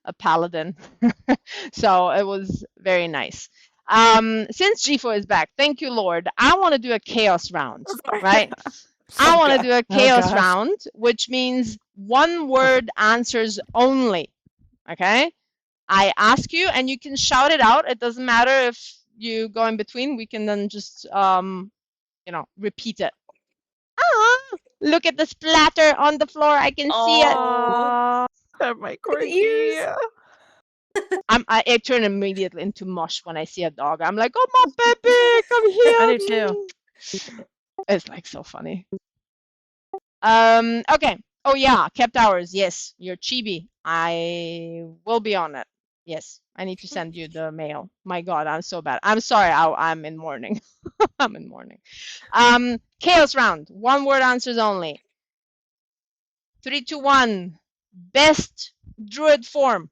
a paladin. So it was very nice. Since Gifo is back, thank you, Lord. I want to do a chaos round, right? I want to do a chaos round, which means one word answers only. Okay? I ask you, and you can shout it out. It doesn't matter if you go in between. We can then just, repeat it. Ah, look at the splatter on the floor. I can see it. Oh, my corgi. I turn immediately into mush when I see a dog. I'm like, oh my baby, come here. I do too. It's like so funny. Okay. Oh yeah, kept hours. Yes, your chibi. I will be on it. Yes, I need to send you the mail. My God, I'm so bad. I'm sorry. I'm in mourning. I'm in mourning. Chaos round. One word answers only. 3, 2, 1. Best druid form.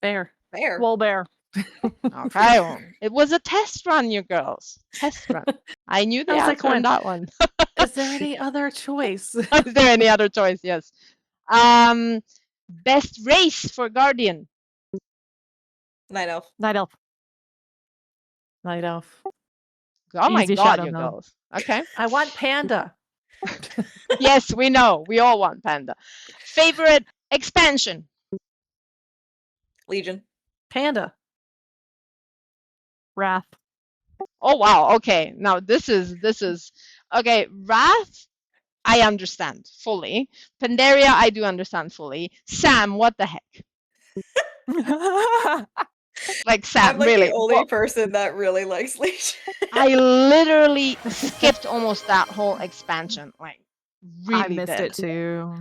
Bear. Fair. Well, bear. Okay, well, it was a test run, you girls. Test run. I knew the I was like, answer on that one. Is there any other choice? Is there any other choice? Yes. Best race for Guardian. Night elf. Night elf. Night elf. Oh my Easy God, shadow you gnome. girls. Okay. I want panda. Yes, we know. We all want panda. Favorite expansion. Legion. Panda. Wrath. Oh wow. Okay. Now this is okay. Wrath, I understand fully. Pandaria, I do understand fully. Sam, what the heck? Like Sam, I'm like really. the only person that really likes Legion. I literally skipped almost that whole expansion. Like really I missed did. it too.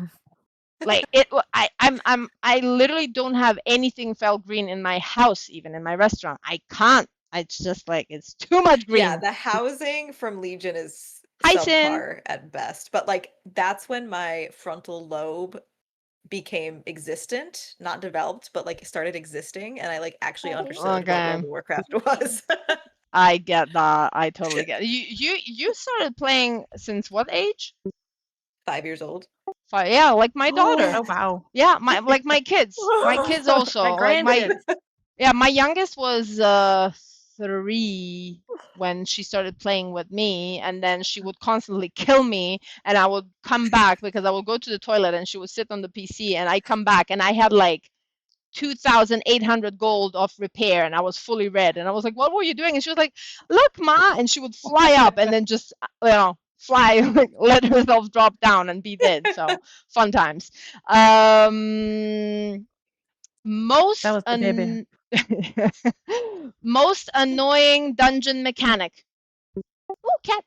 Like I literally don't have anything felt green in my house, even in my restaurant. I can't. It's just like it's too much green. Yeah, the housing from Legion is Hi, Sin. subpar at best. But like that's when my frontal lobe became existent, not developed, but like started existing, and I like actually understood what World of Warcraft was. I get that. I totally get it. You started playing since what age? 5 years old. 5. Yeah, like my daughter. Oh wow. Yeah, my kids. My kids also. My Like grandkids. my youngest was 3 when she started playing with me, and then she would constantly kill me, and I would come back because I would go to the toilet and she would sit on the PC, and I come back and I had like 2,800 gold of repair, and I was fully red, and I was like, what were you doing? And she was like, look, Ma, and she would fly up and then just fly, like, let herself drop down and be dead. So fun times. Most That was the baby. most annoying dungeon mechanic. Oh, cat.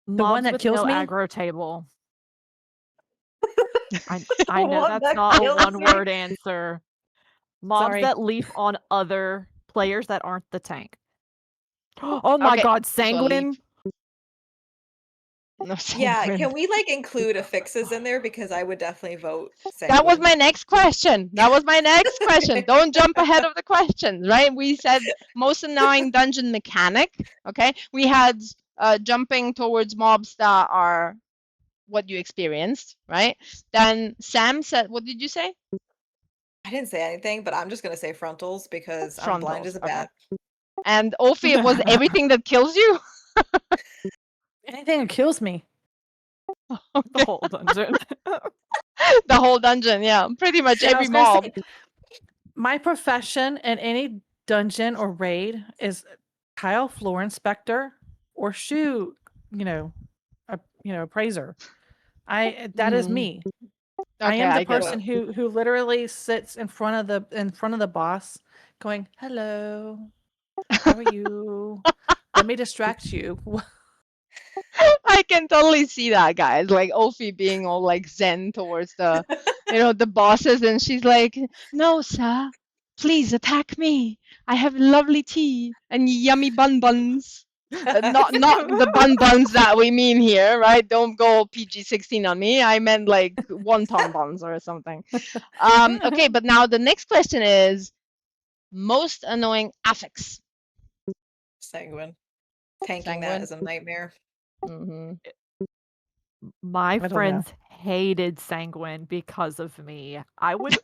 Mobs that with kills no me? aggro table. I know one that's that not a kills me. one-word answer. Mobs Sorry. that leap on other players that aren't the tank. Oh my Okay, God, so Sanguine. No, Yeah, Sanguine. can we like include affixes in there, because I would definitely vote That was Sanguine. my next question. That was my next question. Don't jump ahead of the questions, right? We said most annoying dungeon mechanic. Okay, we had jumping towards mobs that are what you experienced, right? Then Sam said, what did you say? I didn't say anything, but I'm just gonna say frontals because I'm blind Frontals. as a Okay. bat. And Ophi, it was everything that kills you. Anything that kills me. The whole dungeon. The whole dungeon, yeah, pretty much And I every was gonna mob. say, my profession in any dungeon or raid is tile floor inspector or shoe, appraiser. That is me. I Okay, am the I get person it. who literally sits in front of the boss going, "Hello. How are you? Let me distract you." I can totally see that, guys. Like Ophi being all like zen towards the, the bosses, and she's like, "No, sir, please attack me. I have lovely tea and yummy bun buns." Not the bun buns that we mean here, right? Don't go PG-16 on me. I meant like wonton buns or something. Okay, but now the next question is most annoying affix. Sanguine. Tanking Sanguine. that is a nightmare. Mm-hmm. My don't know. friends hated Sanguine because of me. I would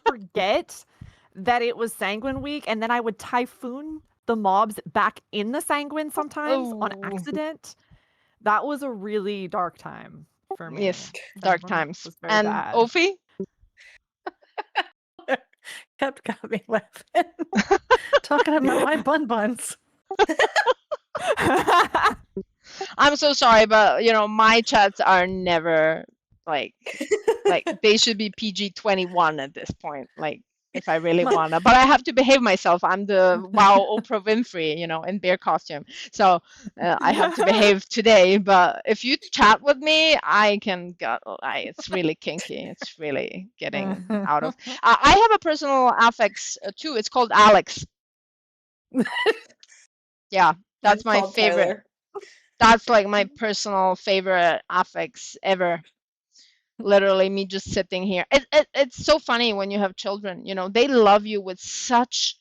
forget that it was Sanguine week, and then I would typhoon the mobs back in the Sanguine sometimes on Oh. accident. That was a really dark time for me. Yes, dark Sanguine times. was very And bad. Ophi? Got me laughing. Talking about my buns. I'm so sorry, but my chats are never like they should be PG-21 at this point. Like if I really wanna, but I have to behave myself. I'm the WoW Oprah Winfrey, in bear costume, so I have to behave today. But if you chat with me, I can go. It's really kinky. It's really getting out of. I have a personal affix too. It's called Alex. Yeah, that's my called favorite. Tyler. That's like my personal favorite affix ever. Literally, me just sitting here. It's so funny when you have children. They love you with such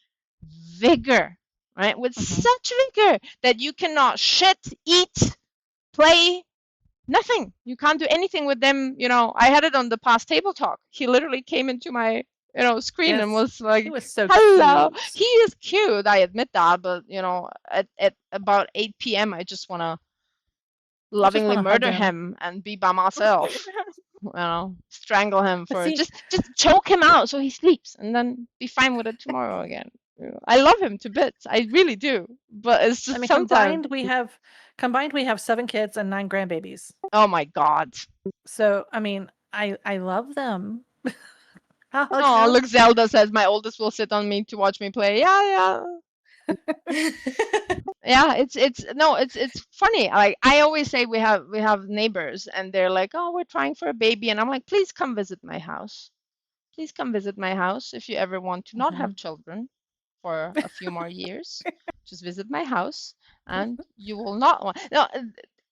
vigor, right? With such vigor that you cannot shit, eat, play, nothing. You can't do anything with them. I had it on the past table talk. He literally came into my screen and Yes, was like, he was so hello. cute. He is cute, I admit that, but at about 8 p.m. I just want to lovingly wanna hug murder him. him and be by myself. Strangle him But for see- just choke him out so he sleeps and then be fine with it tomorrow again. I love him to bits. I really do. But it's just sometimes. combined we have 7 kids and 9 grandbabies. Oh my God. So I love them. Oh, look, Zelda says my oldest will sit on me to watch me play. Yeah. Yeah, it's funny. Like I always say, we have neighbors and they're like, oh, we're trying for a baby, and I'm like, please come visit my house. Please come visit my house if you ever want to not have children for a few more years. Just visit my house and you will not want. No,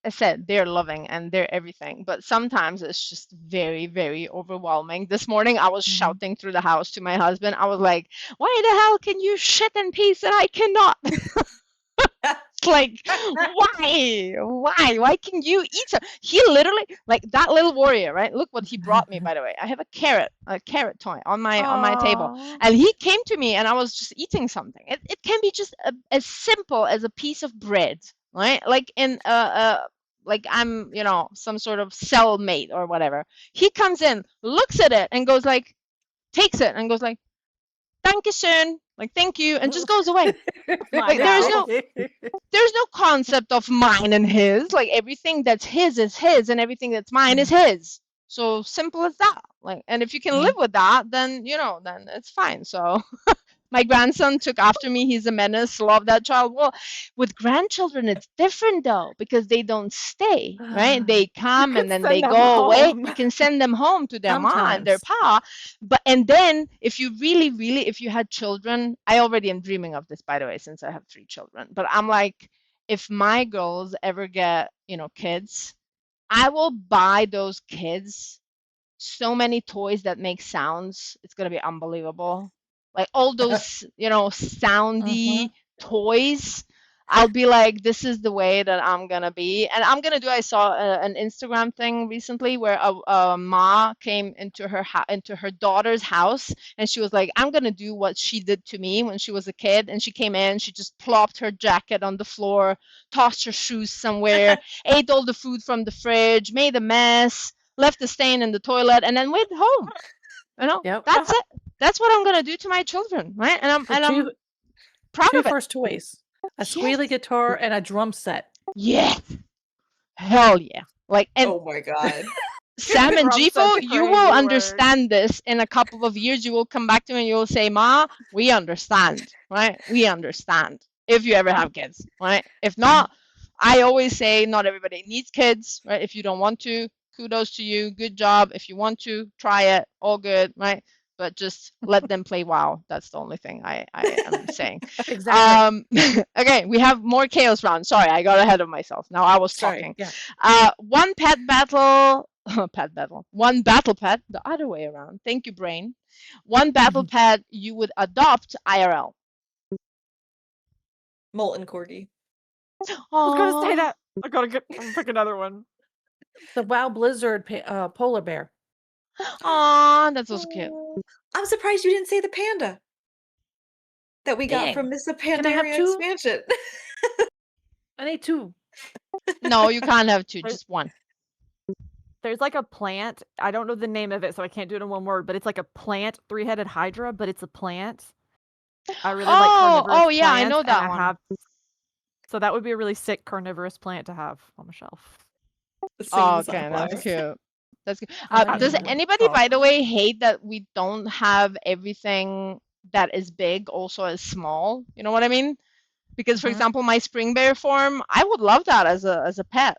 I said they're loving and they're everything, but sometimes it's just very, very overwhelming. This morning I was shouting through the house to my husband. I was like, why the hell can you shit in peace and I cannot? It's like, why can you eat some? He literally, like that little warrior, right? Look what he brought me, by the way. I have a carrot toy on my table, and he came to me and I was just eating something. It can be just as simple as a piece of bread, right? Like in like I'm some sort of cellmate or whatever. He comes in, looks at it and goes like, takes it and goes like, thank you, son, like thank you, and just goes away. Like there's no concept of mine and his. Like everything that's his is his and everything that's mine is his. So simple as that. Like, and if you can live with that, then then it's fine. So my grandson took after me. He's a menace. Love that child. Well, with grandchildren, it's different though, because they don't stay, right? They come and then they go away. You can send them home to their mom and their pa. But, and then if you really, if you had children, I already am dreaming of this, by the way, since I have 3 children, but I'm like, if my girls ever get, kids, I will buy those kids so many toys that make sounds. It's going to be unbelievable. Like all those, soundy toys. I'll be like, this is the way that I'm going to be. And I'm going to do, I saw an Instagram thing recently where a ma came into her daughter's house, and she was like, I'm going to do what she did to me when she was a kid. And she came in, she just plopped her jacket on the floor, tossed her shoes somewhere, ate all the food from the fridge, made a mess, left the stain in the toilet, and then went home. That's it. That's what I'm going to do to my children, right? And I'm proud of it. 2 first toys. A squealy guitar and a drum set. Yes. Hell yeah. Like, and oh my God. Sam and Gifo, you will understand this in a couple of years. You will come back to me and you will say, Ma, we understand, right? We understand. If you ever have kids, right? If not, I always say not everybody needs kids, right? If you don't want to, kudos to you, good job. If you want to, try it, all good, right? But just let them play WoW. That's the only thing I am saying. Exactly. Okay, we have more chaos round. Sorry, I got ahead of myself. Now I was Sorry. talking. Yeah. One pet battle, pet battle. One battle pet, the other way around. Thank you, brain. One battle pet you would adopt IRL. Molten corgi. I was gonna say that. I'm gonna pick another one. The WoW Blizzard polar bear. Aw, that's so cute. I'm surprised you didn't say the panda that we got Dang. from Miss I have Pandaria two? expansion. I need 2. No, you can't have 2, There's- just 1. There's like a plant. I don't know the name of it, so I can't do it in one word. But it's like a plant, 3-headed hydra, but it's a plant. I really like carnivorous Oh yeah, I plants, know and that one. So that would be a really sick carnivorous plant to have on the shelf. Oh, okay, that's cute. That's good. I Does know. anybody, by the way, hate that we don't have everything that is big also as small? You know what I mean? Because, for Mhm. example, my spring bear form, I would love that as a pet,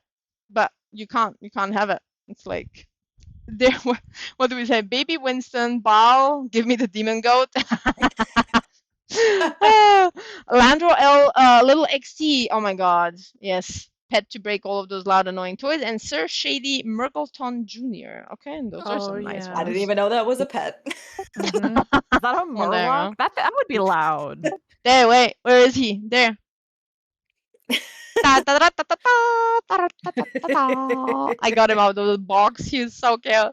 but you can't have it. It's like, there. What do we say? Baby Winston, Baal, give me the demon goat. Landro L, little XT. Oh my God, yes. Pet to break all of those loud, annoying toys, and Sir Shady Merkleton Jr. Okay, and those are some nice yeah. I ones. didn't even know that was a pet. Mhm. Is that a Well, there you Murloc? That would be loud. There, wait, where is he? There. I got him out of the box. He's so cute.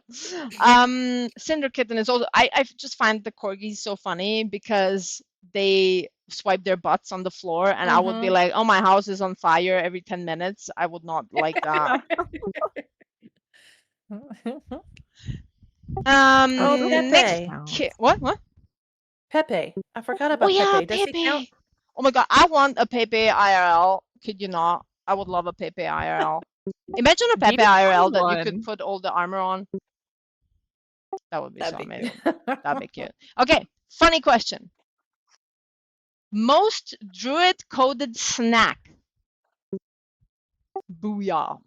Cinder Kitten is also. I just find the corgis so funny because they swipe their butts on the floor, and I would be like, "Oh, my house is on fire every 10 minutes." I would not like that. Oh, Next, Pepe. what? Pepe. I forgot Oh about yeah, Pepe. Does he count? Pepe. Oh my God, I want a Pepe IRL. Could you not? I would love a Pepe IRL. Imagine a Pepe Maybe IRL find that you could one. put all the armor on. That would be That'd so be amazing. That'd be cute. Okay, funny question. Most druid coded snack. Booyah.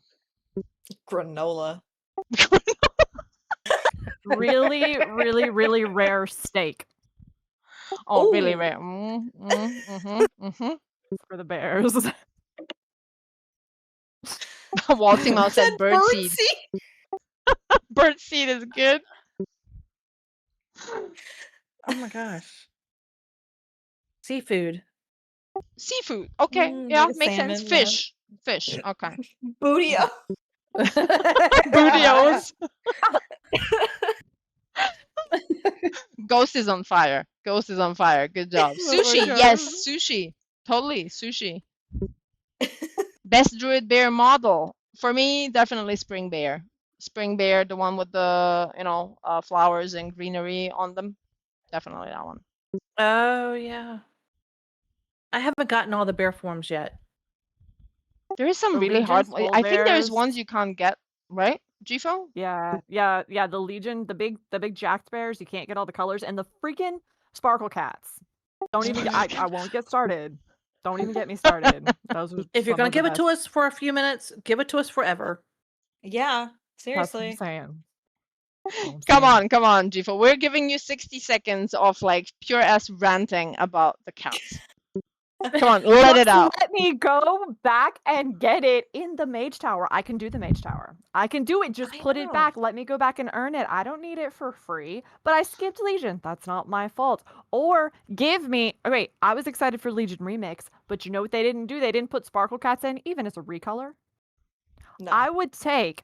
Granola. Really, really, really rare steak Oh, really Ooh. rare. for the bears. Waltzing Mouse said Said birdseed. Birdseed is good. Oh my gosh. Seafood. Seafood. Okay, Mm, yeah, like a makes sense. salmon, yeah. Fish. Fish. Okay. Bootia. Bootios. Ghost is on fire. Ghost is on fire. Good job. Oh my Sushi. God. Yes, sushi. Totally sushi. Best druid bear model. For me, definitely spring bear. Spring bear, the one with the, flowers and greenery on them. Definitely that one. Oh yeah. I haven't gotten all the bear forms yet. There is some The really Legion hard. Soul I think there's Bears. ones you can't get, right, Gifo? Yeah. The Legion, the big jacked bears. You can't get all the colors, and the freaking sparkle cats. Don't even. I won't get started. Don't even get me started. Those are If you're some gonna of the give it to best. us for a few minutes, give it to us forever. Yeah, That's what I'm seriously. saying. That's what I'm saying. Come on, Gifo. We're giving you 60 seconds of like pure ass ranting about the cats. Come on, let it out. Let me go back and get it in the mage tower. I can do the mage tower. I can do it. Just I put it know. back. Let me go back and earn it. I don't need it for free. But I skipped Legion. That's not my fault. Or give me. Oh, wait, I was excited for Legion Remix, but you know what they didn't do? They didn't put Sparkle Cats in, even as a recolor. No. I would take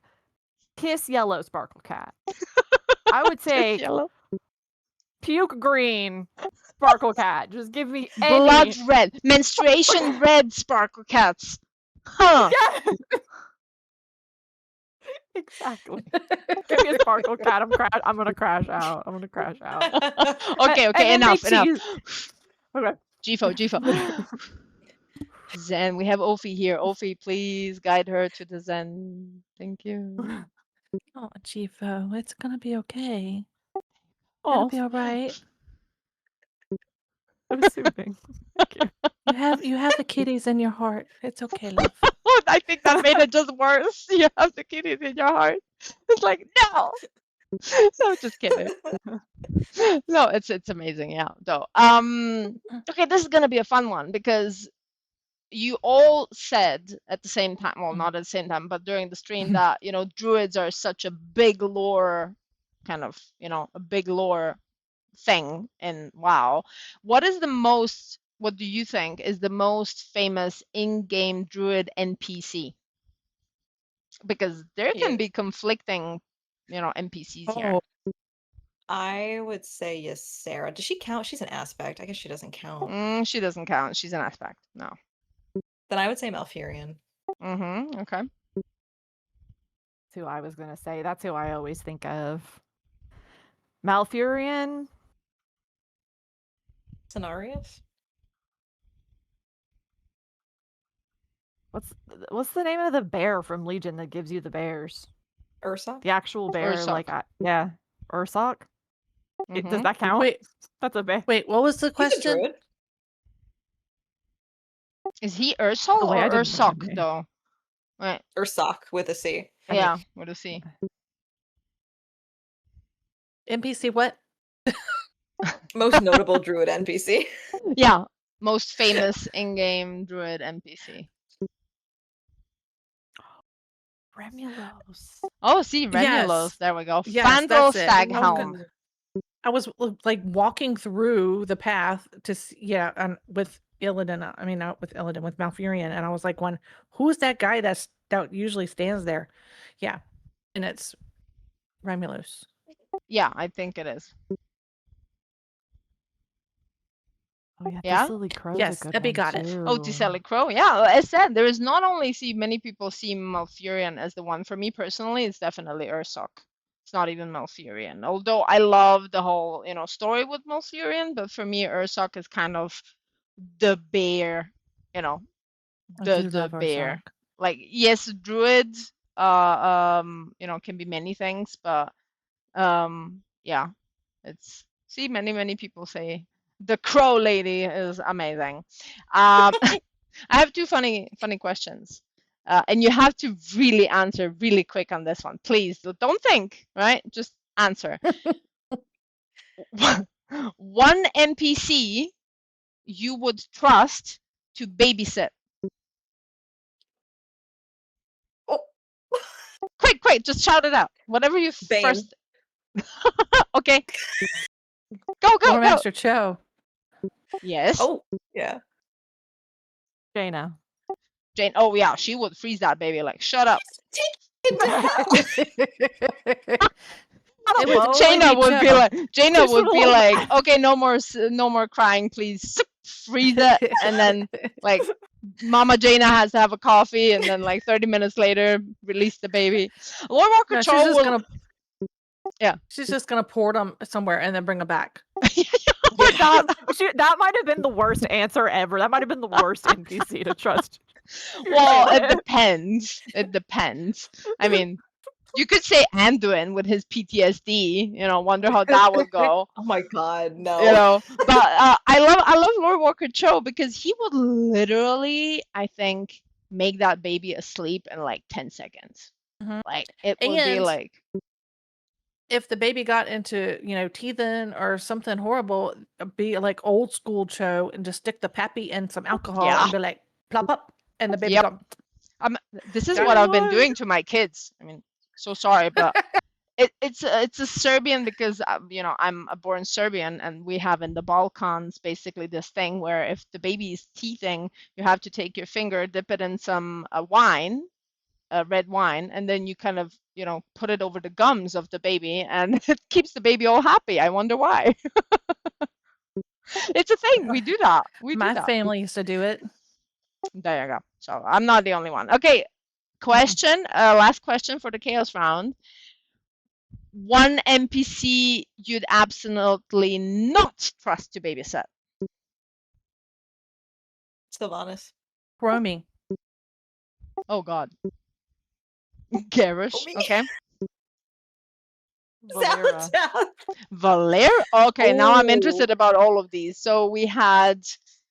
Kiss Yellow Sparkle Cat. I would take Yellow. Puke Green Sparkle Cat. Just give me Blood any. red. Menstruation red sparkle cats. Huh. Yeah. Exactly. Give me a sparkle cat. I'm gonna crash out. I'm gonna crash out. Okay, And then enough. they tease- Okay. Gifo. Zen. We have Ophi here. Ophi, please guide her to the Zen. Thank you. Oh, Gifo, it's gonna be okay. Oh, It'll be all right. I'm soothing. Thank you. You have the kitties in your heart. It's okay, love. Oh, I think that made it just worse. You have the kitties in your heart. It's like, no. No, just kidding. No, it's amazing. Yeah. So, okay, this is gonna be a fun one because you all said at the same time, well, not at the same time, but during the stream that, druids are such a big lore kind of, a big lore thing in WoW. What do you think is the most famous in-game druid NPC? Because there can be conflicting, NPCs here. Oh, I would say yes, Sarah. Does she count? She's an aspect. I guess she doesn't count. She doesn't count. She's an aspect. No. Then I would say Malfurion. Okay. That's who I was gonna say. That's who I always think of. Malfurion. Cenarius? What's the name of the bear from Legion that gives you the bears? Ursa? The actual bear, Ursoc. yeah, Ursoc. Does Mhm. that count? Wait. That's a bear. wait, what was the He's a question? druid. Is he Ursol The way or I didn't know the Ursoc name. though? Right. Ursoc with a C. I mean- Yeah, with a C. NPC what? Most notable druid NPC. Yeah, most famous in-game druid NPC. Remulos. Oh, see, Remulos. Yes. There we go. Yes, Fandral that's it. Staghelm. I was like walking through the path to see, and with Illidan. I mean, not with Illidan, with Malfurion, and I was like, who's that guy that usually stands there? Yeah, and it's Romulus. Yeah, I think it is. Oh yeah, Yeah? Silly Crow's Yes, a good Epi one got it. Oh, too. Tiseli Crow. Yeah, as said, there is not only many people see Malfurion as the one. For me personally, it's definitely Ursoc. It's not even Malfurion. Although I love the whole, story with Malfurion, but for me, Ursoc is kind of the bear, I the do love bear. Ursoc. Like, yes, druids, can be many things, but yeah, see, many people say the crow lady is amazing. I have two funny questions, and you have to really answer really quick on this one, please. Don't think, right? Just answer. One NPC you would trust to babysit. Oh. Quick, just shout it out. Whatever you Bane. first. Okay. Go. Master Cho. Yes. Oh, yeah. Jaina. Jane. Oh yeah, she would freeze that baby. Like, shut up. It was Jaina would be Cho. like, Just would be roll like, okay, no more crying, please. Freeze it, and then like, Mama Jaina has to have a coffee, and then like 30 minutes later, release the baby. Lord Walker No, she's Cho just will. gonna. Yeah. She's just gonna pour them somewhere and then bring them back. That might have been the worst answer ever. That might have been the worst NPC to trust. Well, it depends. It depends. I mean, you could say Anduin with his PTSD. Wonder how that would go. Oh my god, no. But I love Lord Walker Cho because he would literally, I think, make that baby asleep in like 10 seconds. Mhm. Like, it would be And like, if the baby got into, teething or something horrible, be like old school Cho and just stick the pappy in some alcohol Yeah. and be like, plop up, and the baby Yep. go. This is Got what it. I've been doing to my kids. I mean, so sorry, but it's a Serbian because I'm a born Serbian, and we have in the Balkans basically this thing where if the baby is teething, you have to take your finger, dip it in some wine, red wine, and then you kind of put it over the gums of the baby, and it keeps the baby all happy. I wonder why. It's a thing. We do that. My family used to do it. There you go. So I'm not the only one. Okay. Question. Last question for the chaos round. One NPC you'd absolutely not trust to babysit. Sylvanas. Romy. Oh God. Garish. me. Okay. Valera. Valera. Okay. Now I'm Ooh. interested about all of these. So we had.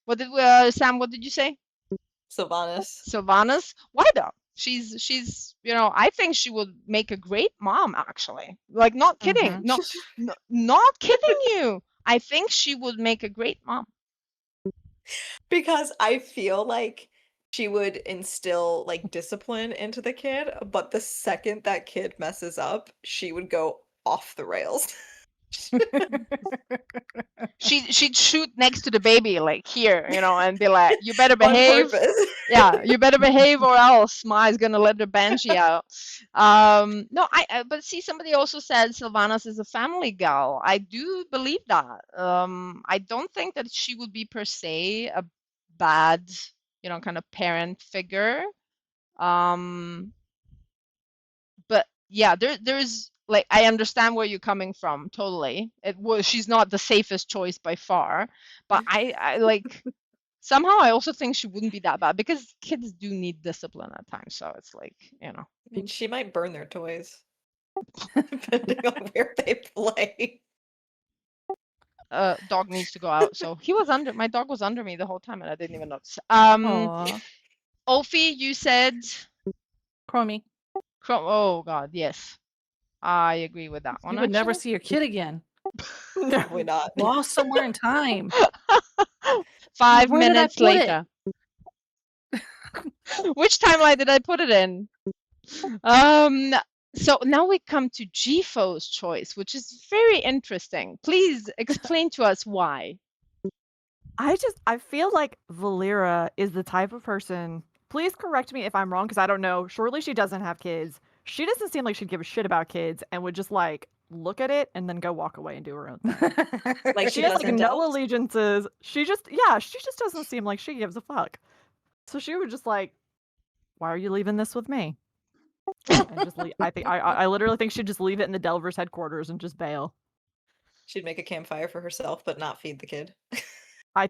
What did Sam? What did you say? Sylvanas. Why though? She's I think she would make a great mom actually. Like not kidding. Mhm. No, not kidding you. I think she would make a great mom. Because I feel like she would instill like discipline into the kid, but the second that kid messes up, she would go off the rails. She'd shoot next to the baby like here, and be like, "You better On behave." purpose. Yeah, you better behave or else Ma's gonna let the banshee out. No, but see, somebody also said Sylvanas is a family gal. I do believe that. I don't think that she would be per se a bad, kind of parent figure. But yeah, there's like I understand where you're coming from totally. She's not the safest choice by far, but I like somehow I also think she wouldn't be that bad because kids do need discipline at times. So it's like, I mean, she might burn their toys, depending on where they play. Dog needs to go out. So my dog was under me the whole time and I didn't even notice. Aw. Ophi, you said Chromie, oh God, yes. I agree with that one. you would never actually. see your kid again. Probably not. Lost somewhere in time. 5 Where did I minutes put it? later. Which timeline did I put it in? So now we come to GFO's choice, which is very interesting. Please explain to us why. I feel like Valera is the type of person. Please correct me if I'm wrong, because I don't know. Surely she doesn't have kids. She doesn't seem like she'd give a shit about kids and would just like look at it and then go walk away and do her own thing. Like She she has like doesn't no doubt? allegiances. She just doesn't seem like she gives a fuck. So she would just like, why are you leaving this with me? And just leave. I literally think she'd just leave it in the Delvers headquarters and just bail. She'd make a campfire for herself, but not feed the kid. I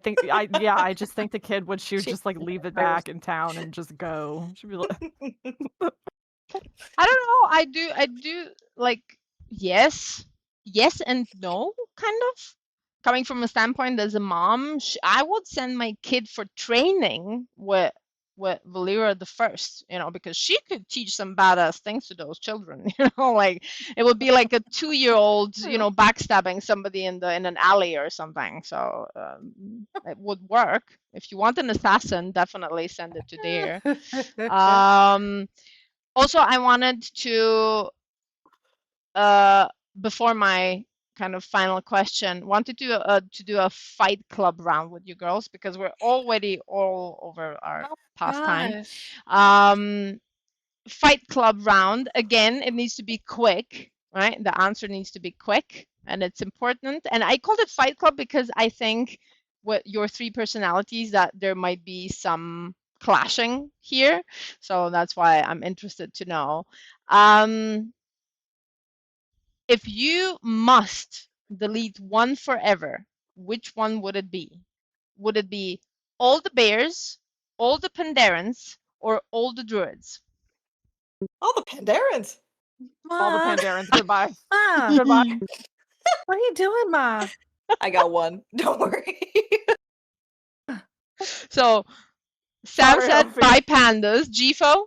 just think the kid would she would She- just like leave it back in town and just go. She'd be like, I don't know. I do like yes and no, kind of. Coming from a standpoint as a mom, I would send my kid for training with Valera the first, because she could teach some badass things to those children. Like it would be like a 2-year-old, backstabbing somebody in an alley or something. So it would work. If you want an assassin, definitely send it to there. Also, I wanted to, before my kind of final question, wanted to do a fight club round with you girls because we're already all over our past time. Gosh. Fight club round, again, it needs to be quick, right? The answer needs to be quick and it's important. And I called it fight club because I think what your 3 personalities that there might be some clashing here. So that's why I'm interested to know. If you must delete one forever, which one would it be? Would it be all the bears, all the Pandarans, or all the druids? All the Pandarans. all the Ma, Pandarans, goodbye. Ma, Goodbye. what are you doing, Ma? I got one. Don't worry. So Sam Sorry, said Ophi. bye pandas. Gfo,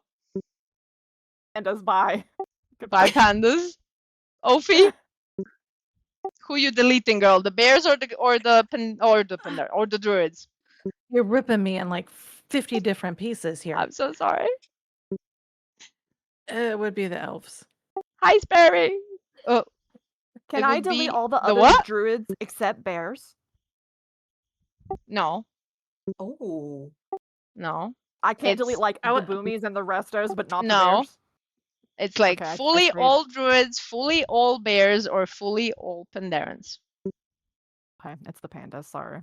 And does bye. bye Goodbye. pandas. Ophi, who you deleting, girl? The bears or the pandar or the druids? You're ripping me in like 50 different pieces here. I'm so sorry. It would be the elves. Hi, Sperry. Oh, Can it I would be delete all the the other what? druids except bears? No, Oh. no. I can't It's- delete like I the would- boomies and the restos, but not the No. bears. It's like Okay, I fully screwed. all druids, fully all bears, or fully all Pandarans. Okay, it's the pandas. Sorry.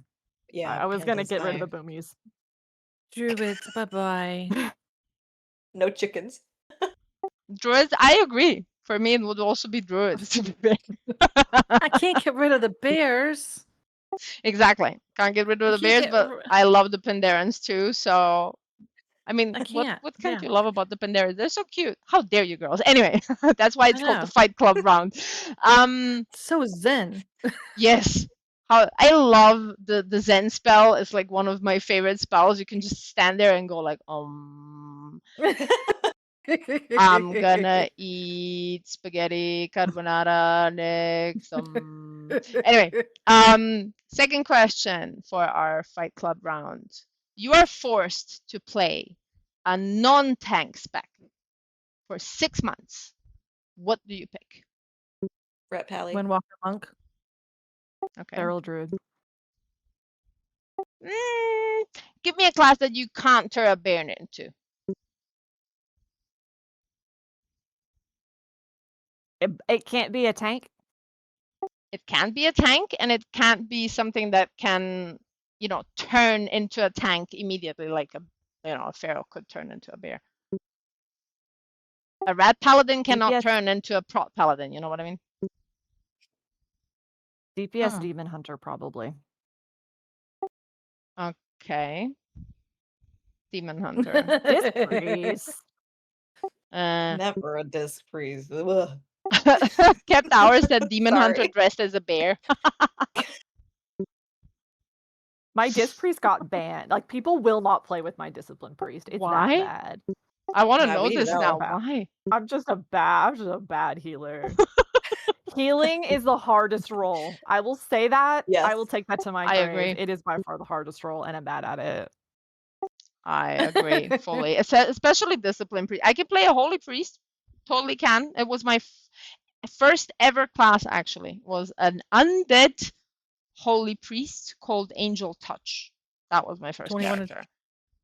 Yeah. I was gonna pandas, get rid of bye. the boomies. Druids, bye-bye. No chickens. Druids, I agree. For me, it would also be druids. To be fair. I can't get rid of the bears. Exactly. Can't get rid of I the can't bears, get but ri- I love the Pandarans too. So, I mean, I what can't, can't yeah. you love about the Pandarans? They're so cute. How dare you, girls? Anyway, that's why it's called the know. Fight Club round. So zen. Yes, how I love the Zen spell. It's like one of my favorite spells. You can just stand there and go like, I'm gonna eat spaghetti carbonara next. Anyway, second question for our Fight Club round. You are forced to play a non-tank spec for 6 months. What do you pick? Ret Pally. Windwalker Monk. Okay. Feral Druid. Give me a class that you can't turn a bear into. It can't be a tank. It can't be a tank, and it can't be something that can, turn into a tank immediately, like a feral could turn into a bear. A rat paladin cannot DPS turn into a prot paladin. You know what I mean? DPS Demon Hunter probably. Okay. Demon Hunter. Disc Breeze. Never a disc freeze. Ugh. Kept Hours said Demon Hunter Sorry. dressed as a bear. My Disc Priest got banned. Like, people will not play with my Discipline Priest. It's Why? that bad. I want to Yeah, know we need to this know. now. Why? I'm just a bad healer. Healing is the hardest role. I will say that. Yes. I will take that to my I grave. agree. It is by far the hardest role, and I'm bad at it. I agree fully. Especially Discipline Priest. I can play a Holy Priest. Totally can. It was my first ever class, actually. Was an undead Holy Priest called Angel Touch. That was my first character.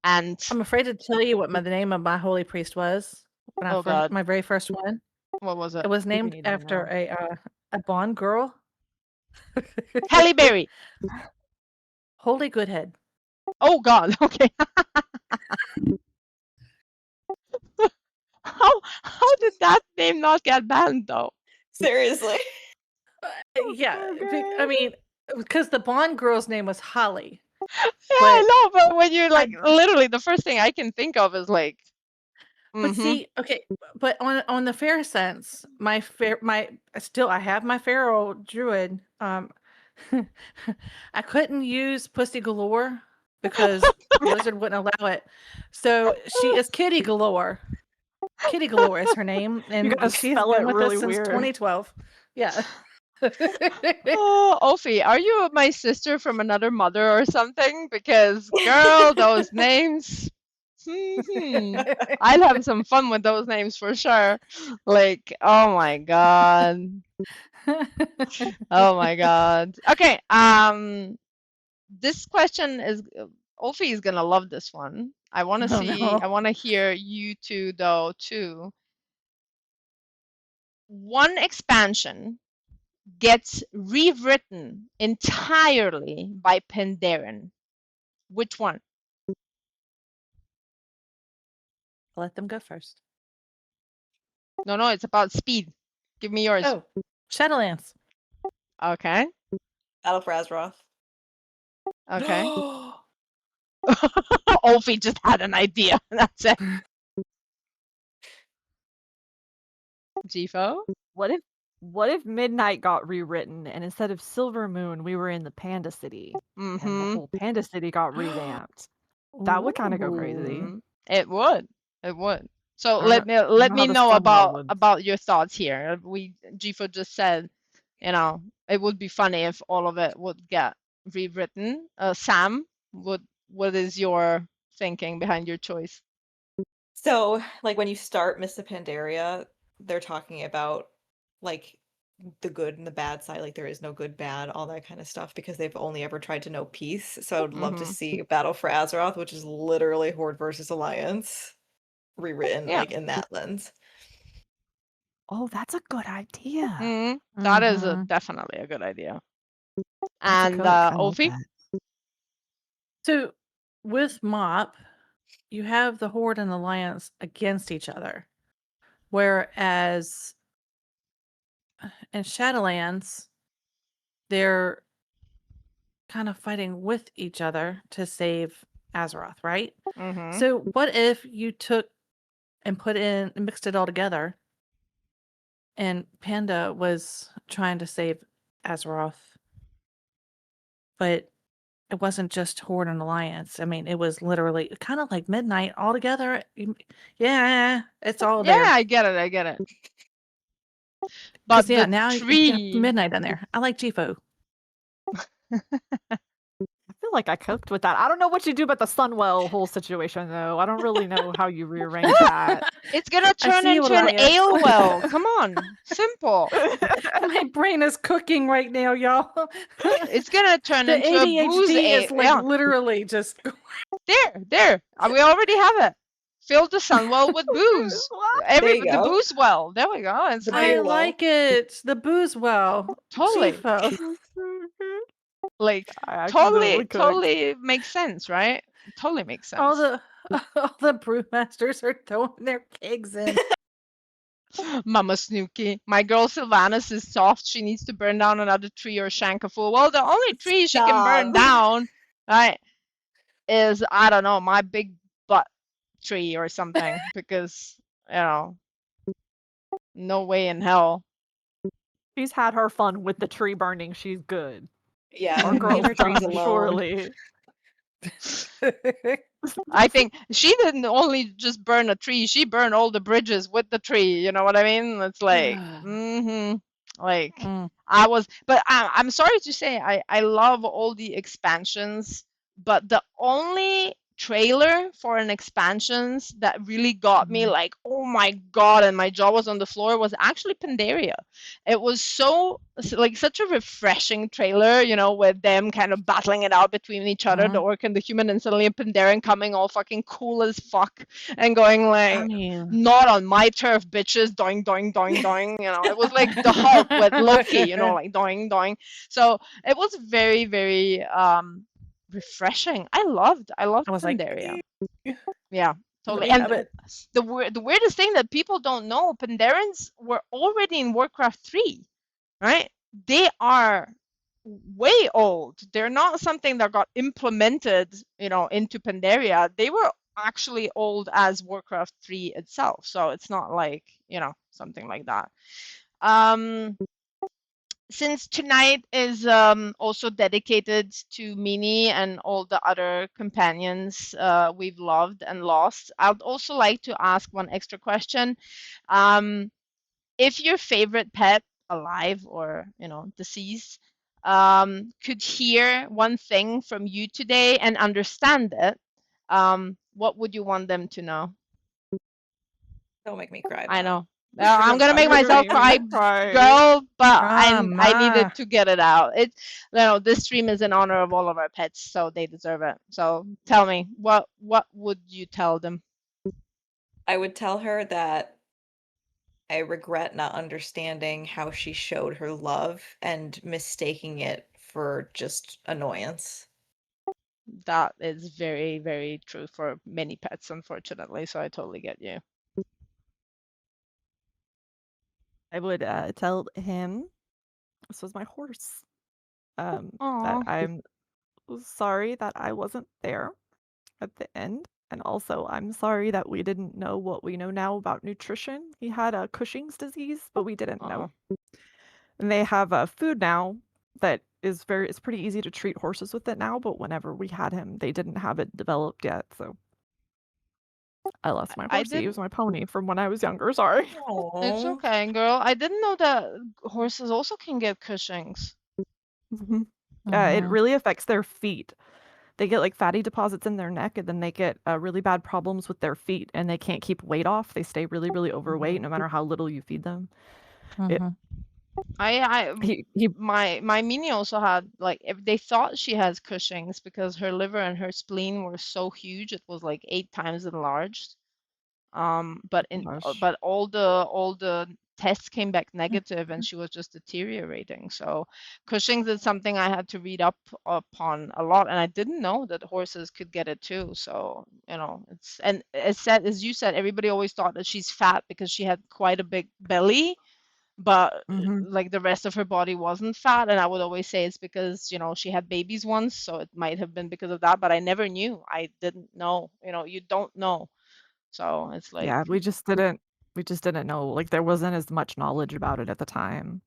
And I'm afraid to tell you what the name of my holy priest was. When God. My very first one. What was it? It was named need to after know. a Bond girl. Halle Berry. Holy Goodhead. Oh God. Okay. How did that name not get banned though? Seriously. Yeah, so I mean, because the Bond girl's name was Holly. Yeah, I know, but when you're like literally the first thing I can think of is like. But see, okay, but on the fair sense, I have my feral druid. I couldn't use Pussy Galore because Blizzard wouldn't allow it. So she is Kitty Galore. Kitty Galore is her name, and she's been with us since 2012. Yeah. Oh, Ophi, are you my sister from another mother or something? Because girl, those names. I'd have some fun with those names for sure. Like, oh my God. Oh my God. Okay. This question is Ophi is gonna love this one. I want to I want to hear you two though too. One expansion gets rewritten entirely by Pandaren. Which one? Let them go first. No, it's about speed. Give me yours. Oh, Shadowlands. Okay. Battle for Azeroth. Okay. Ophi just had an idea. That's it. Gifo? What if Midnight got rewritten and instead of Silver Moon, we were in the Panda City and the whole Panda City got revamped? That would kind of go crazy. It would. It would. So let me know about your thoughts here. Gifo just said, it would be funny if all of it would get rewritten. Sam, what is your thinking behind your choice? So, like when you start Mists of Pandaria, they're talking about like the good and the bad side, like there is no good, bad, all that kind of stuff, because they've only ever tried to know peace. So I would love to see Battle for Azeroth, which is literally Horde versus Alliance, rewritten like in that lens. Oh, that's a good idea. That is definitely a good idea. And Ophi? So with MOP, you have the Horde and Alliance against each other. Whereas in Shadowlands, they're kind of fighting with each other to save Azeroth, right? So what if you took and mixed it all together, and Panda was trying to save Azeroth but it wasn't just Horde and Alliance. I mean, it was literally kind of like midnight all together. Yeah, it's all Yeah, there. I get it. I get it. Because But yeah, the now you have tree. midnight in there. I like GFO. I feel like I coped with that. I don't know what you do about the Sunwell whole situation, though. I don't really know how you rearrange that. It's gonna I turn see you, into an Elias. ale well. Come on, simple. My brain is cooking right now, y'all. It's gonna turn The into a booze ADHD ale. is like Yeah, literally just. there. We already have it. Fill the sunwell with booze. What? There you The go. booze well. There we go. It's The like I beer well. like it. The booze well. totally, GFO. like I accidentally cooked. totally makes sense, right? Totally makes sense. All the brewmasters are throwing their kegs in. Mama Snooky. My girl Sylvanas is soft. She needs to burn down another tree or shank a fool. Well, the only tree she can burn Stop. down, right, is I don't know, my big butt tree or something. Because, no way in hell. She's had her fun with the tree burning. She's good. Yeah, Our leave girl's her trees done, alone. surely. I think she didn't only just burn a tree, she burned all the bridges with the tree. You know what I mean? It's like, like Mm. but I'm sorry to say, I love all the expansions, but the only trailer for an expansions that really got me like, oh my god, and my jaw was on the floor was actually Pandaria. It was like such a refreshing trailer, with them kind of battling it out between each other, the orc and the human, and suddenly a Pandaren coming all fucking cool as fuck and going I like, mean, not on my turf, bitches, doing, doing, doing, doing. It was like the Hulk with Loki, like doing, doing. So it was very, very refreshing. I loved I was like, Pandaria. Yeah, let totally. me And have it. the weirdest thing that people don't know, Pandarans were already in Warcraft 3, right? They are way old. They're not something that got implemented, into Pandaria. They were actually old as Warcraft 3 itself. So it's not like, something like that. Since tonight is also dedicated to Mini and all the other companions we've loved and lost, I'd also like to ask one extra question. If your favorite pet, alive or deceased, could hear one thing from you today and understand it, what would you want them to know? Don't make me cry. I Bot. know. I'm gonna I'm make literally myself cry, gonna cry. girl, but I my. needed to get it out. This stream is in honor of all of our pets, so they deserve it. So tell me, what would you tell them? I would tell her that I regret not understanding how she showed her love and mistaking it for just annoyance. That is very, very true for many pets, unfortunately. So I totally get you. I would tell him this was my horse. That Aw. I'm sorry that I wasn't there at the end. And also, I'm sorry that we didn't know what we know now about nutrition. He had a Cushing's disease, but we didn't know. And they have food now that is it's pretty easy to treat horses with it now, but whenever we had him, they didn't have it developed yet. So I lost my I horsey. He didn't. was my pony from when I was younger. Sorry. It's Aww. okay, girl. I didn't know that horses also can get Cushing's. It really affects their feet. They get like fatty deposits in their neck, and then they get really bad problems with their feet, and they can't keep weight off. They stay really, really overweight no matter how little you feed them. My Mini also had, like, if they thought she has Cushing's because her liver and her spleen were so huge, it was like 8 times enlarged. But all the tests came back negative, and she was just deteriorating. So Cushing's is something I had to read up upon a lot, and I didn't know that horses could get it too. So and as you said, everybody always thought that she's fat because she had quite a big belly, but like the rest of her body wasn't fat. And I would always say it's because she had babies once, so it might have been because of that. But I never knew. I didn't know. You don't know. So it's like, Yeah, we just didn't know. Like there wasn't as much knowledge about it at the time.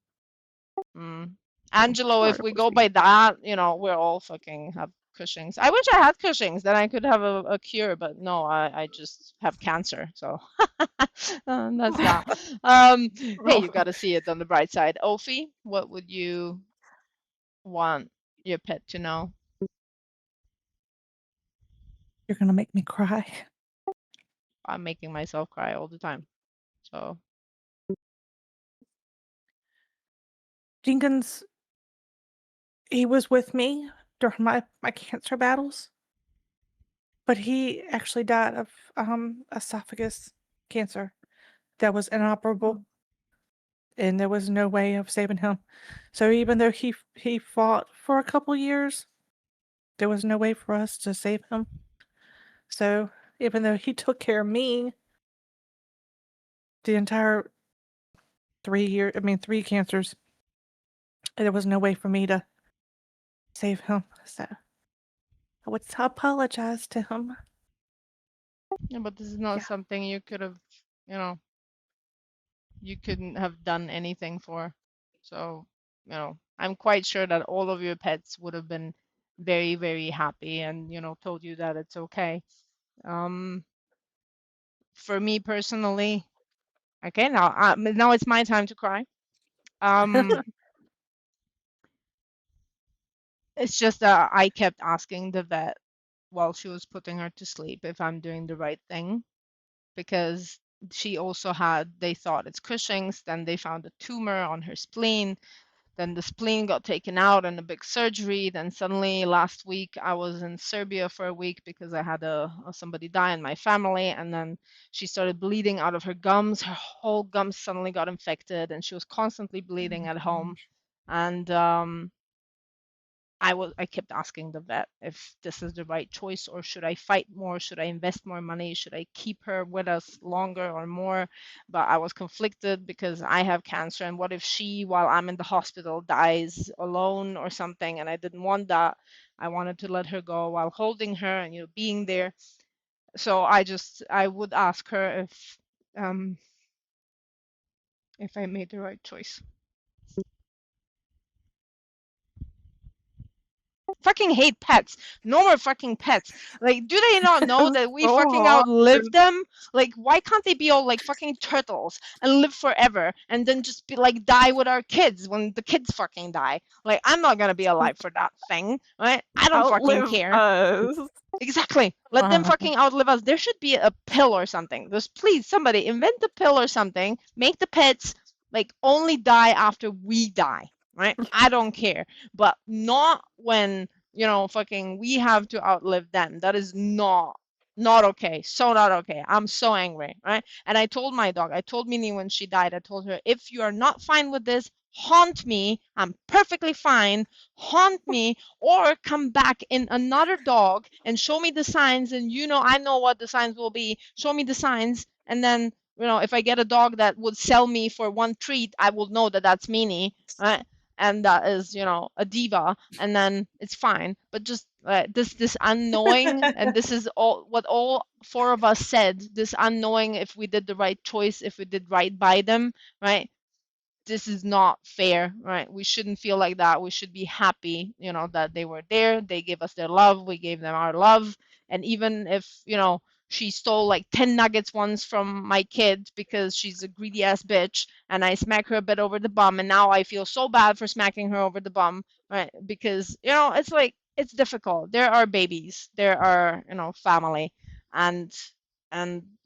Angelo, if we go by that, we're all fucking have Cushing's. I wish I had Cushing's, then I could have a cure, but no, I just have cancer, so that's that. Hey, you got to see it on the bright side. Ophi, what would you want your pet to know? You're gonna make me cry. I'm making myself cry all the time, so Jenkins, he was with me during my cancer battles, but he actually died of esophagus cancer that was inoperable, and there was no way of saving him. So even though he fought for a couple years, there was no way for us to save him. So even though he took care of me the entire 3 cancers, there was no way for me to save him. So I would apologize to him. yeah, but this is not Yeah. something you could have, you couldn't have done anything for. So, I'm quite sure that all of your pets would have been very, very happy and, told you that it's okay. For me personally, okay, now it's my time to cry. It's just that I kept asking the vet while she was putting her to sleep if I'm doing the right thing, because she also they thought it's Cushing's, then they found a tumor on her spleen, then the spleen got taken out and a big surgery, then suddenly last week I was in Serbia for a week because I had somebody die in my family, and then she started bleeding out of her gums. Her whole gums suddenly got infected and she was constantly bleeding at home. And I kept asking the vet if this is the right choice, or should I fight more? Should I invest more money? Should I keep her with us longer or more? But I was conflicted because I have cancer, and what if she, while I'm in the hospital, dies alone or something? And I didn't want that. I wanted to let her go while holding her and being there. So I would ask her if I made the right choice. Fucking hate pets. No more fucking pets. Like, do they not know that we So fucking hard. outlived them? Like, why can't they be all like fucking turtles and live forever and then just be like die with our kids when the kids fucking die? Like, I'm not gonna be alive for that thing, right? I don't fucking Outlive care. us. Exactly. Let them fucking outlive us. There should be a pill or something. Just please, somebody invent a pill or something. Make the pets like only die after we die, right? I don't care, but not when fucking we have to outlive them. That is not okay. So not okay. I'm so angry, right? And I told my dog. I told Minnie when she died. I told her, if you are not fine with this, haunt me. I'm perfectly fine. Haunt me, or come back in another dog and show me the signs, and I know what the signs will be. Show me the signs, and then if I get a dog that would sell me for one treat, I will know that that's Minnie, right? And that is a diva, and then it's fine. But just this unknowing, and this is all 4 of us said, this unknowing if we did the right choice, if we did right by them, right? This is not fair, right? We shouldn't feel like that. We should be happy, that they were there. They gave us their love. We gave them our love. And even if, she stole like 10 nuggets once from my kid because she's a greedy ass bitch, and I smack her a bit over the bum, and now I feel so bad for smacking her over the bum, right? Because, it's like, it's difficult. There are babies. There are, family. And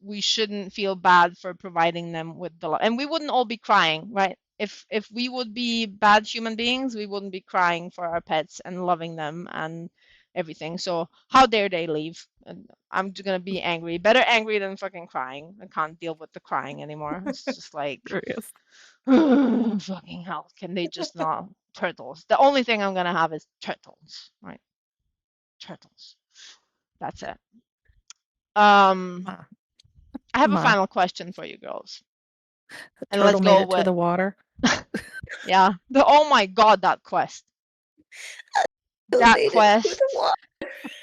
we shouldn't feel bad for providing them with the love. And we wouldn't all be crying, right? If we would be bad human beings, we wouldn't be crying for our pets and loving them and everything. So how dare they leave? And I'm just gonna be angry. Better angry than fucking crying. I can't deal with the crying anymore. It's just like Serious. fucking hell. Can they just not turtles? The only thing I'm gonna have is turtles, right? Turtles. That's it. I have a Ma. final question for you girls. The And let's turtle go made it to with the water. yeah. Oh my god, that quest. That quest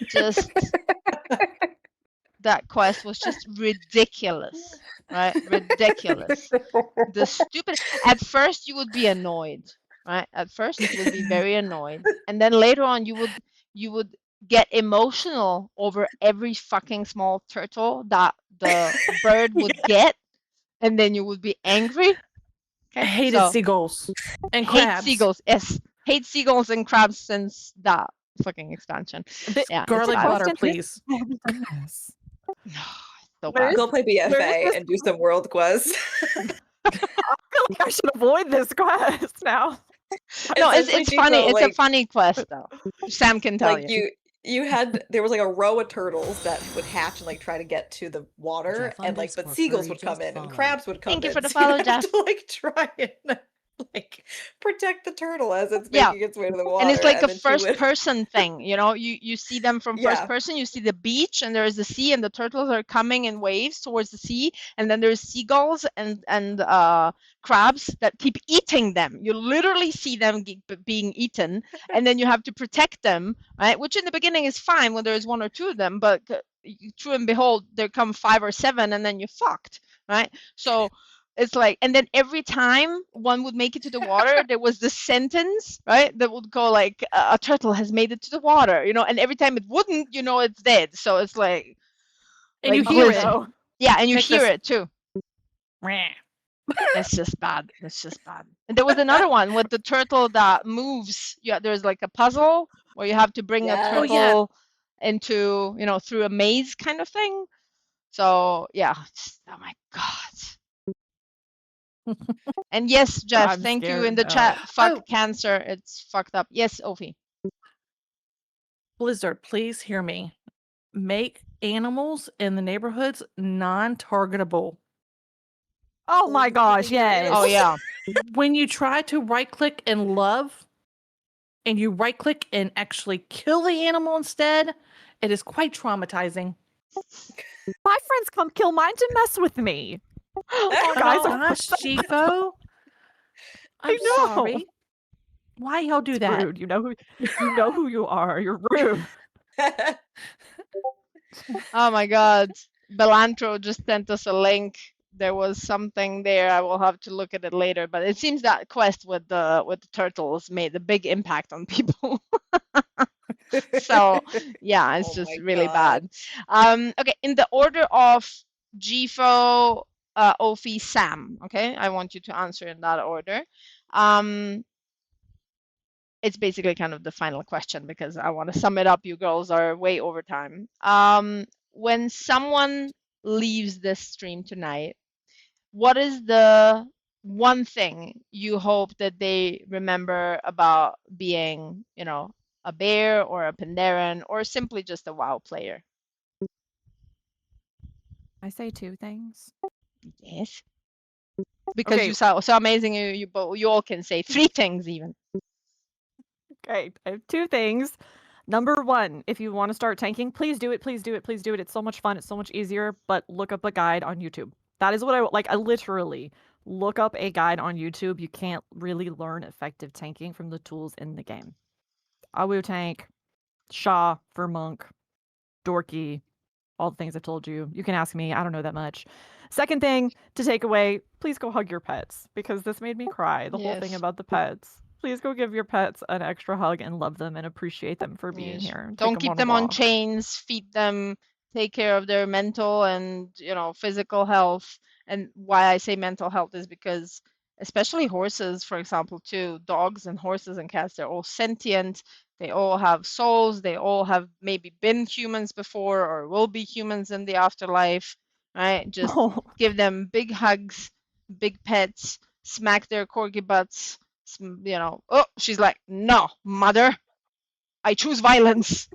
just that quest was just ridiculous, right? Ridiculous. The stupid. At first, you would be annoyed, right? At first, you would be very annoyed, and then later on, you would get emotional over every fucking small turtle that the bird would get, and then you would be angry. I Okay, hated so seagulls and hate crabs. seagulls. Yes, hate seagulls and crabs since that fucking expansion. The- Yeah, it's Garlic bad. butter, question is- please. I haven't done this. So Where bad. is- Go play Where is BFA this- and do some world quests. I feel like I should avoid this quest now. No, Essentially, it's funny. Chico, It's a like- funny quest though. Sam can tell Like you had there was like a row of turtles that would hatch and like try to get to the water, Jeff and like but underscore seagulls furry would come just in and followed. crabs would come Thank you in. for the so you'd follow, have Jeff. to like try and like protect the turtle as it's Yeah. making its way to the water. And it's like a then she first would- person thing, you know, you see them from Yeah. first person, you see the beach and there is the sea and the turtles are coming in waves towards the sea, and then there's seagulls and crabs that keep eating them. You literally see them being eaten, and then you have to protect them, right? Which in the beginning is fine when there's one or two of them, but true and behold, there come 5 or 7 and then you're fucked, right? So it's like, and then every time one would make it to the water, there was this sentence, right, that would go like, a turtle has made it to the water, you know, and every time it wouldn't, you know, it's dead. So it's like, And you like hear blizzard. it. Yeah, and you Makes hear us- it too. Meh. It's just bad. It's just bad. And there was another one with the turtle that moves. Yeah, there's like a puzzle where you have to bring Yes. a Oh, turtle yeah. into, you know, through a maze kind of thing. So yeah, oh my god. And yes, Jeff, I'm thank you scared in the now. chat. Fuck Oh. cancer. It's fucked up. Yes, Ophi. Blizzard, please hear me. Make animals in the neighborhoods non-targetable. Oh my gosh, yes. Oh yeah. When you try to right click and love and you right click and actually kill the animal instead, it is quite traumatizing. My friends come kill mine to mess with me. Oh Guys my are gosh, Chico. I'm know. sorry. Why y'all do that? Rude. You know who you are. You're rude. Oh my god. Belantro just sent us a link. There was something there. I will have to look at it later. But it seems that quest with the turtles made a big impact on people. So yeah, it's Oh just my really God. bad. Okay, in the order of Gfo, Ophi, Sam. Okay, I want you to answer in that order. It's basically kind of the final question because I want to sum it up. You girls are way over time. When someone leaves this stream tonight, what is the one thing you hope that they remember about being, you know, a bear or a Pandaren or simply just a WoW player? I say 2 things. Yes. Because Okay. you sound so amazing, you all can say 3 things even. Okay, I have 2 things. Number 1, if you want to start tanking, please do it, please do it, please do it. It's so much fun, it's so much easier, but look up a guide on YouTube. That is what I literally look up a guide on YouTube. You can't really learn effective tanking from the tools in the game. Awu tank, Sha for monk, dorky, all the things I've told you. You can ask me, I don't know that much. Second thing to take away, please go hug your pets because this made me cry. The whole thing Yes. about the pets. Please go give your pets an extra hug and love them and appreciate them for being Yes. here. Don't keep a them on walk. chains, feed them, take care of their mental and, you know, physical health. And why I say mental health is because especially horses, for example, too, dogs and horses and cats, they're all sentient. They all have souls. They all have maybe been humans before or will be humans in the afterlife, right? Just Oh, give them big hugs, big pets, smack their corgi butts, you know. Oh, she's like, no, mother. I choose violence.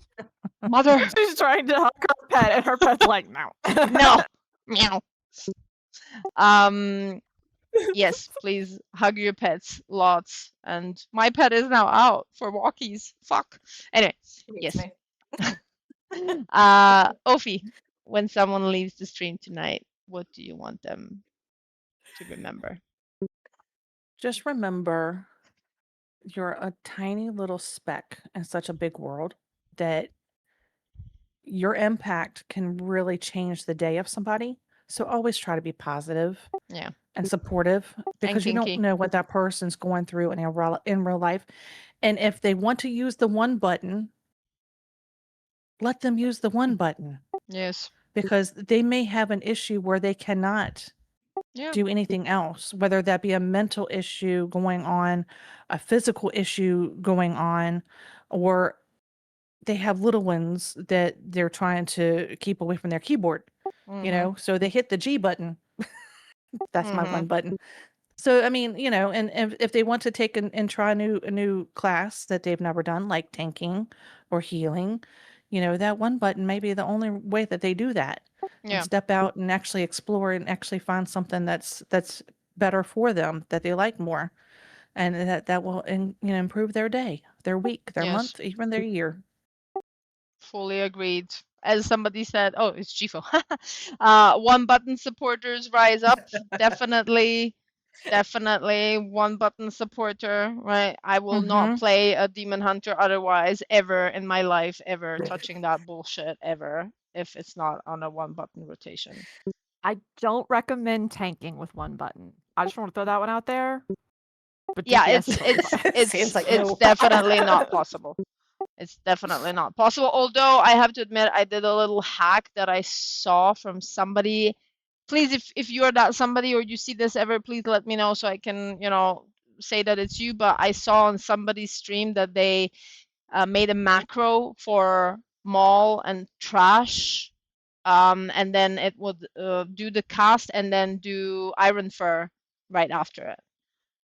Mother, she's trying to hug her pet and her pet's like, no. no. Meow. Yes, please hug your pets lots. And my pet is now out for walkies. Fuck. Anyway, Hates yes. me. Ophi, when someone leaves the stream tonight, what do you want them to remember? Just remember you're a tiny little speck in such a big world that your impact can really change the day of somebody. So always try to be positive. Yeah. and supportive, because you don't Pinky. know what that person's going through in real life. And if they want to use the one button, let them use the one button, Yes. because they may have an issue where they cannot Yeah. do anything else, whether that be a mental issue going on, a physical issue going on, or they have little ones that they're trying to keep away from their keyboard, Mm-hmm. so they hit the G button. That's my Mm-hmm. one button. So I mean, and if they want to take and try a new class that they've never done, like tanking or healing, that one button may be the only way that they do that, and Yeah. step out and actually explore and actually find something that's better for them, that they like more, and that will improve their day, their week, their Yes. month, even their year. Fully agreed. As somebody said, oh, it's Chifo. One button supporters rise up. Definitely, definitely one button supporter, right? I will not Mm-hmm. play a demon hunter otherwise ever in my life, ever touching that bullshit ever, if it's not on a one button rotation. I don't recommend tanking with one button. I just want to throw that one out there. But Yeah, DPS is totally fine. Seems like it's no. definitely not possible. It's definitely not possible. Although I have to admit, I did a little hack that I saw from somebody. Please, if you're that somebody or you see this ever, please let me know so I can, say that it's you. But I saw on somebody's stream that they made a macro for mall and trash, and then it would do the cast and then do Iron Fur right after it.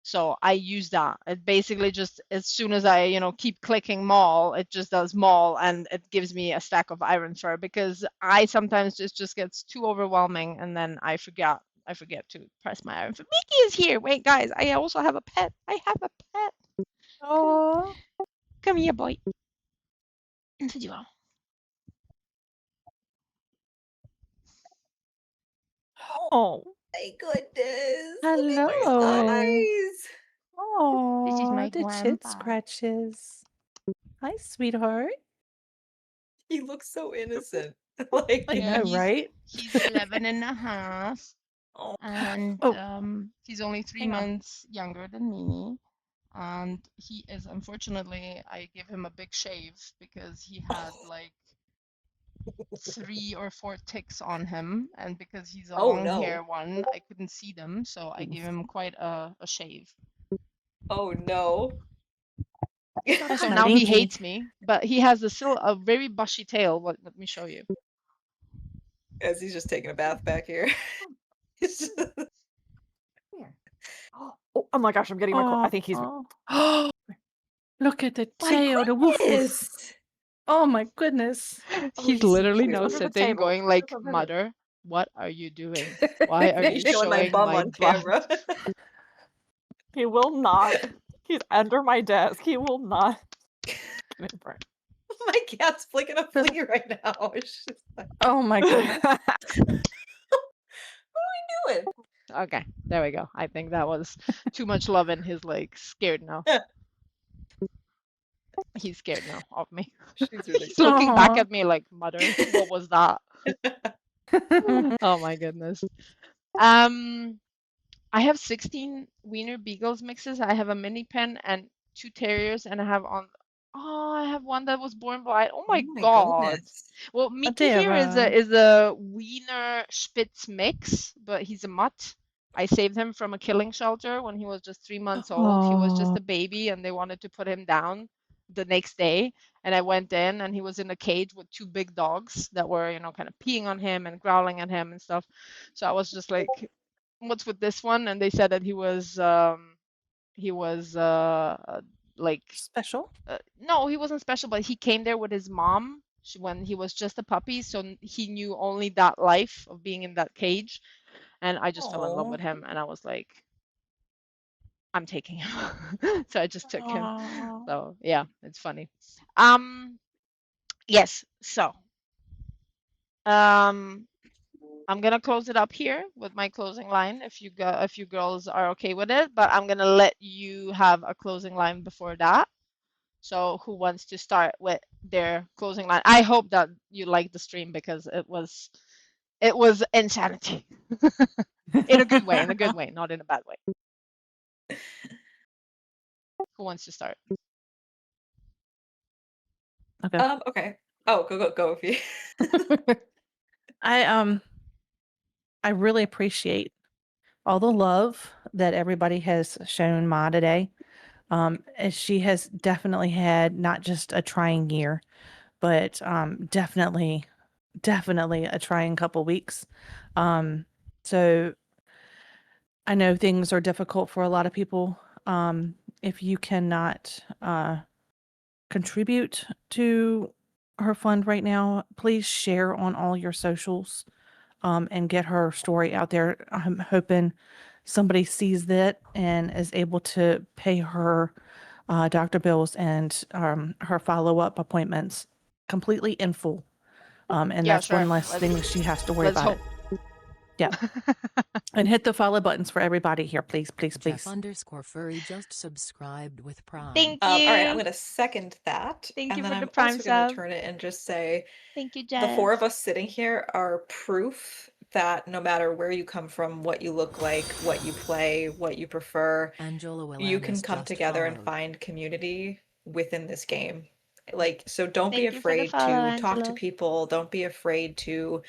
So I use that. It basically just, as soon as I, keep clicking mall, it just does mall and it gives me a stack of Iron Fur, because I sometimes just gets too overwhelming and then I forget to press my Iron Fur. Mickey is here. Wait, guys, I also have a pet. I have a pet. Oh, Come here, boy. Into you. Oh, My goodness. Look at his hello. eyes. This is Oh, my the chit grandpa. scratches. Hi, sweetheart. He looks so innocent. I Yeah, know, right? he's 11 and a half, Oh, and Oh, he's only 3 hang on. months younger than me. And he is, unfortunately, I gave him a big shave because he had like 3 or 4 ticks on him, and because he's a oh long hair no. one, I couldn't see them, so I gave him quite a shave. Oh no. That's So my now he dinky. hates me, but he has still a very bushy tail. Let me show you. As he's just taking a bath back here. It's just- here. Oh my gosh, I'm getting my. I think he's. Oh, look at the My tail, the woof woof. goodness. Oh my goodness. Oh, He's he's so literally cute. now Under the sitting, table. going Just like, over here. "Mother, what are you doing? Why are you Showing my showing bum my on butt?" camera. He will not. He's under my desk. He will not. Get in front. My cat's flicking a flea right now. It's just like, Oh my god. what are we doing? Okay, there we go. I think that was too much love, and he's like scared now. He's scared now of me. She's He's ridiculous. looking back Aw. at me like, "Mother, what was that?" Oh my goodness. Um, I have 16 Wiener Beagles mixes. I have a mini pen and 2 terriers, and I have on. Oh, I have one that was born blind. Oh Oh my my God. goodness. Well, Mickey here is Adira. a Wiener Spitz mix, but he's a mutt. I saved him from a killing shelter when he was just 3 months old. He was just Oh. a baby, and they wanted to put him down the next day. And I went in, and he was in a cage with 2 big dogs that were, kind of peeing on him and growling at him and stuff. So I was just like, "What's with this one?" And they said that he was like Special. no, he wasn't special, but he came there with his mom when he was just a puppy, so he knew only that life of being in that cage, and I just fell in love Oh. with him, and I was like, I'm taking him. So I just took him. Aw. So yeah, it's funny. Um, yes. So um, I'm gonna close it up here with my closing line if you girls are okay with it, but I'm gonna let you have a closing line before that. So who wants to start with their closing line? I hope that you liked the stream because it was insanity. In a good way, not in a bad way. Who wants to start? Okay. Okay. Oh, go if you. I really appreciate all the love that everybody has shown Ma today. As she has definitely had not just a trying year, but definitely a trying couple weeks. So I know things are difficult for a lot of people. If you cannot contribute to her fund right now, please share on all your socials and get her story out there. I'm hoping somebody sees that and is able to pay her doctor bills and her follow-up appointments completely in full. And Yeah, that's sure. one less thing that she has to worry Let's about hope. it. Yeah. And hit the follow buttons for everybody here, please, please, Jeff please. _furry just subscribed with Prime. Thank All right, I'm you. going to second that. Thank you And then for the I'm Prime also going to sub. turn it and just say Thank you, the four Jeff. of us sitting here are proof that no matter where you come from, what you look like, what you play, what you prefer, Angelo you can Ilanis come just together and followed. find community within this game. Like, so don't be Thank you for the afraid follow, to talk to Angelo. people. Don't be afraid to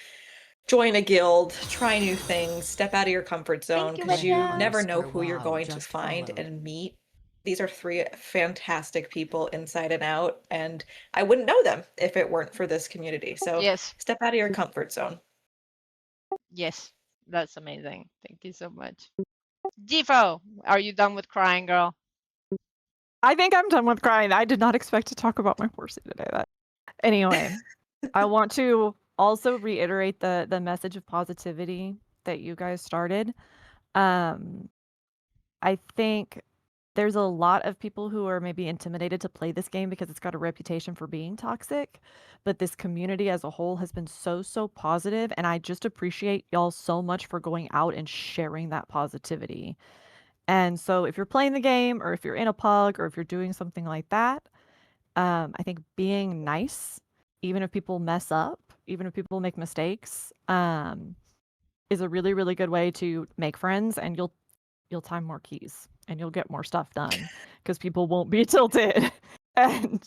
join a guild, try new things, step out of your comfort zone, Thank you, because Glenn you Edna. never know _ who you're wow going to just find followed. and meet. These are three fantastic people inside and out, and I wouldn't know them if it weren't for this community. So Yes, step out of your comfort zone. yes. That's amazing. Thank you so much. Gifo, are you done with crying, girl? I think I'm done with crying. I did not expect to talk about my horsey today. Anyway, I want to also reiterate the message of positivity that you guys started. I think there's a lot of people who are maybe intimidated to play this game because it's got a reputation for being toxic, but this community as a whole has been so positive, and I just appreciate y'all so much for going out and sharing that positivity. And so if you're playing the game or if you're in a pug or if you're doing something like that, I think being nice, even if people mess up, even if people make mistakes, is a really good way to make friends, and you'll time more keys and you'll get more stuff done because people won't be tilted. And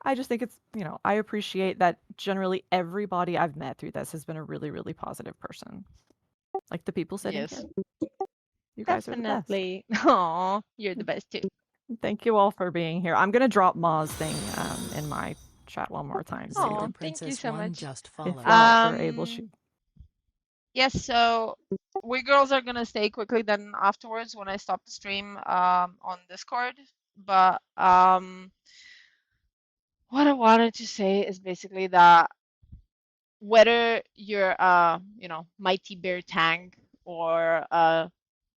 I just think it's, I appreciate that generally everybody I've met through this has been a really positive person. Like the people sitting Yes, here. You guys are the best. definitely. Aw, you're the best too. Thank you all for being here. I'm gonna drop Ma's thing in my chat one more time Aw, too. Zeta thank you Princess so 1 much. just If followed. y'all are able to. Yes, so we girls are gonna stay quickly then afterwards when I stop the stream on Discord. But what I wanted to say is basically that whether you're mighty bear tank or a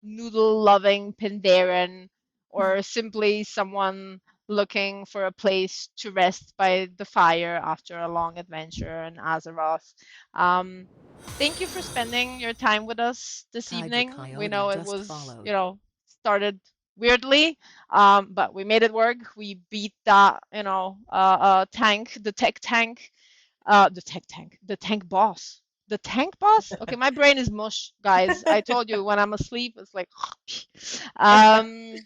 noodle loving Pandaren or simply someone looking for a place to rest by the fire after a long adventure in Azeroth. Thank you for spending your time with us this Tiger evening. We Coyote know it just was, followed. started weirdly, but we made it work. We beat that, tank, the tank boss. The tank boss? Okay, my brain is mush, guys. I told you when I'm asleep, it's like, and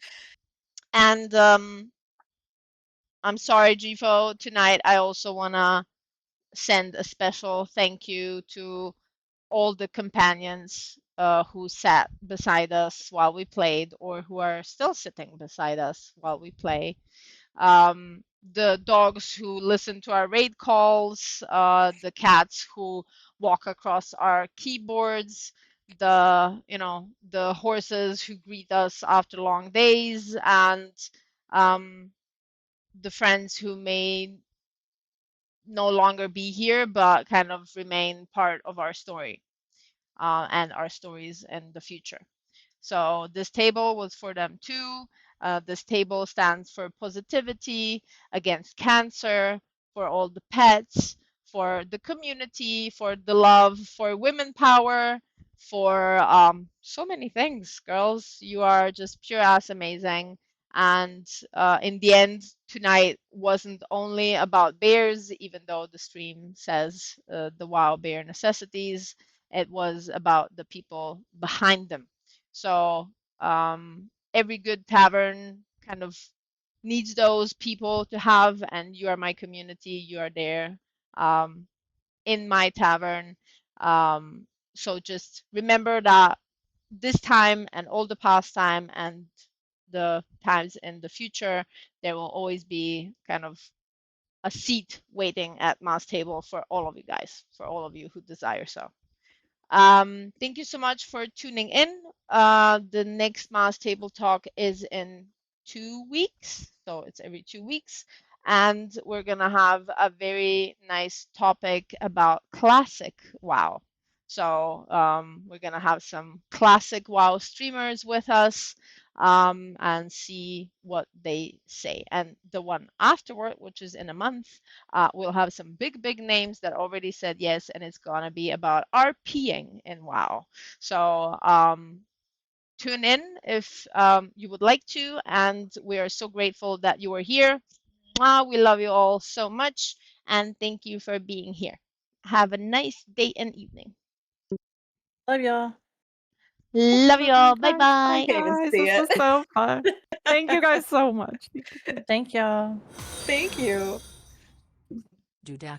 I'm sorry, Gifo. Tonight, I also wanna send a special thank you to all the companions who sat beside us while we played, or who are still sitting beside us while we play. The dogs who listen to our raid calls, the cats who walk across our keyboards, the horses who greet us after long days, and um, the friends who may no longer be here but kind of remain part of our story and our stories in the future. So this table was for them too. This table stands for positivity against cancer, for all the pets, for the community, for the love, for women power, for so many things. Girls, you are just pure ass amazing. And in the end, tonight wasn't only about bears, even though the stream says the WoW bear necessities. It was about the people behind them. So every good tavern kind of needs those people to have, and you are my community. You are there um, in my tavern. So just remember that this time and all the past time and the times in the future, there will always be kind of a seat waiting at mass table for all of you guys, for all of you who desire so. Thank you so much for tuning in. The next Mass Table Talk is in 2 weeks, so it's every 2 weeks. And we're going to have a very nice topic about classic WoW. So we're going to have some classic WoW streamers with us and see what they say. And the one afterward, which is in a month, we'll have some big names that already said yes, and it's gonna be about RPing in WoW. So tune in if you would like to, and we are so grateful that you are here. We love you all so much, and thank you for being here. Have a nice day and evening. Love y'all. Love you all. Bye Guys, bye. Can't even guys, see this it. was so fun. Thank you guys so much. Thank y'all. Thank you. Dudak.